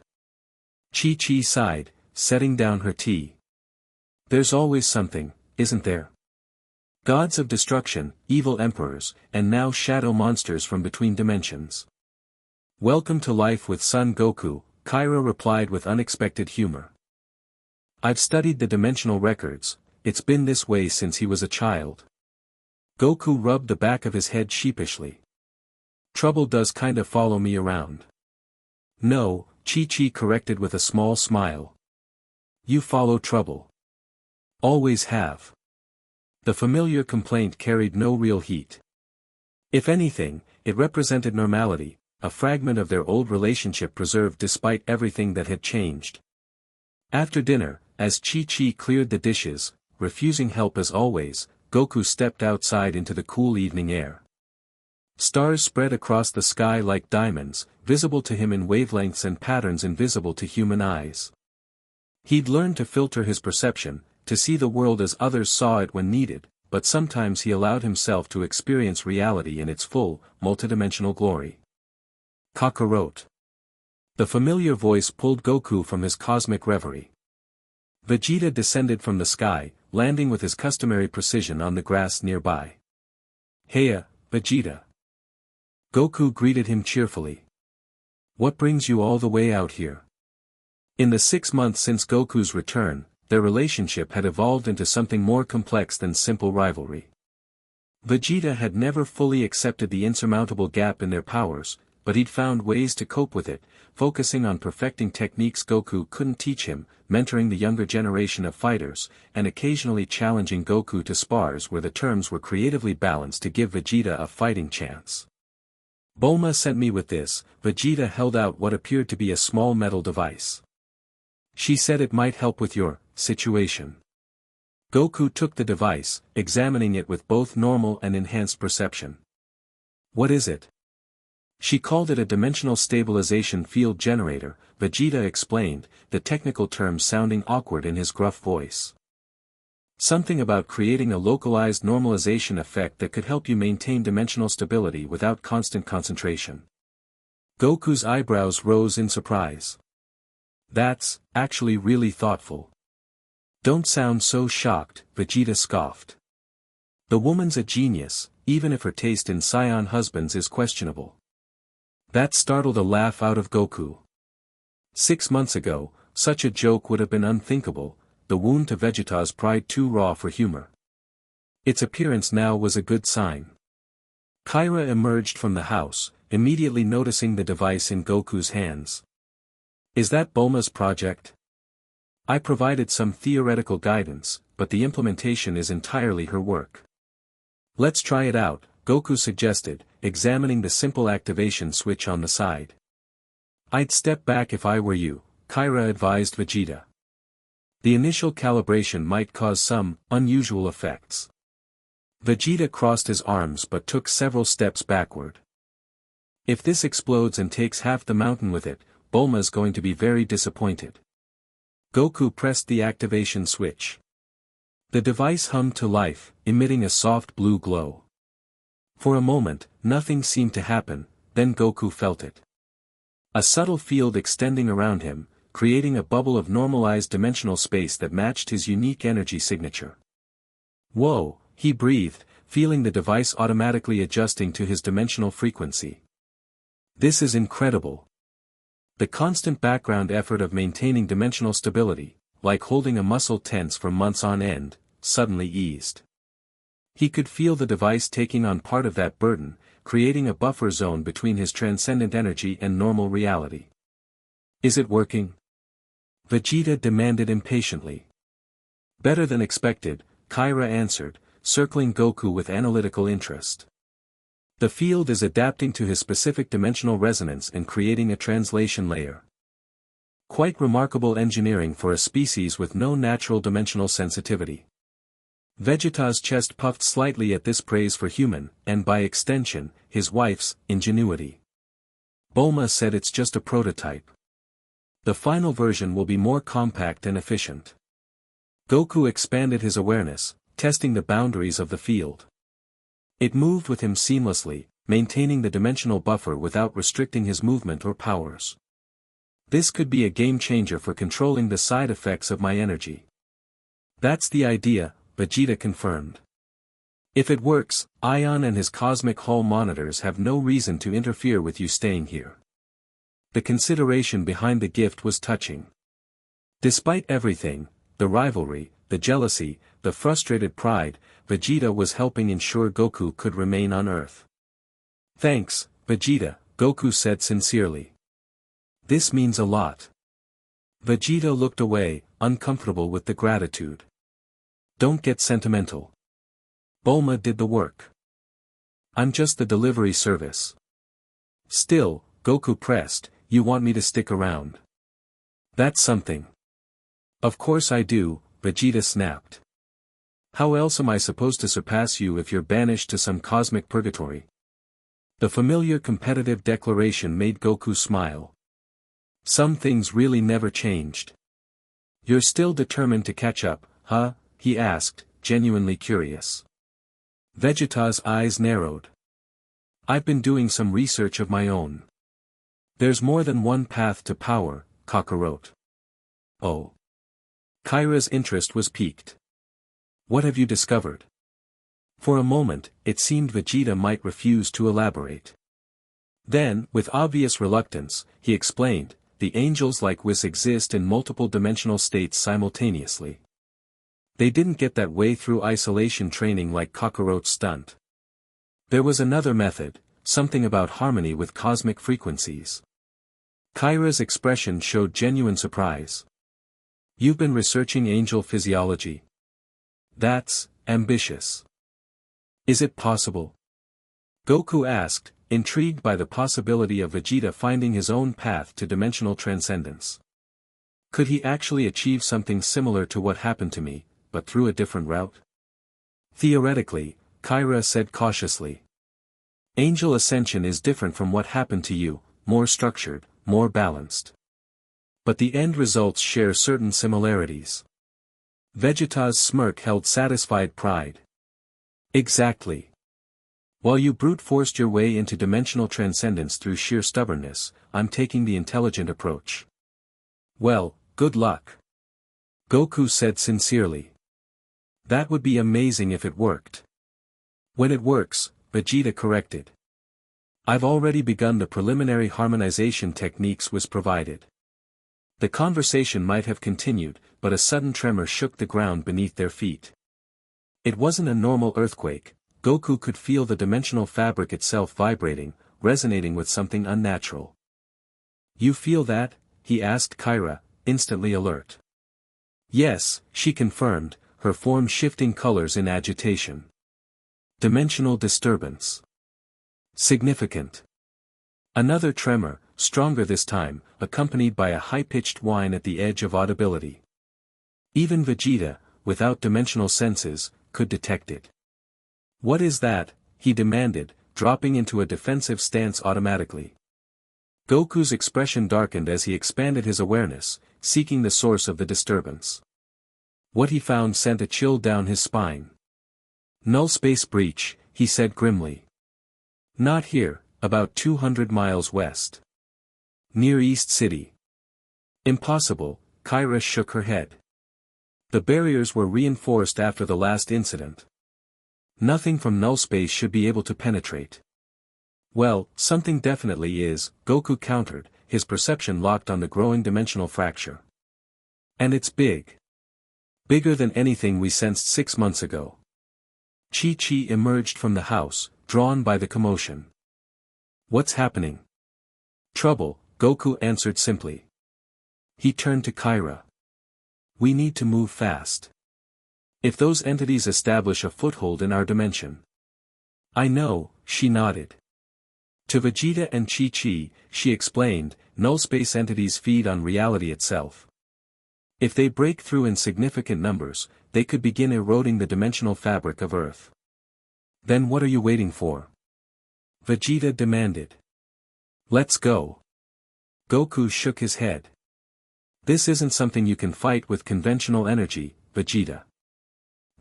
Chi-Chi sighed, setting down her tea. "There's always something, isn't there?" Gods of destruction, evil emperors, and now shadow monsters from between dimensions. Welcome to life with Son Goku, Kyra replied with unexpected humor. I've studied the dimensional records, it's been this way since he was a child. Goku rubbed the back of his head sheepishly. Trouble does kinda follow me around. No, Chi-Chi corrected with a small smile. You follow trouble. Always have. The familiar complaint carried no real heat. If anything, it represented normality, a fragment of their old relationship preserved despite everything that had changed. After dinner, as Chi-Chi cleared the dishes, refusing help as always, Goku stepped outside into the cool evening air. Stars spread across the sky like diamonds, visible to him in wavelengths and patterns invisible to human eyes. He'd learned to filter his perception, to see the world as others saw it when needed, but sometimes he allowed himself to experience reality in its full, multidimensional glory. Kakarot. The familiar voice pulled Goku from his cosmic reverie. Vegeta descended from the sky, landing with his customary precision on the grass nearby. Heya, Vegeta. Goku greeted him cheerfully. What brings you all the way out here? In the 6 months since Goku's return, their relationship had evolved into something more complex than simple rivalry. Vegeta had never fully accepted the insurmountable gap in their powers, but he'd found ways to cope with it, focusing on perfecting techniques Goku couldn't teach him, mentoring the younger generation of fighters, and occasionally challenging Goku to spars where the terms were creatively balanced to give Vegeta a fighting chance. Bulma sent me with this. Vegeta held out what appeared to be a small metal device. She said it might help with your situation. Goku took the device, examining it with both normal and enhanced perception. What is it? She called it a dimensional stabilization field generator, Vegeta explained, the technical term sounding awkward in his gruff voice. Something about creating a localized normalization effect that could help you maintain dimensional stability without constant concentration. Goku's eyebrows rose in surprise. That's, actually really thoughtful. Don't sound so shocked, Vegeta scoffed. The woman's a genius, even if her taste in scion husbands is questionable. That startled a laugh out of Goku. 6 months ago, such a joke would have been unthinkable, the wound to Vegeta's pride too raw for humor. Its appearance now was a good sign. Kyra emerged from the house, immediately noticing the device in Goku's hands. Is that Bulma's project? I provided some theoretical guidance, but the implementation is entirely her work. Let's try it out, Goku suggested, examining the simple activation switch on the side. I'd step back if I were you, Kyra advised Vegeta. The initial calibration might cause some unusual effects. Vegeta crossed his arms but took several steps backward. If this explodes and takes half the mountain with it, Bulma's going to be very disappointed. Goku pressed the activation switch. The device hummed to life, emitting a soft blue glow. For a moment, nothing seemed to happen, then Goku felt it. A subtle field extending around him, creating a bubble of normalized dimensional space that matched his unique energy signature. Whoa, he breathed, feeling the device automatically adjusting to his dimensional frequency. This is incredible. The constant background effort of maintaining dimensional stability, like holding a muscle tense for months on end, suddenly eased. He could feel the device taking on part of that burden, creating a buffer zone between his transcendent energy and normal reality. Is it working? Vegeta demanded impatiently. Better than expected, Kyra answered, circling Goku with analytical interest. The field is adapting to his specific dimensional resonance and creating a translation layer. Quite remarkable engineering for a species with no natural dimensional sensitivity. Vegeta's chest puffed slightly at this praise for human, and by extension, his wife's, ingenuity. Bulma said it's just a prototype. The final version will be more compact and efficient. Goku expanded his awareness, testing the boundaries of the field. It moved with him seamlessly, maintaining the dimensional buffer without restricting his movement or powers. This could be a game changer for controlling the side effects of my energy. That's the idea, Vegeta confirmed. If it works, Ion and his cosmic hall monitors have no reason to interfere with you staying here. The consideration behind the gift was touching. Despite everything, the rivalry, the jealousy, the frustrated pride, Vegeta was helping ensure Goku could remain on Earth. Thanks, Vegeta, Goku said sincerely. This means a lot. Vegeta looked away, uncomfortable with the gratitude. Don't get sentimental. Bulma did the work. I'm just the delivery service. Still, Goku pressed, you want me to stick around? That's something. Of course I do, Vegeta snapped. How else am I supposed to surpass you if you're banished to some cosmic purgatory? The familiar competitive declaration made Goku smile. Some things really never changed. You're still determined to catch up, huh? He asked, genuinely curious. Vegeta's eyes narrowed. I've been doing some research of my own. There's more than one path to power, Kakarot. Oh. Kyra's interest was piqued. What have you discovered? For a moment, it seemed Vegeta might refuse to elaborate. Then, with obvious reluctance, he explained, the angels like Whis exist in multiple dimensional states simultaneously. They didn't get that way through isolation training like Kakarot's stunt. There was another method, something about harmony with cosmic frequencies. Kyra's expression showed genuine surprise. You've been researching angel physiology? That's ambitious. Is it possible? Goku asked, intrigued by the possibility of Vegeta finding his own path to dimensional transcendence. Could he actually achieve something similar to what happened to me, but through a different route? Theoretically, Kyra said cautiously. Angel ascension is different from what happened to you, more structured, more balanced. But the end results share certain similarities. Vegeta's smirk held satisfied pride. Exactly. While you brute-forced your way into dimensional transcendence through sheer stubbornness, I'm taking the intelligent approach. Well, good luck. Goku said sincerely. That would be amazing if it worked. When it works, Vegeta corrected. I've already begun the preliminary harmonization techniques was provided. The conversation might have continued, but a sudden tremor shook the ground beneath their feet. It wasn't a normal earthquake. Goku could feel the dimensional fabric itself vibrating, resonating with something unnatural. You feel that? He asked Kyra, instantly alert. Yes, she confirmed, her form shifting colors in agitation. Dimensional disturbance. Significant. Another tremor, stronger this time, accompanied by a high-pitched whine at the edge of audibility. Even Vegeta, without dimensional senses, could detect it. What is that? He demanded, dropping into a defensive stance automatically. Goku's expression darkened as he expanded his awareness, seeking the source of the disturbance. What he found sent a chill down his spine. Null space breach, he said grimly. Not here, about 200 miles west. Near East City. Impossible, Kyra shook her head. The barriers were reinforced after the last incident. Nothing from null space should be able to penetrate. Well, something definitely is, Goku countered, his perception locked on the growing dimensional fracture. And it's big. Bigger than anything we sensed 6 months ago. Chi-Chi emerged from the house, drawn by the commotion. What's happening? Trouble, Goku answered simply. He turned to Kyra. We need to move fast. If those entities establish a foothold in our dimension. I know, she nodded. To Vegeta and Chi-Chi, she explained, null space entities feed on reality itself. If they break through in significant numbers, they could begin eroding the dimensional fabric of Earth. Then what are you waiting for? Vegeta demanded. Let's go. Goku shook his head. This isn't something you can fight with conventional energy, Vegeta.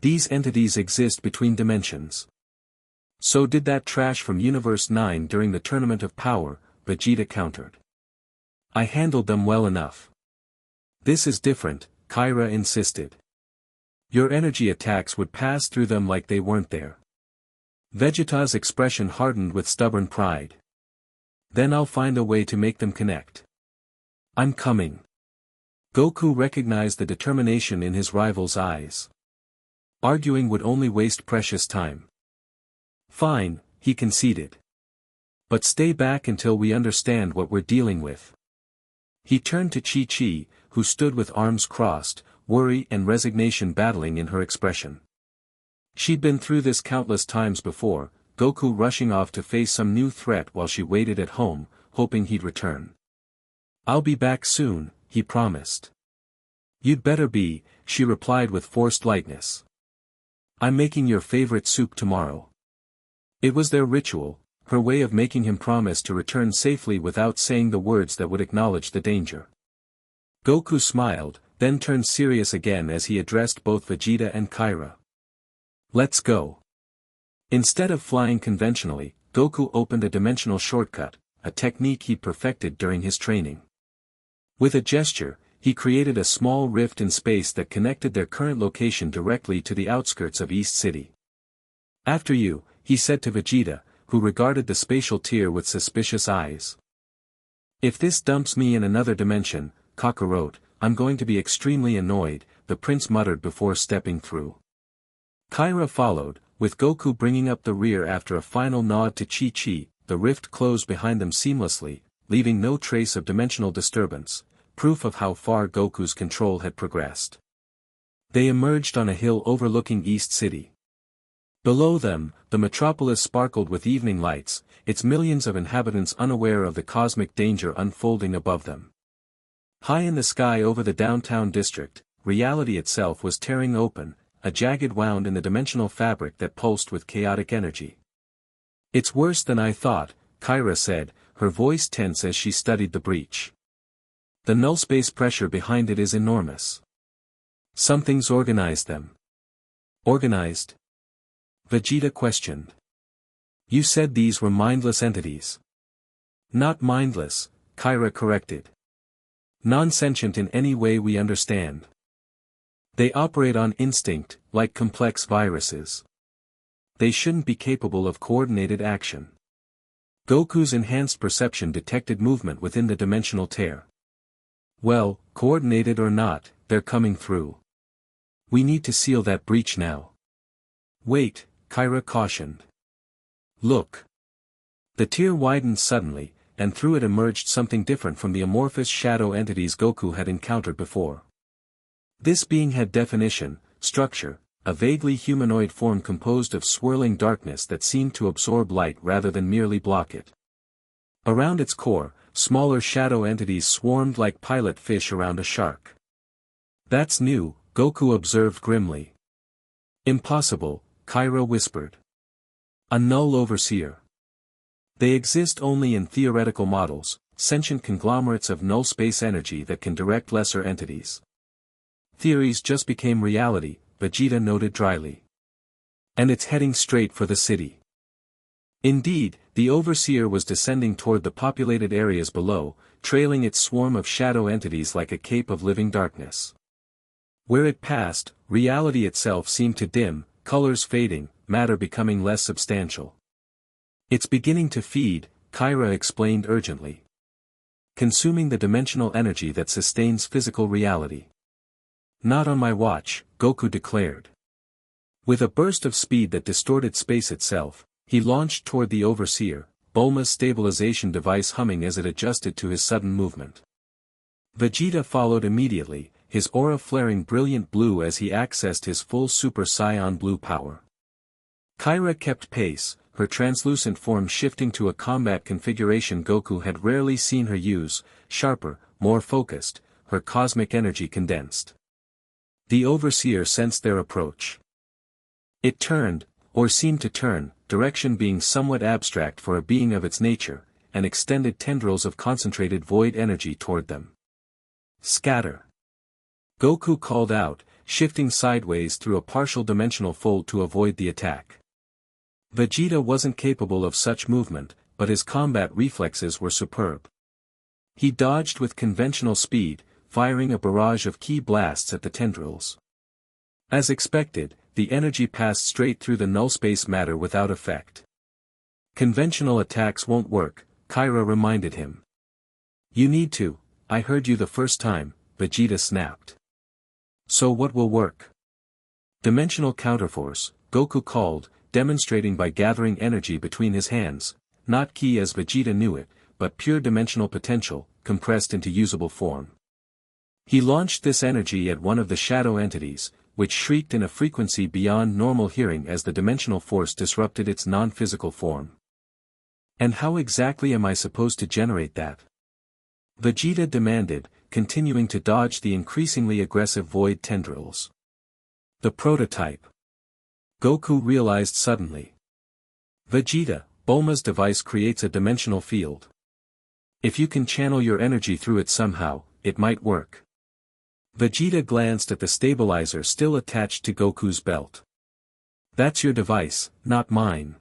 These entities exist between dimensions. So did that trash from Universe 9 during the Tournament of Power, Vegeta countered. I handled them well enough. This is different, Kyra insisted. Your energy attacks would pass through them like they weren't there. Vegeta's expression hardened with stubborn pride. Then I'll find a way to make them connect. I'm coming. Goku recognized the determination in his rival's eyes. Arguing would only waste precious time. Fine, he conceded. But stay back until we understand what we're dealing with. He turned to Chi-Chi, who stood with arms crossed, worry and resignation battling in her expression. She'd been through this countless times before, Goku rushing off to face some new threat while she waited at home, hoping he'd return. I'll be back soon, he promised. You'd better be, she replied with forced lightness. I'm making your favorite soup tomorrow. It was their ritual, her way of making him promise to return safely without saying the words that would acknowledge the danger. Goku smiled, then turned serious again as he addressed both Vegeta and Kyra. Let's go. Instead of flying conventionally, Goku opened a dimensional shortcut, a technique he'd perfected during his training. With a gesture, he created a small rift in space that connected their current location directly to the outskirts of East City. After you, he said to Vegeta, who regarded the spatial tier with suspicious eyes. If this dumps me in another dimension, Kakarot, I'm going to be extremely annoyed, the prince muttered before stepping through. Kyra followed, with Goku bringing up the rear after a final nod to Chi-Chi. The rift closed behind them seamlessly, leaving no trace of dimensional disturbance, proof of how far Goku's control had progressed. They emerged on a hill overlooking East City. Below them, the metropolis sparkled with evening lights, its millions of inhabitants unaware of the cosmic danger unfolding above them. High in the sky over the downtown district, reality itself was tearing open, a jagged wound in the dimensional fabric that pulsed with chaotic energy. It's worse than I thought, Kyra said, her voice tense as she studied the breach. The null-space pressure behind it is enormous. Something's organized them. Organized? Vegeta questioned. You said these were mindless entities. Not mindless, Kyra corrected. Non-sentient in any way we understand. They operate on instinct, like complex viruses. They shouldn't be capable of coordinated action. Goku's enhanced perception detected movement within the dimensional tear. Well, coordinated or not, they're coming through. We need to seal that breach now. Wait, Kyra cautioned. Look. The tear widened suddenly, and through it emerged something different from the amorphous shadow entities Goku had encountered before. This being had definition, structure, a vaguely humanoid form composed of swirling darkness that seemed to absorb light rather than merely block it. Around its core, smaller shadow entities swarmed like pilot fish around a shark. That's new, Goku observed grimly. Impossible, Kyra whispered. A null overseer. They exist only in theoretical models, sentient conglomerates of null space energy that can direct lesser entities. Theories just became reality, Vegeta noted dryly. And it's heading straight for the city. Indeed, the overseer was descending toward the populated areas below, trailing its swarm of shadow entities like a cape of living darkness. Where it passed, reality itself seemed to dim, colors fading, matter becoming less substantial. It's beginning to feed, Kyra explained urgently. Consuming the dimensional energy that sustains physical reality. Not on my watch, Goku declared. With a burst of speed that distorted space itself, he launched toward the overseer, Bulma's stabilization device humming as it adjusted to his sudden movement. Vegeta followed immediately, his aura flaring brilliant blue as he accessed his full Super Saiyan blue power. Kyra kept pace, her translucent form shifting to a combat configuration Goku had rarely seen her use, sharper, more focused, her cosmic energy condensed. The overseer sensed their approach. It turned, or seemed to turn, direction being somewhat abstract for a being of its nature, and extended tendrils of concentrated void energy toward them. Scatter. Goku called out, shifting sideways through a partial dimensional fold to avoid the attack. Vegeta wasn't capable of such movement, but his combat reflexes were superb. He dodged with conventional speed, firing a barrage of ki blasts at the tendrils. As expected, the energy passed straight through the null space matter without effect. Conventional attacks won't work, Kyra reminded him. You need to, I heard you the first time, Vegeta snapped. So what will work? Dimensional counterforce, Goku called, demonstrating by gathering energy between his hands, not ki as Vegeta knew it, but pure dimensional potential, compressed into usable form. He launched this energy at one of the shadow entities, which shrieked in a frequency beyond normal hearing as the dimensional force disrupted its non-physical form. And how exactly am I supposed to generate that? Vegeta demanded, continuing to dodge the increasingly aggressive void tendrils. The prototype. Goku realized suddenly. Vegeta, Bulma's device creates a dimensional field. If you can channel your energy through it somehow, it might work. Vegeta glanced at the stabilizer still attached to Goku's belt. That's your device, not mine.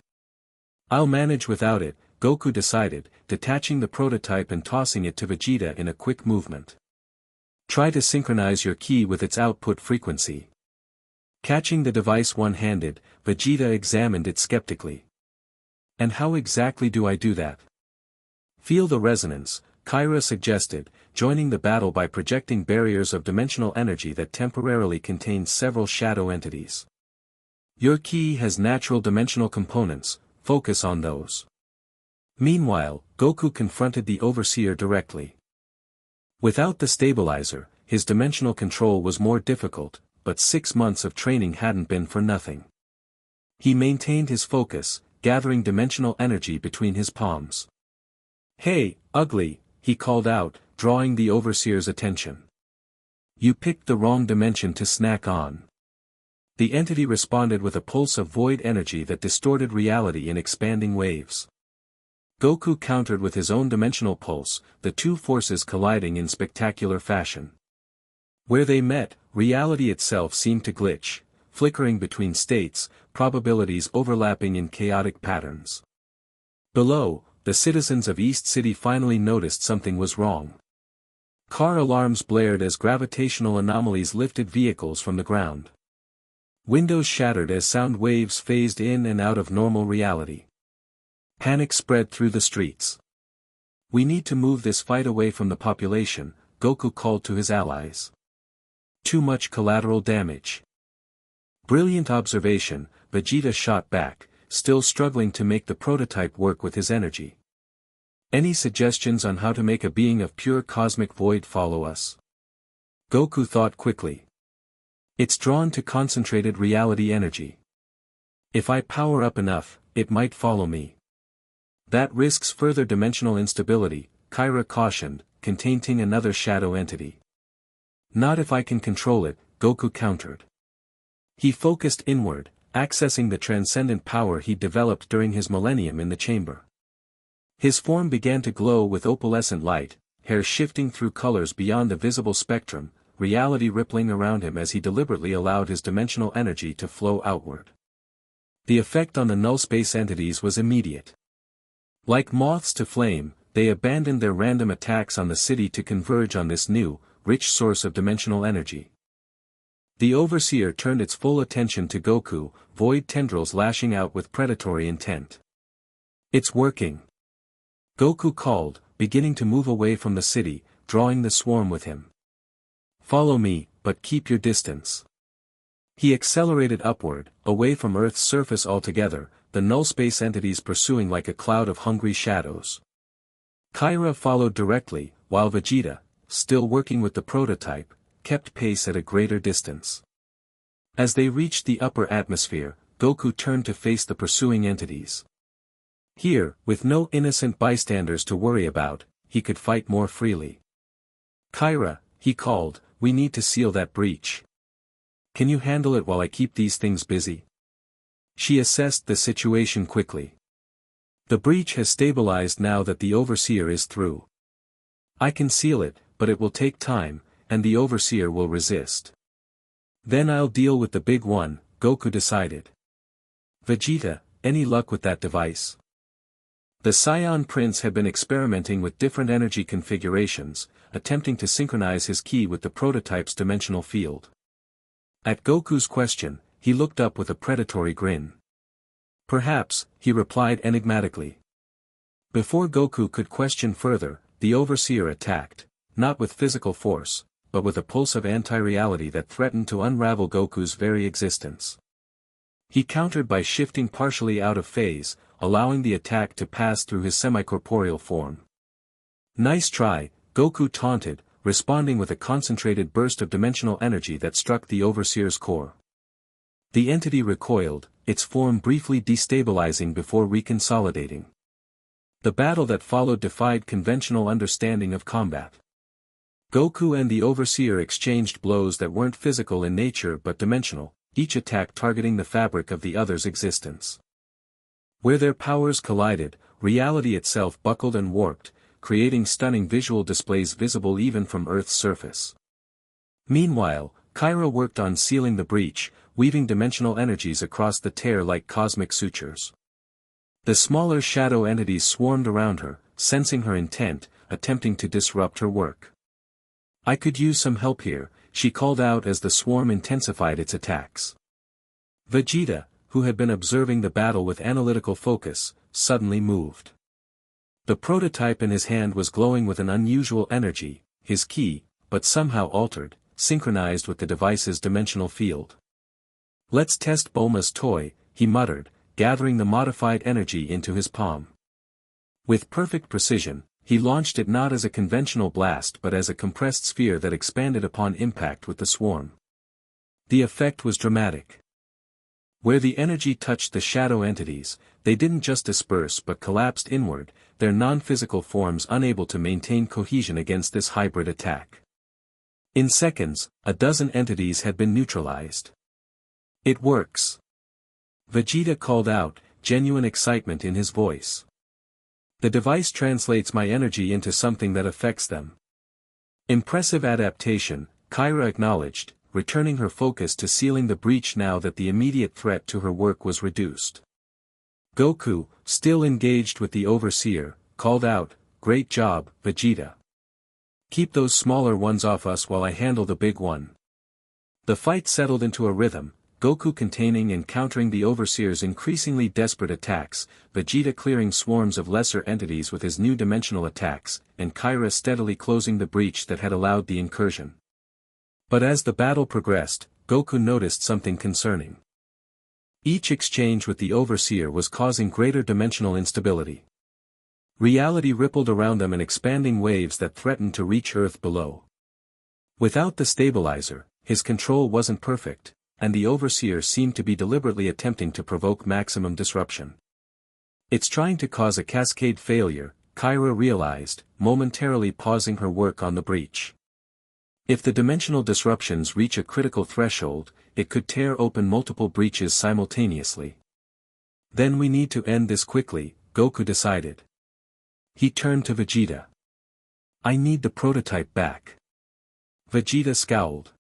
I'll manage without it, Goku decided, detaching the prototype and tossing it to Vegeta in a quick movement. Try to synchronize your ki with its output frequency. Catching the device one-handed, Vegeta examined it skeptically. And how exactly do I do that? Feel the resonance, Kyra suggested, joining the battle by projecting barriers of dimensional energy that temporarily contain several shadow entities. Your ki has natural dimensional components, focus on those. Meanwhile, Goku confronted the Overseer directly. Without the stabilizer, his dimensional control was more difficult, but 6 months of training hadn't been for nothing. He maintained his focus, gathering dimensional energy between his palms. Hey, ugly, he called out, drawing the Overseer's attention. You picked the wrong dimension to snack on. The entity responded with a pulse of void energy that distorted reality in expanding waves. Goku countered with his own dimensional pulse, the two forces colliding in spectacular fashion. Where they met, reality itself seemed to glitch, flickering between states, probabilities overlapping in chaotic patterns. Below, the citizens of East City finally noticed something was wrong. Car alarms blared as gravitational anomalies lifted vehicles from the ground. Windows shattered as sound waves phased in and out of normal reality. Panic spread through the streets. We need to move this fight away from the population, Goku called to his allies. Too much collateral damage. Brilliant observation, Vegeta shot back, still struggling to make the prototype work with his energy. Any suggestions on how to make a being of pure cosmic void follow us? Goku thought quickly. It's drawn to concentrated reality energy. If I power up enough, it might follow me. That risks further dimensional instability, Kyra cautioned, containing another shadow entity. Not if I can control it, Goku countered. He focused inward, accessing the transcendent power he developed during his millennium in the chamber. His form began to glow with opalescent light, hair shifting through colors beyond the visible spectrum, reality rippling around him as he deliberately allowed his dimensional energy to flow outward. The effect on the null space entities was immediate. Like moths to flame, they abandoned their random attacks on the city to converge on this new, rich source of dimensional energy. The Overseer turned its full attention to Goku, void tendrils lashing out with predatory intent. It's working. Goku called, beginning to move away from the city, drawing the swarm with him. Follow me, but keep your distance. He accelerated upward, away from Earth's surface altogether, the null space entities pursuing like a cloud of hungry shadows. Kyra followed directly, while Vegeta, still working with the prototype, kept pace at a greater distance. As they reached the upper atmosphere, Goku turned to face the pursuing entities. Here, with no innocent bystanders to worry about, he could fight more freely. Kyra, he called, we need to seal that breach. Can you handle it while I keep these things busy? She assessed the situation quickly. The breach has stabilized now that the Overseer is through. I can seal it, but it will take time, and the Overseer will resist. Then I'll deal with the big one, Goku decided. Vegeta, any luck with that device? The Saiyan Prince had been experimenting with different energy configurations, attempting to synchronize his ki with the prototype's dimensional field. At Goku's question, he looked up with a predatory grin. Perhaps, he replied enigmatically. Before Goku could question further, the Overseer attacked, not with physical force, but with a pulse of anti-reality that threatened to unravel Goku's very existence. He countered by shifting partially out of phase, allowing the attack to pass through his semi-corporeal form. Nice try, Goku taunted, responding with a concentrated burst of dimensional energy that struck the Overseer's core. The entity recoiled, its form briefly destabilizing before reconsolidating. The battle that followed defied conventional understanding of combat. Goku and the Overseer exchanged blows that weren't physical in nature but dimensional, each attack targeting the fabric of the other's existence. Where their powers collided, reality itself buckled and warped, creating stunning visual displays visible even from Earth's surface. Meanwhile, Kyra worked on sealing the breach, weaving dimensional energies across the tear like cosmic sutures. The smaller shadow entities swarmed around her, sensing her intent, attempting to disrupt her work. I could use some help here, she called out as the swarm intensified its attacks. Vegeta, who had been observing the battle with analytical focus, suddenly moved. The prototype in his hand was glowing with an unusual energy, his ki, but somehow altered, synchronized with the device's dimensional field. Let's test Bulma's toy, he muttered, gathering the modified energy into his palm. With perfect precision, he launched it not as a conventional blast but as a compressed sphere that expanded upon impact with the swarm. The effect was dramatic. Where the energy touched the shadow entities, they didn't just disperse but collapsed inward, their non-physical forms unable to maintain cohesion against this hybrid attack. In seconds, a dozen entities had been neutralized. It works. Vegeta called out, genuine excitement in his voice. The device translates my energy into something that affects them. Impressive adaptation, Kyra acknowledged, returning her focus to sealing the breach now that the immediate threat to her work was reduced. Goku, still engaged with the Overseer, called out, great job, Vegeta. Keep those smaller ones off us while I handle the big one. The fight settled into a rhythm, Goku containing and countering the Overseer's increasingly desperate attacks, Vegeta clearing swarms of lesser entities with his new dimensional attacks, and Kyra steadily closing the breach that had allowed the incursion. But as the battle progressed, Goku noticed something concerning. Each exchange with the Overseer was causing greater dimensional instability. Reality rippled around them in expanding waves that threatened to reach Earth below. Without the stabilizer, his control wasn't perfect, and the Overseer seemed to be deliberately attempting to provoke maximum disruption. It's trying to cause a cascade failure, Kyra realized, momentarily pausing her work on the breach. If the dimensional disruptions reach a critical threshold, it could tear open multiple breaches simultaneously. Then we need to end this quickly, Goku decided. He turned to Vegeta. I need the prototype back. Vegeta scowled.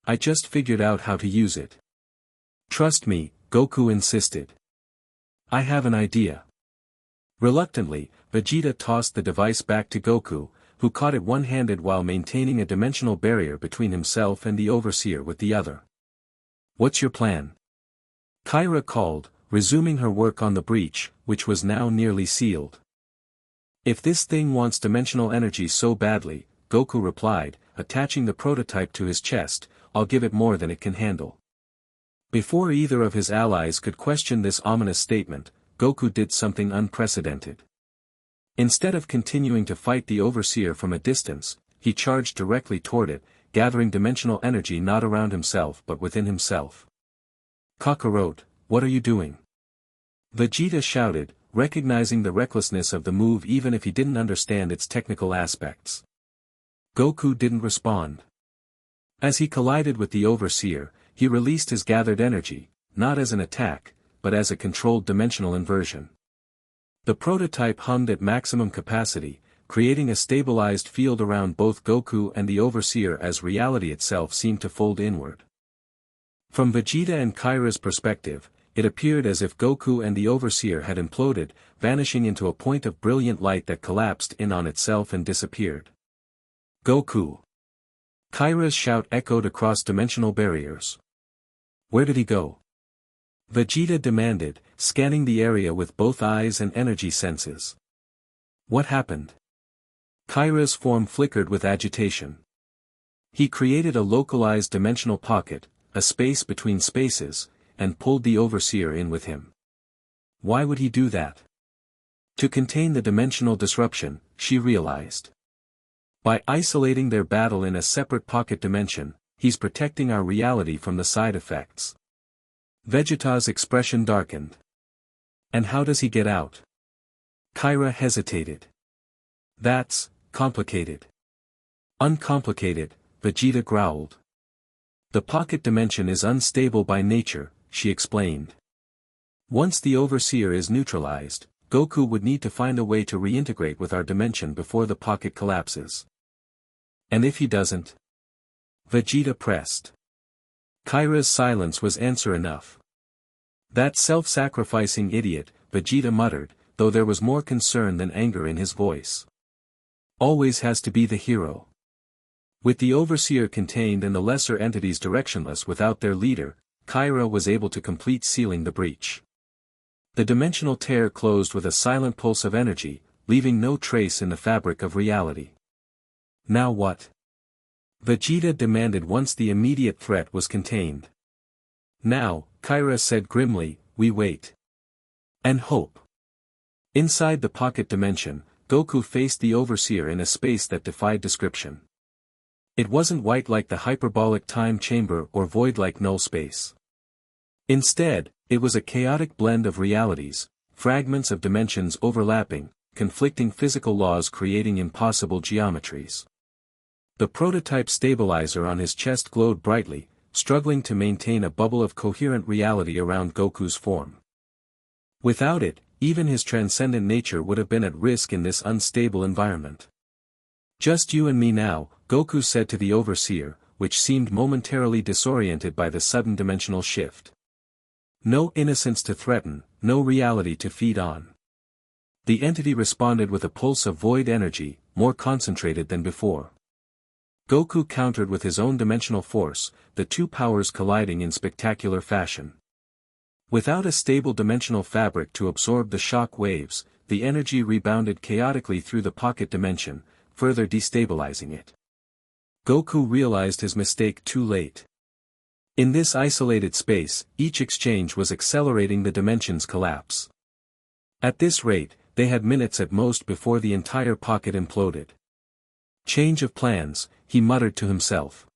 I just figured out how to use it. Trust me, Goku insisted. I have an idea. Reluctantly, Vegeta tossed the device back to Goku, who caught it one-handed while maintaining a dimensional barrier between himself and the Overseer with the other. What's your plan? Kyra called, resuming her work on the breach, which was now nearly sealed. If this thing wants dimensional energy so badly, Goku replied, attaching the prototype to his chest, I'll give it more than it can handle. Before either of his allies could question this ominous statement, Goku did something unprecedented. Instead of continuing to fight the Overseer from a distance, he charged directly toward it, gathering dimensional energy not around himself but within himself. Kakarot, what are you doing? Vegeta shouted, recognizing the recklessness of the move even if he didn't understand its technical aspects. Goku didn't respond. As he collided with the Overseer, he released his gathered energy, not as an attack, but as a controlled dimensional inversion. The prototype hummed at maximum capacity, creating a stabilized field around both Goku and the Overseer as reality itself seemed to fold inward. From Vegeta and Kyra's perspective, it appeared as if Goku and the Overseer had imploded, vanishing into a point of brilliant light that collapsed in on itself and disappeared. Goku! Kyra's shout echoed across dimensional barriers. Where did he go? Vegeta demanded, scanning the area with both eyes and energy senses. What happened? Kyra's form flickered with agitation. He created a localized dimensional pocket, a space between spaces, and pulled the Overseer in with him. Why would he do that? To contain the dimensional disruption, she realized. By isolating their battle in a separate pocket dimension, he's protecting our reality from the side effects. Vegeta's expression darkened. And how does he get out? Kyra hesitated. That's complicated. Uncomplicated, Vegeta growled. The pocket dimension is unstable by nature, she explained. Once the Overseer is neutralized, Goku would need to find a way to reintegrate with our dimension before the pocket collapses. And if he doesn't? Vegeta pressed. Kyra's silence was answer enough. That self-sacrificing idiot, Vegeta muttered, though there was more concern than anger in his voice. Always has to be the hero. With the Overseer contained and the lesser entities directionless without their leader, Kyra was able to complete sealing the breach. The dimensional tear closed with a silent pulse of energy, leaving no trace in the fabric of reality. Now what? Vegeta demanded once the immediate threat was contained. Now, Kyra said grimly, we wait. And hope. Inside the pocket dimension, Goku faced the Overseer in a space that defied description. It wasn't white like the hyperbolic time chamber or void like null space. Instead, it was a chaotic blend of realities, fragments of dimensions overlapping, conflicting physical laws creating impossible geometries. The prototype stabilizer on his chest glowed brightly, struggling to maintain a bubble of coherent reality around Goku's form. Without it, even his transcendent nature would have been at risk in this unstable environment. Just you and me now, Goku said to the Overseer, which seemed momentarily disoriented by the sudden dimensional shift. No innocence to threaten, no reality to feed on. The entity responded with a pulse of void energy, more concentrated than before. Goku countered with his own dimensional force, the two powers colliding in spectacular fashion. Without a stable dimensional fabric to absorb the shock waves, the energy rebounded chaotically through the pocket dimension, further destabilizing it. Goku realized his mistake too late. In this isolated space, each exchange was accelerating the dimension's collapse. At this rate, they had minutes at most before the entire pocket imploded. Change of plans, he muttered to himself.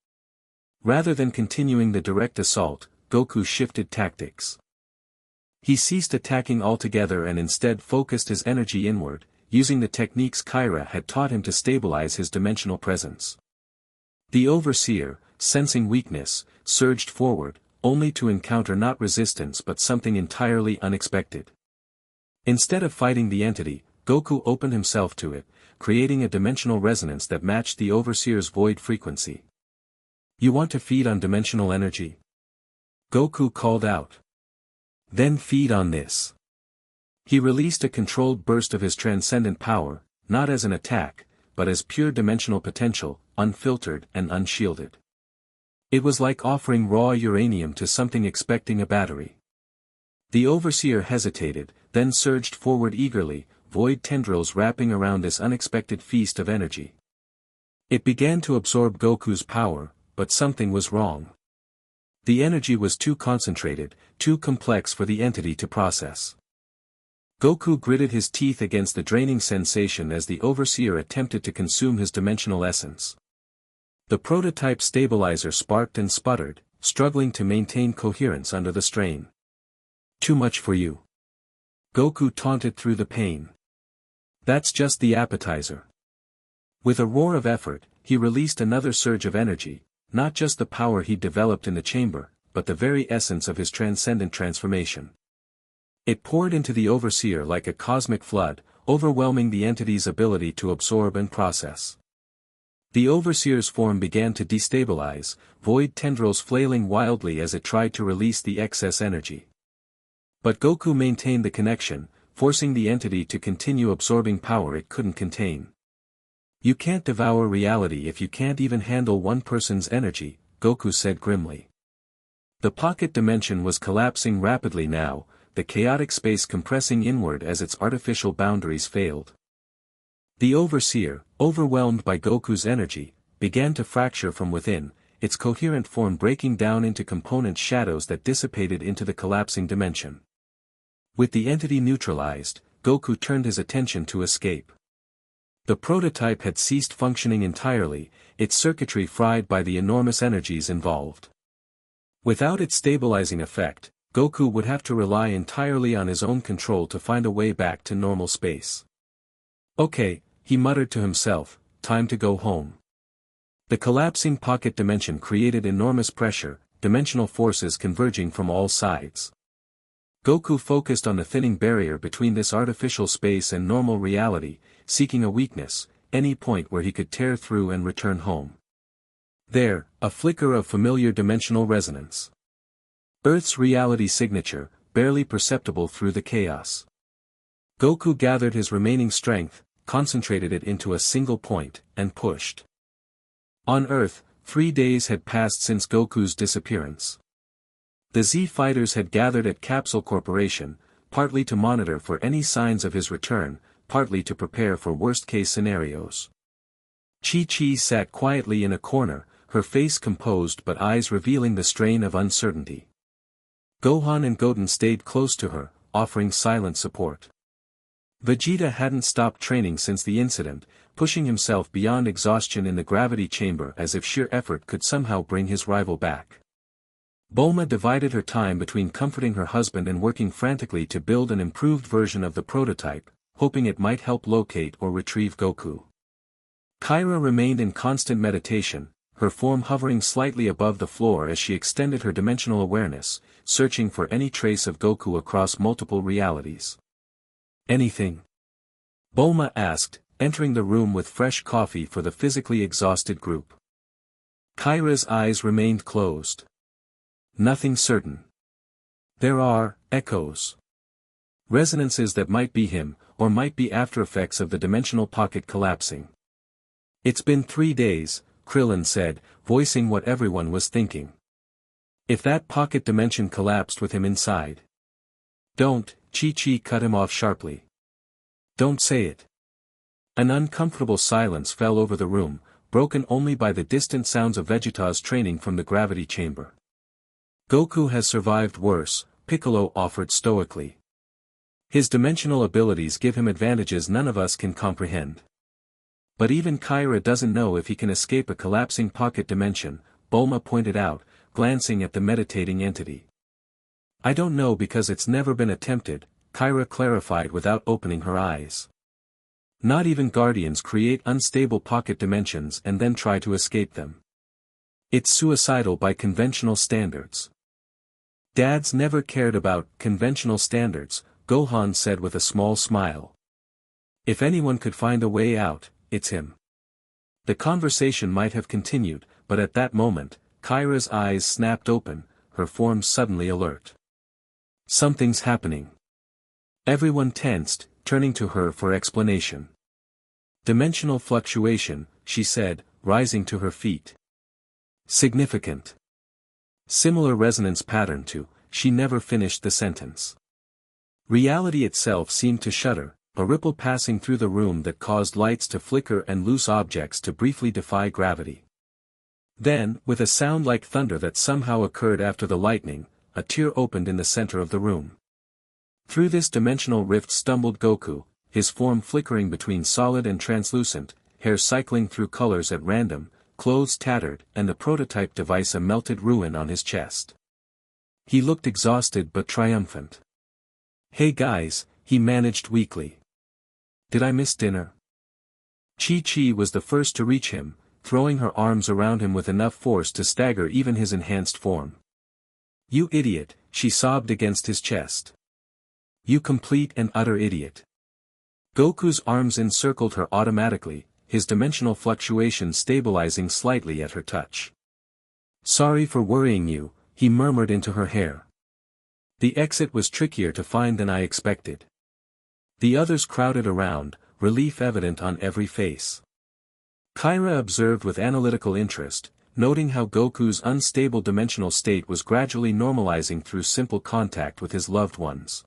Rather than continuing the direct assault, Goku shifted tactics. He ceased attacking altogether and instead focused his energy inward, using the techniques Kyra had taught him to stabilize his dimensional presence. The Overseer, sensing weakness, surged forward, only to encounter not resistance but something entirely unexpected. Instead of fighting the entity, Goku opened himself to it, creating a dimensional resonance that matched the Overseer's void frequency. You want to feed on dimensional energy? Goku called out. Then feed on this. He released a controlled burst of his transcendent power, not as an attack, but as pure dimensional potential, unfiltered and unshielded. It was like offering raw uranium to something expecting a battery. The Overseer hesitated, then surged forward eagerly, void tendrils wrapping around this unexpected feast of energy. It began to absorb Goku's power, but something was wrong. The energy was too concentrated, too complex for the entity to process. Goku gritted his teeth against the draining sensation as the Overseer attempted to consume his dimensional essence. The prototype stabilizer sparked and sputtered, struggling to maintain coherence under the strain. Too much for you. Goku taunted through the pain. That's just the appetizer. With a roar of effort, he released another surge of energy, not just the power he'd developed in the chamber, but the very essence of his transcendent transformation. It poured into the Overseer like a cosmic flood, overwhelming the entity's ability to absorb and process. The Overseer's form began to destabilize, void tendrils flailing wildly as it tried to release the excess energy. But Goku maintained the connection, forcing the entity to continue absorbing power it couldn't contain. You can't devour reality if you can't even handle one person's energy, Goku said grimly. The pocket dimension was collapsing rapidly now, the chaotic space compressing inward as its artificial boundaries failed. The overseer, overwhelmed by Goku's energy, began to fracture from within, its coherent form breaking down into component shadows that dissipated into the collapsing dimension. With the entity neutralized, Goku turned his attention to escape. The prototype had ceased functioning entirely, its circuitry fried by the enormous energies involved. Without its stabilizing effect, Goku would have to rely entirely on his own control to find a way back to normal space. Okay, he muttered to himself, time to go home. The collapsing pocket dimension created enormous pressure, dimensional forces converging from all sides. Goku focused on the thinning barrier between this artificial space and normal reality, seeking a weakness, any point where he could tear through and return home. There, a flicker of familiar dimensional resonance. Earth's reality signature, barely perceptible through the chaos. Goku gathered his remaining strength, concentrated it into a single point, and pushed. On Earth, 3 days had passed since Goku's disappearance. The Z fighters had gathered at Capsule Corporation, partly to monitor for any signs of his return, partly to prepare for worst-case scenarios. Chi-Chi sat quietly in a corner, her face composed but eyes revealing the strain of uncertainty. Gohan and Goten stayed close to her, offering silent support. Vegeta hadn't stopped training since the incident, pushing himself beyond exhaustion in the gravity chamber as if sheer effort could somehow bring his rival back. Bulma divided her time between comforting her husband and working frantically to build an improved version of the prototype, hoping it might help locate or retrieve Goku. Kyra remained in constant meditation, her form hovering slightly above the floor as she extended her dimensional awareness, searching for any trace of Goku across multiple realities. Anything? Bulma asked, entering the room with fresh coffee for the physically exhausted group. Kyra's eyes remained closed. Nothing certain. There are echoes. Resonances that might be him, or might be aftereffects of the dimensional pocket collapsing. It's been 3 days, Krillin said, voicing what everyone was thinking. If that pocket dimension collapsed with him inside. Don't, Chi-Chi cut him off sharply. Don't say it. An uncomfortable silence fell over the room, broken only by the distant sounds of Vegeta's training from the gravity chamber. Goku has survived worse, Piccolo offered stoically. His dimensional abilities give him advantages none of us can comprehend. But even Kyra doesn't know if he can escape a collapsing pocket dimension, Bulma pointed out, glancing at the meditating entity. I don't know because it's never been attempted, Kyra clarified without opening her eyes. Not even Guardians create unstable pocket dimensions and then try to escape them. It's suicidal by conventional standards. Dads never cared about conventional standards, Gohan said with a small smile. If anyone could find a way out, it's him. The conversation might have continued, but at that moment, Kyra's eyes snapped open, her form suddenly alert. Something's happening. Everyone tensed, turning to her for explanation. Dimensional fluctuation, she said, rising to her feet. Significant. Similar resonance pattern to, she never finished the sentence. Reality itself seemed to shudder, a ripple passing through the room that caused lights to flicker and loose objects to briefly defy gravity. Then, with a sound like thunder that somehow occurred after the lightning, a tear opened in the center of the room. Through this dimensional rift stumbled Goku, his form flickering between solid and translucent, hair cycling through colors at random, clothes tattered, and the prototype device a melted ruin on his chest. He looked exhausted but triumphant. Hey guys, he managed weakly. Did I miss dinner? Chi-Chi was the first to reach him, throwing her arms around him with enough force to stagger even his enhanced form. You idiot, she sobbed against his chest. You complete and utter idiot. Goku's arms encircled her automatically, his dimensional fluctuation stabilizing slightly at her touch. Sorry for worrying you, he murmured into her hair. The exit was trickier to find than I expected. The others crowded around, relief evident on every face. Kyra observed with analytical interest, noting how Goku's unstable dimensional state was gradually normalizing through simple contact with his loved ones.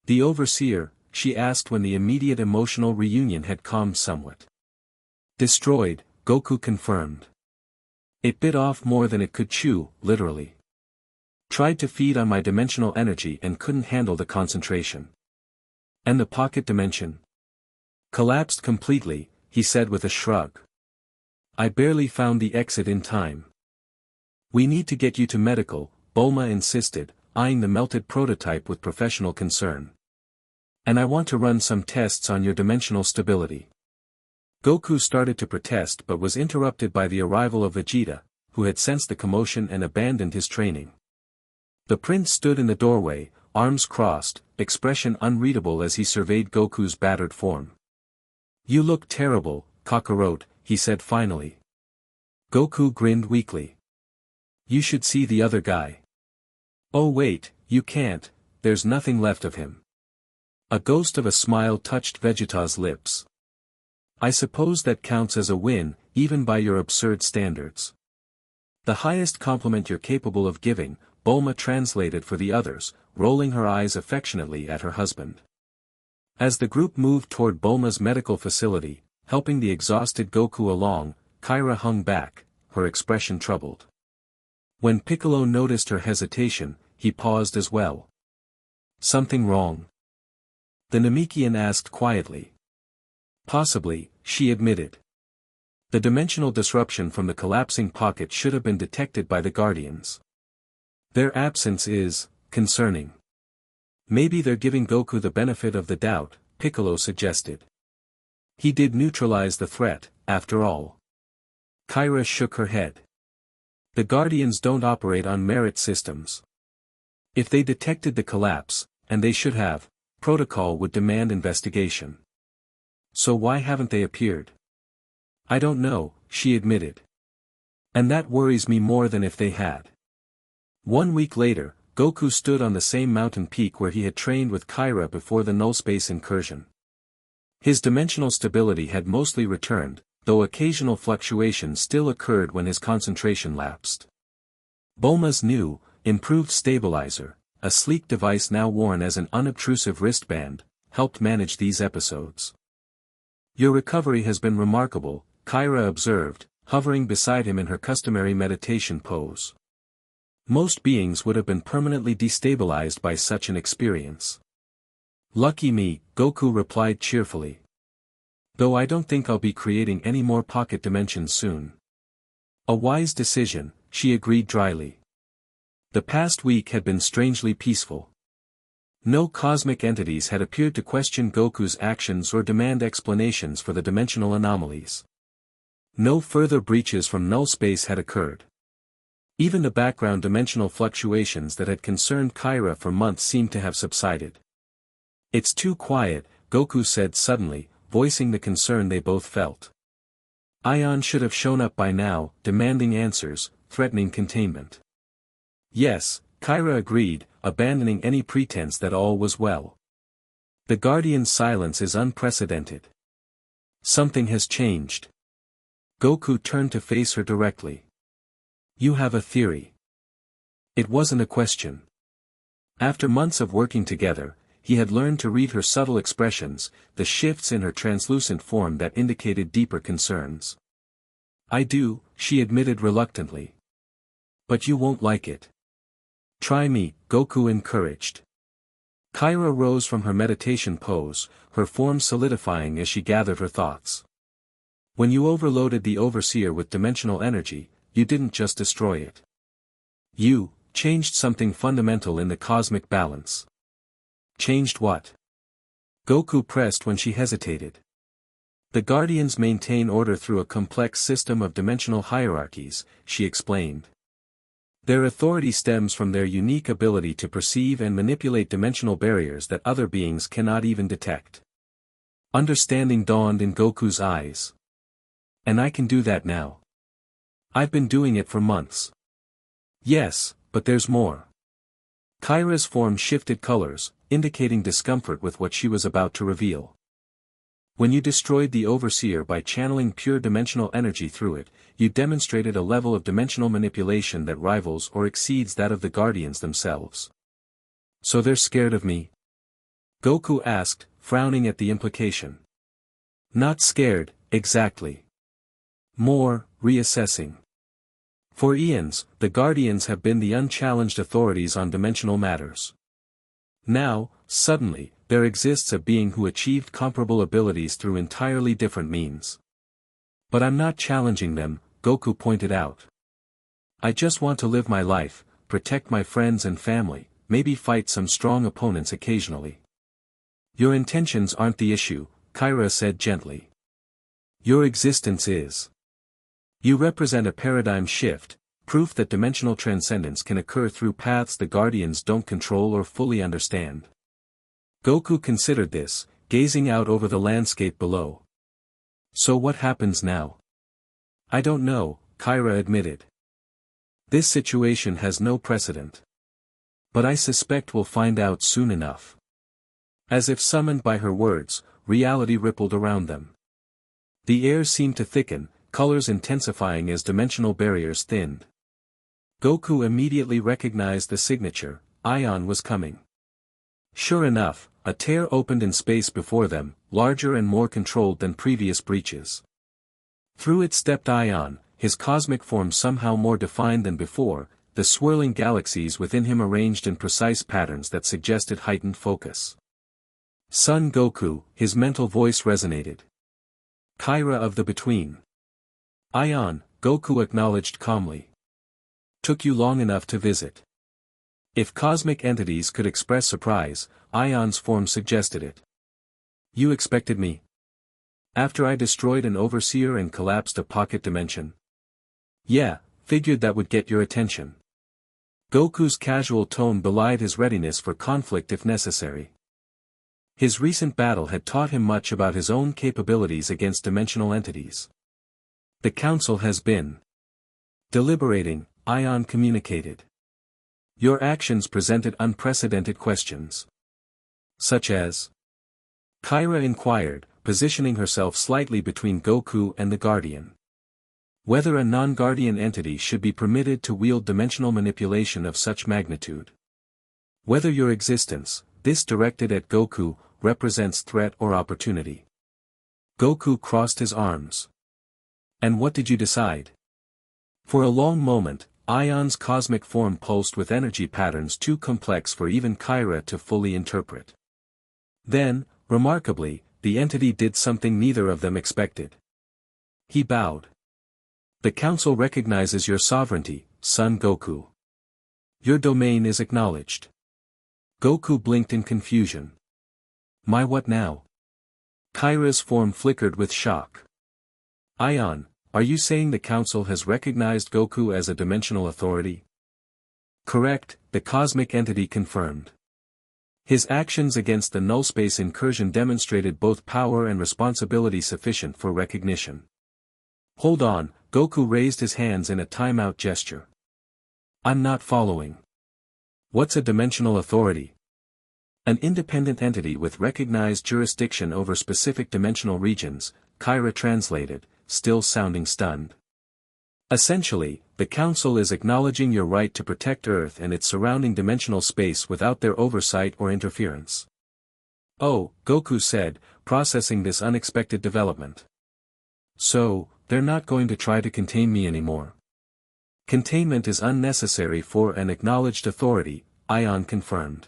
The overseer, she asked when the immediate emotional reunion had calmed somewhat. Destroyed, Goku confirmed. It bit off more than it could chew, literally. Tried to feed on my dimensional energy and couldn't handle the concentration. And the pocket dimension? Collapsed completely, he said with a shrug. I barely found the exit in time. We need to get you to medical, Bulma insisted, eyeing the melted prototype with professional concern. And I want to run some tests on your dimensional stability. Goku started to protest but was interrupted by the arrival of Vegeta, who had sensed the commotion and abandoned his training. The prince stood in the doorway, arms crossed, expression unreadable as he surveyed Goku's battered form. You look terrible, Kakarot, he said finally. Goku grinned weakly. You should see the other guy. Oh wait, you can't, there's nothing left of him. A ghost of a smile touched Vegeta's lips. I suppose that counts as a win, even by your absurd standards. The highest compliment you're capable of giving, Bulma translated for the others, rolling her eyes affectionately at her husband. As the group moved toward Bulma's medical facility, helping the exhausted Goku along, Kyra hung back, her expression troubled. When Piccolo noticed her hesitation, he paused as well. Something wrong? The Namekian asked quietly. Possibly, she admitted. The dimensional disruption from the collapsing pocket should have been detected by the Guardians. Their absence is concerning. Maybe they're giving Goku the benefit of the doubt, Piccolo suggested. He did neutralize the threat, after all. Kyra shook her head. The Guardians don't operate on merit systems. If they detected the collapse, and they should have, protocol would demand investigation. So why haven't they appeared? I don't know, she admitted. And that worries me more than if they had. 1 week later, Goku stood on the same mountain peak where he had trained with Kyra before the nullspace incursion. His dimensional stability had mostly returned, though occasional fluctuations still occurred when his concentration lapsed. Bulma's new, improved stabilizer, a sleek device now worn as an unobtrusive wristband, helped manage these episodes. Your recovery has been remarkable, Kyra observed, hovering beside him in her customary meditation pose. Most beings would have been permanently destabilized by such an experience. Lucky me, Goku replied cheerfully. Though I don't think I'll be creating any more pocket dimensions soon. A wise decision, she agreed dryly. The past week had been strangely peaceful. No cosmic entities had appeared to question Goku's actions or demand explanations for the dimensional anomalies. No further breaches from null space had occurred. Even the background dimensional fluctuations that had concerned Kyra for months seemed to have subsided. It's too quiet, Goku said suddenly, voicing the concern they both felt. Ion should have shown up by now, demanding answers, threatening containment. Yes, Kyra agreed, abandoning any pretense that all was well. The Guardian's silence is unprecedented. Something has changed. Goku turned to face her directly. You have a theory. It wasn't a question. After months of working together, he had learned to read her subtle expressions, the shifts in her translucent form that indicated deeper concerns. I do, she admitted reluctantly. But you won't like it. Try me, Goku encouraged. Kyra rose from her meditation pose, her form solidifying as she gathered her thoughts. When you overloaded the Overseer with dimensional energy, you didn't just destroy it. You changed something fundamental in the cosmic balance. Changed what? Goku pressed when she hesitated. The Guardians maintain order through a complex system of dimensional hierarchies, she explained. Their authority stems from their unique ability to perceive and manipulate dimensional barriers that other beings cannot even detect. Understanding dawned in Goku's eyes. And I can do that now. I've been doing it for months. Yes, but there's more. Kyra's form shifted colors, indicating discomfort with what she was about to reveal. When you destroyed the Overseer by channeling pure dimensional energy through it, you demonstrated a level of dimensional manipulation that rivals or exceeds that of the Guardians themselves. So they're scared of me? Goku asked, frowning at the implication. Not scared, exactly. More, reassessing. For eons, the Guardians have been the unchallenged authorities on dimensional matters. Now, suddenly, there exists a being who achieved comparable abilities through entirely different means. But I'm not challenging them, Goku pointed out. I just want to live my life, protect my friends and family, maybe fight some strong opponents occasionally. Your intentions aren't the issue, Kyra said gently. Your existence is. You represent a paradigm shift, proof that dimensional transcendence can occur through paths the Guardians don't control or fully understand. Goku considered this, gazing out over the landscape below. So what happens now? I don't know, Kyra admitted. This situation has no precedent. But I suspect we'll find out soon enough. As if summoned by her words, reality rippled around them. The air seemed to thicken, colors intensifying as dimensional barriers thinned. Goku immediately recognized the signature, Ion was coming. Sure enough, a tear opened in space before them, larger and more controlled than previous breaches. Through it stepped Ion, his cosmic form somehow more defined than before, the swirling galaxies within him arranged in precise patterns that suggested heightened focus. Son Goku, his mental voice resonated. Kyra of the Between. Ion, Goku acknowledged calmly. Took you long enough to visit. If cosmic entities could express surprise, Ion's form suggested it. You expected me? After I destroyed an Overseer and collapsed a pocket dimension? Yeah, figured that would get your attention. Goku's casual tone belied his readiness for conflict if necessary. His recent battle had taught him much about his own capabilities against dimensional entities. The council has been deliberating, Ion communicated. Your actions presented unprecedented questions. Such as? Kyra inquired, positioning herself slightly between Goku and the Guardian. Whether a non-Guardian entity should be permitted to wield dimensional manipulation of such magnitude. Whether your existence, this directed at Goku, represents threat or opportunity. Goku crossed his arms. And what did you decide? For a long moment, Ion's cosmic form pulsed with energy patterns too complex for even Kyra to fully interpret. Then, remarkably, the entity did something neither of them expected. He bowed. The council recognizes your sovereignty, son Goku. Your domain is acknowledged. Goku blinked in confusion. My what now? Kyra's form flickered with shock. Ion, are you saying the council has recognized Goku as a dimensional authority? Correct, the cosmic entity confirmed. His actions against the nullspace incursion demonstrated both power and responsibility sufficient for recognition. Hold on, Goku raised his hands in a timeout gesture. I'm not following. What's a dimensional authority? An independent entity with recognized jurisdiction over specific dimensional regions, Kyra translated, still sounding stunned. Essentially, the Council is acknowledging your right to protect Earth and its surrounding dimensional space without their oversight or interference. Oh, Goku said, processing this unexpected development. So, they're not going to try to contain me anymore. Containment is unnecessary for an acknowledged authority, Ion confirmed.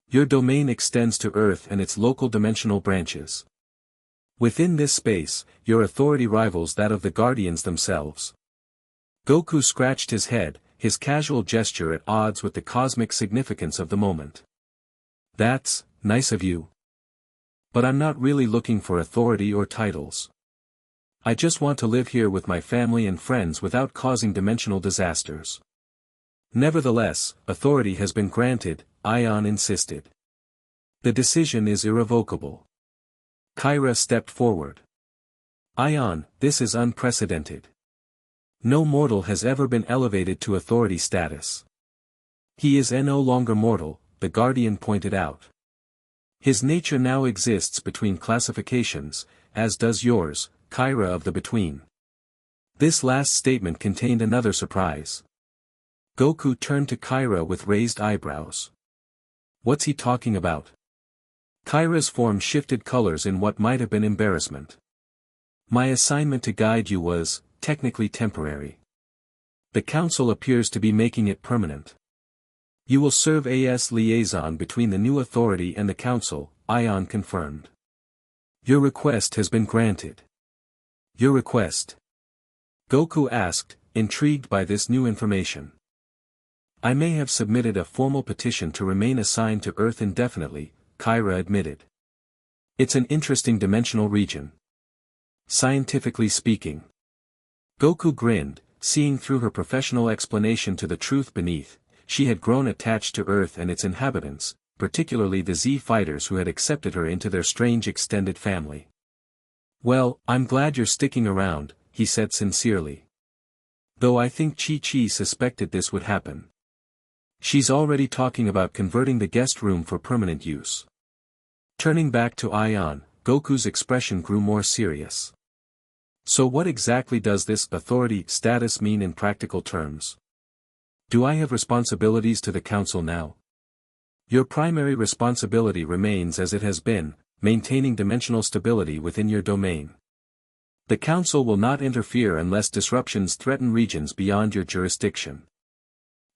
Your domain extends to Earth and its local dimensional branches. Within this space, your authority rivals that of the Guardians themselves. Goku scratched his head, his casual gesture at odds with the cosmic significance of the moment. That's nice of you. But I'm not really looking for authority or titles. I just want to live here with my family and friends without causing dimensional disasters. Nevertheless, authority has been granted, Ion insisted. The decision is irrevocable. Kyra stepped forward. Ion, this is unprecedented. No mortal has ever been elevated to authority status. He is no longer mortal, the Guardian pointed out. His nature now exists between classifications, as does yours, Kyra of the Between. This last statement contained another surprise. Goku turned to Kyra with raised eyebrows. What's he talking about? Kyra's form shifted colors in what might have been embarrassment. My assignment to guide you was, technically temporary. The council appears to be making it permanent. You will serve as liaison between the new authority and the council, Ion confirmed. Your request has been granted. Your request? Goku asked, intrigued by this new information. I may have submitted a formal petition to remain assigned to Earth indefinitely, Kyra admitted. It's an interesting dimensional region. Scientifically speaking. Goku grinned, seeing through her professional explanation to the truth beneath. She had grown attached to Earth and its inhabitants, particularly the Z fighters who had accepted her into their strange extended family. Well, I'm glad you're sticking around, he said sincerely. Though I think Chi-Chi suspected this would happen. She's already talking about converting the guest room for permanent use. Turning back to Ion, Goku's expression grew more serious. So what exactly does this authority status mean in practical terms? Do I have responsibilities to the council now? Your primary responsibility remains as it has been, maintaining dimensional stability within your domain. The council will not interfere unless disruptions threaten regions beyond your jurisdiction.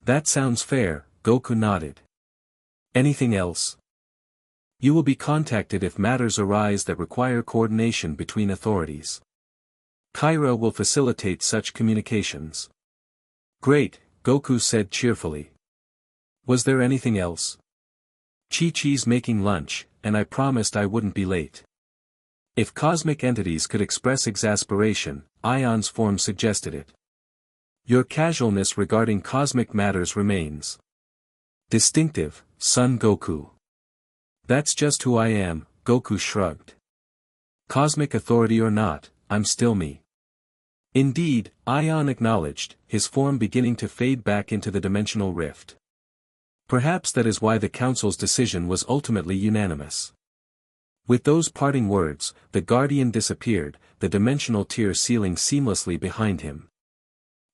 That sounds fair, Goku nodded. Anything else? You will be contacted if matters arise that require coordination between authorities. Kyra will facilitate such communications. Great, Goku said cheerfully. Was there anything else? Chi-Chi's making lunch, and I promised I wouldn't be late. If cosmic entities could express exasperation, Ion's form suggested it. Your casualness regarding cosmic matters remains distinctive, Son Goku. That's just who I am, Goku shrugged. Cosmic authority or not, I'm still me. Indeed, Ion acknowledged, his form beginning to fade back into the dimensional rift. Perhaps that is why the council's decision was ultimately unanimous. With those parting words, the Guardian disappeared, the dimensional tier sealing seamlessly behind him.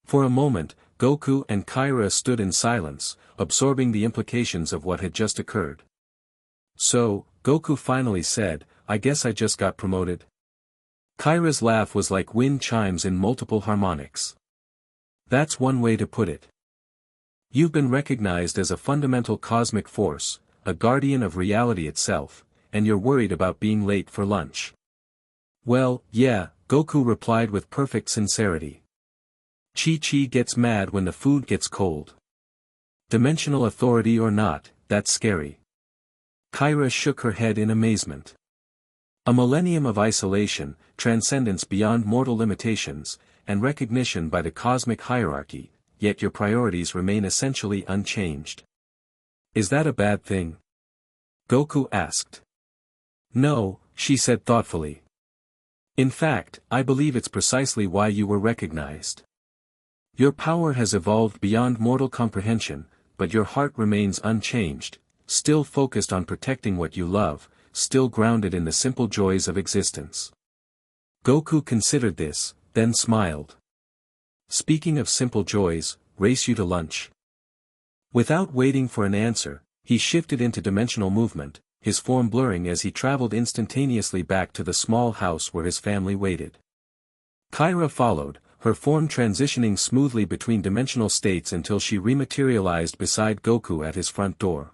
For a moment, Goku and Kyra stood in silence, absorbing the implications of what had just occurred. So, Goku finally said, I guess I just got promoted. Kyra's laugh was like wind chimes in multiple harmonics. That's one way to put it. You've been recognized as a fundamental cosmic force, a guardian of reality itself, and you're worried about being late for lunch. Well, yeah, Goku replied with perfect sincerity. Chi-Chi gets mad when the food gets cold. Dimensional authority or not, that's scary. Kyra shook her head in amazement. A millennium of isolation, transcendence beyond mortal limitations, and recognition by the cosmic hierarchy, yet your priorities remain essentially unchanged. Is that a bad thing? Goku asked. No, she said thoughtfully. In fact, I believe it's precisely why you were recognized. Your power has evolved beyond mortal comprehension, but your heart remains unchanged, still focused on protecting what you love, still grounded in the simple joys of existence. Goku considered this, then smiled. Speaking of simple joys, race you to lunch. Without waiting for an answer, he shifted into dimensional movement, his form blurring as he traveled instantaneously back to the small house where his family waited. Kyra followed, her form transitioning smoothly between dimensional states until she rematerialized beside Goku at his front door.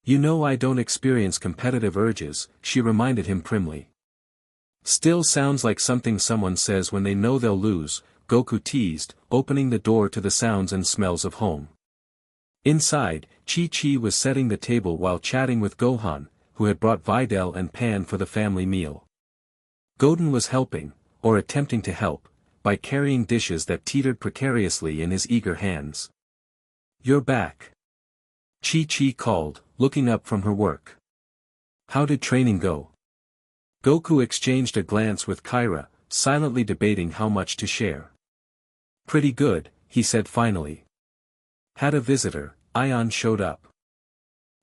You know I don't experience competitive urges, she reminded him primly. Still sounds like something someone says when they know they'll lose, Goku teased, opening the door to the sounds and smells of home. Inside, Chi-Chi was setting the table while chatting with Gohan, who had brought Videl and Pan for the family meal. Godin was helping, or attempting to help, by carrying dishes that teetered precariously in his eager hands. You're back. Chi-Chi called, looking up from her work. How did training go? Goku exchanged a glance with Kyra, silently debating how much to share. Pretty good, he said finally. Had a visitor, Ion showed up.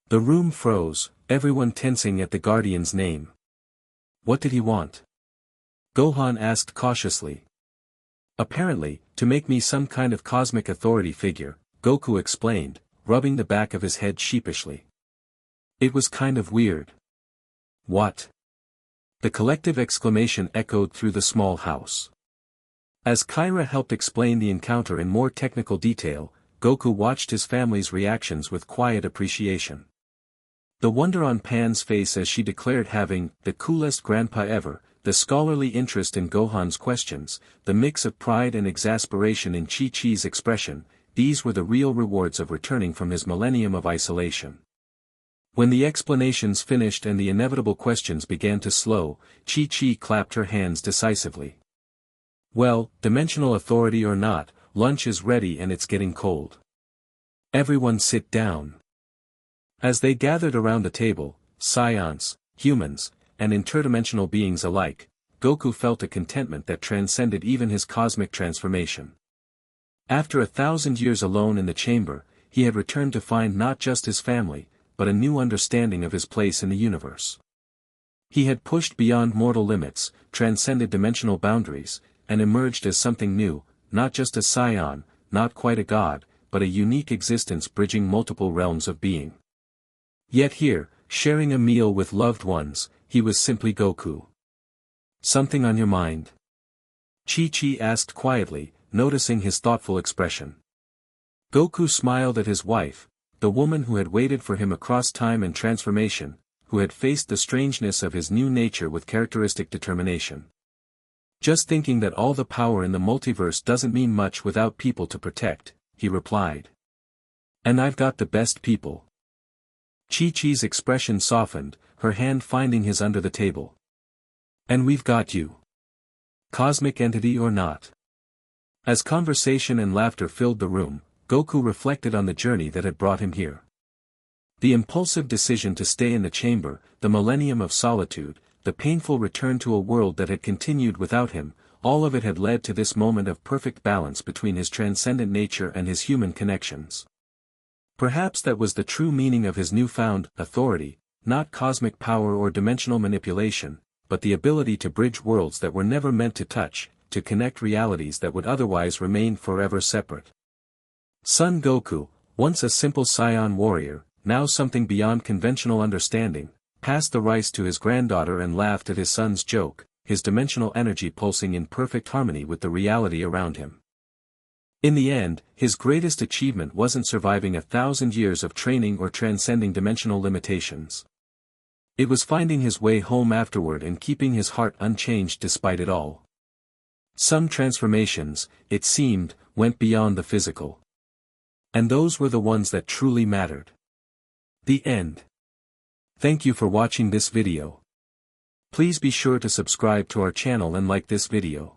The room froze, everyone tensing at the Guardian's name. What did he want? Gohan asked cautiously. Apparently, to make me some kind of cosmic authority figure, Goku explained, rubbing the back of his head sheepishly. It was kind of weird. What? The collective exclamation echoed through the small house. As Kyra helped explain the encounter in more technical detail, Goku watched his family's reactions with quiet appreciation. The wonder on Pan's face as she declared having the coolest grandpa ever, the scholarly interest in Gohan's questions, the mix of pride and exasperation in Chi-Chi's expression, these were the real rewards of returning from his millennium of isolation. When the explanations finished and the inevitable questions began to slow, Chi-Chi clapped her hands decisively. Well, dimensional authority or not, lunch is ready and it's getting cold. Everyone sit down. As they gathered around the table, scions, humans, and interdimensional beings alike, Goku felt a contentment that transcended even his cosmic transformation. After 1,000 years alone in the chamber, he had returned to find not just his family, but a new understanding of his place in the universe. He had pushed beyond mortal limits, transcended dimensional boundaries, and emerged as something new, not just a scion, not quite a god, but a unique existence bridging multiple realms of being. Yet here, sharing a meal with loved ones, he was simply Goku. Something on your mind? Chi-Chi asked quietly, noticing his thoughtful expression. Goku smiled at his wife, the woman who had waited for him across time and transformation, who had faced the strangeness of his new nature with characteristic determination. Just thinking that all the power in the multiverse doesn't mean much without people to protect, he replied. And I've got the best people. Chi-Chi's expression softened, her hand finding his under the table. And we've got you. Cosmic entity or not. As conversation and laughter filled the room, Goku reflected on the journey that had brought him here. The impulsive decision to stay in the chamber, the millennium of solitude, the painful return to a world that had continued without him, all of it had led to this moment of perfect balance between his transcendent nature and his human connections. Perhaps that was the true meaning of his newfound authority, not cosmic power or dimensional manipulation, but the ability to bridge worlds that were never meant to touch, to connect realities that would otherwise remain forever separate. Son Goku, once a simple scion warrior, now something beyond conventional understanding, passed the rice to his granddaughter and laughed at his son's joke, his dimensional energy pulsing in perfect harmony with the reality around him. In the end, his greatest achievement wasn't surviving 1,000 years of training or transcending dimensional limitations. It was finding his way home afterward and keeping his heart unchanged despite it all. Some transformations, it seemed, went beyond the physical. And those were the ones that truly mattered. The end. Thank you for watching this video. Please be sure to subscribe to our channel and like this video.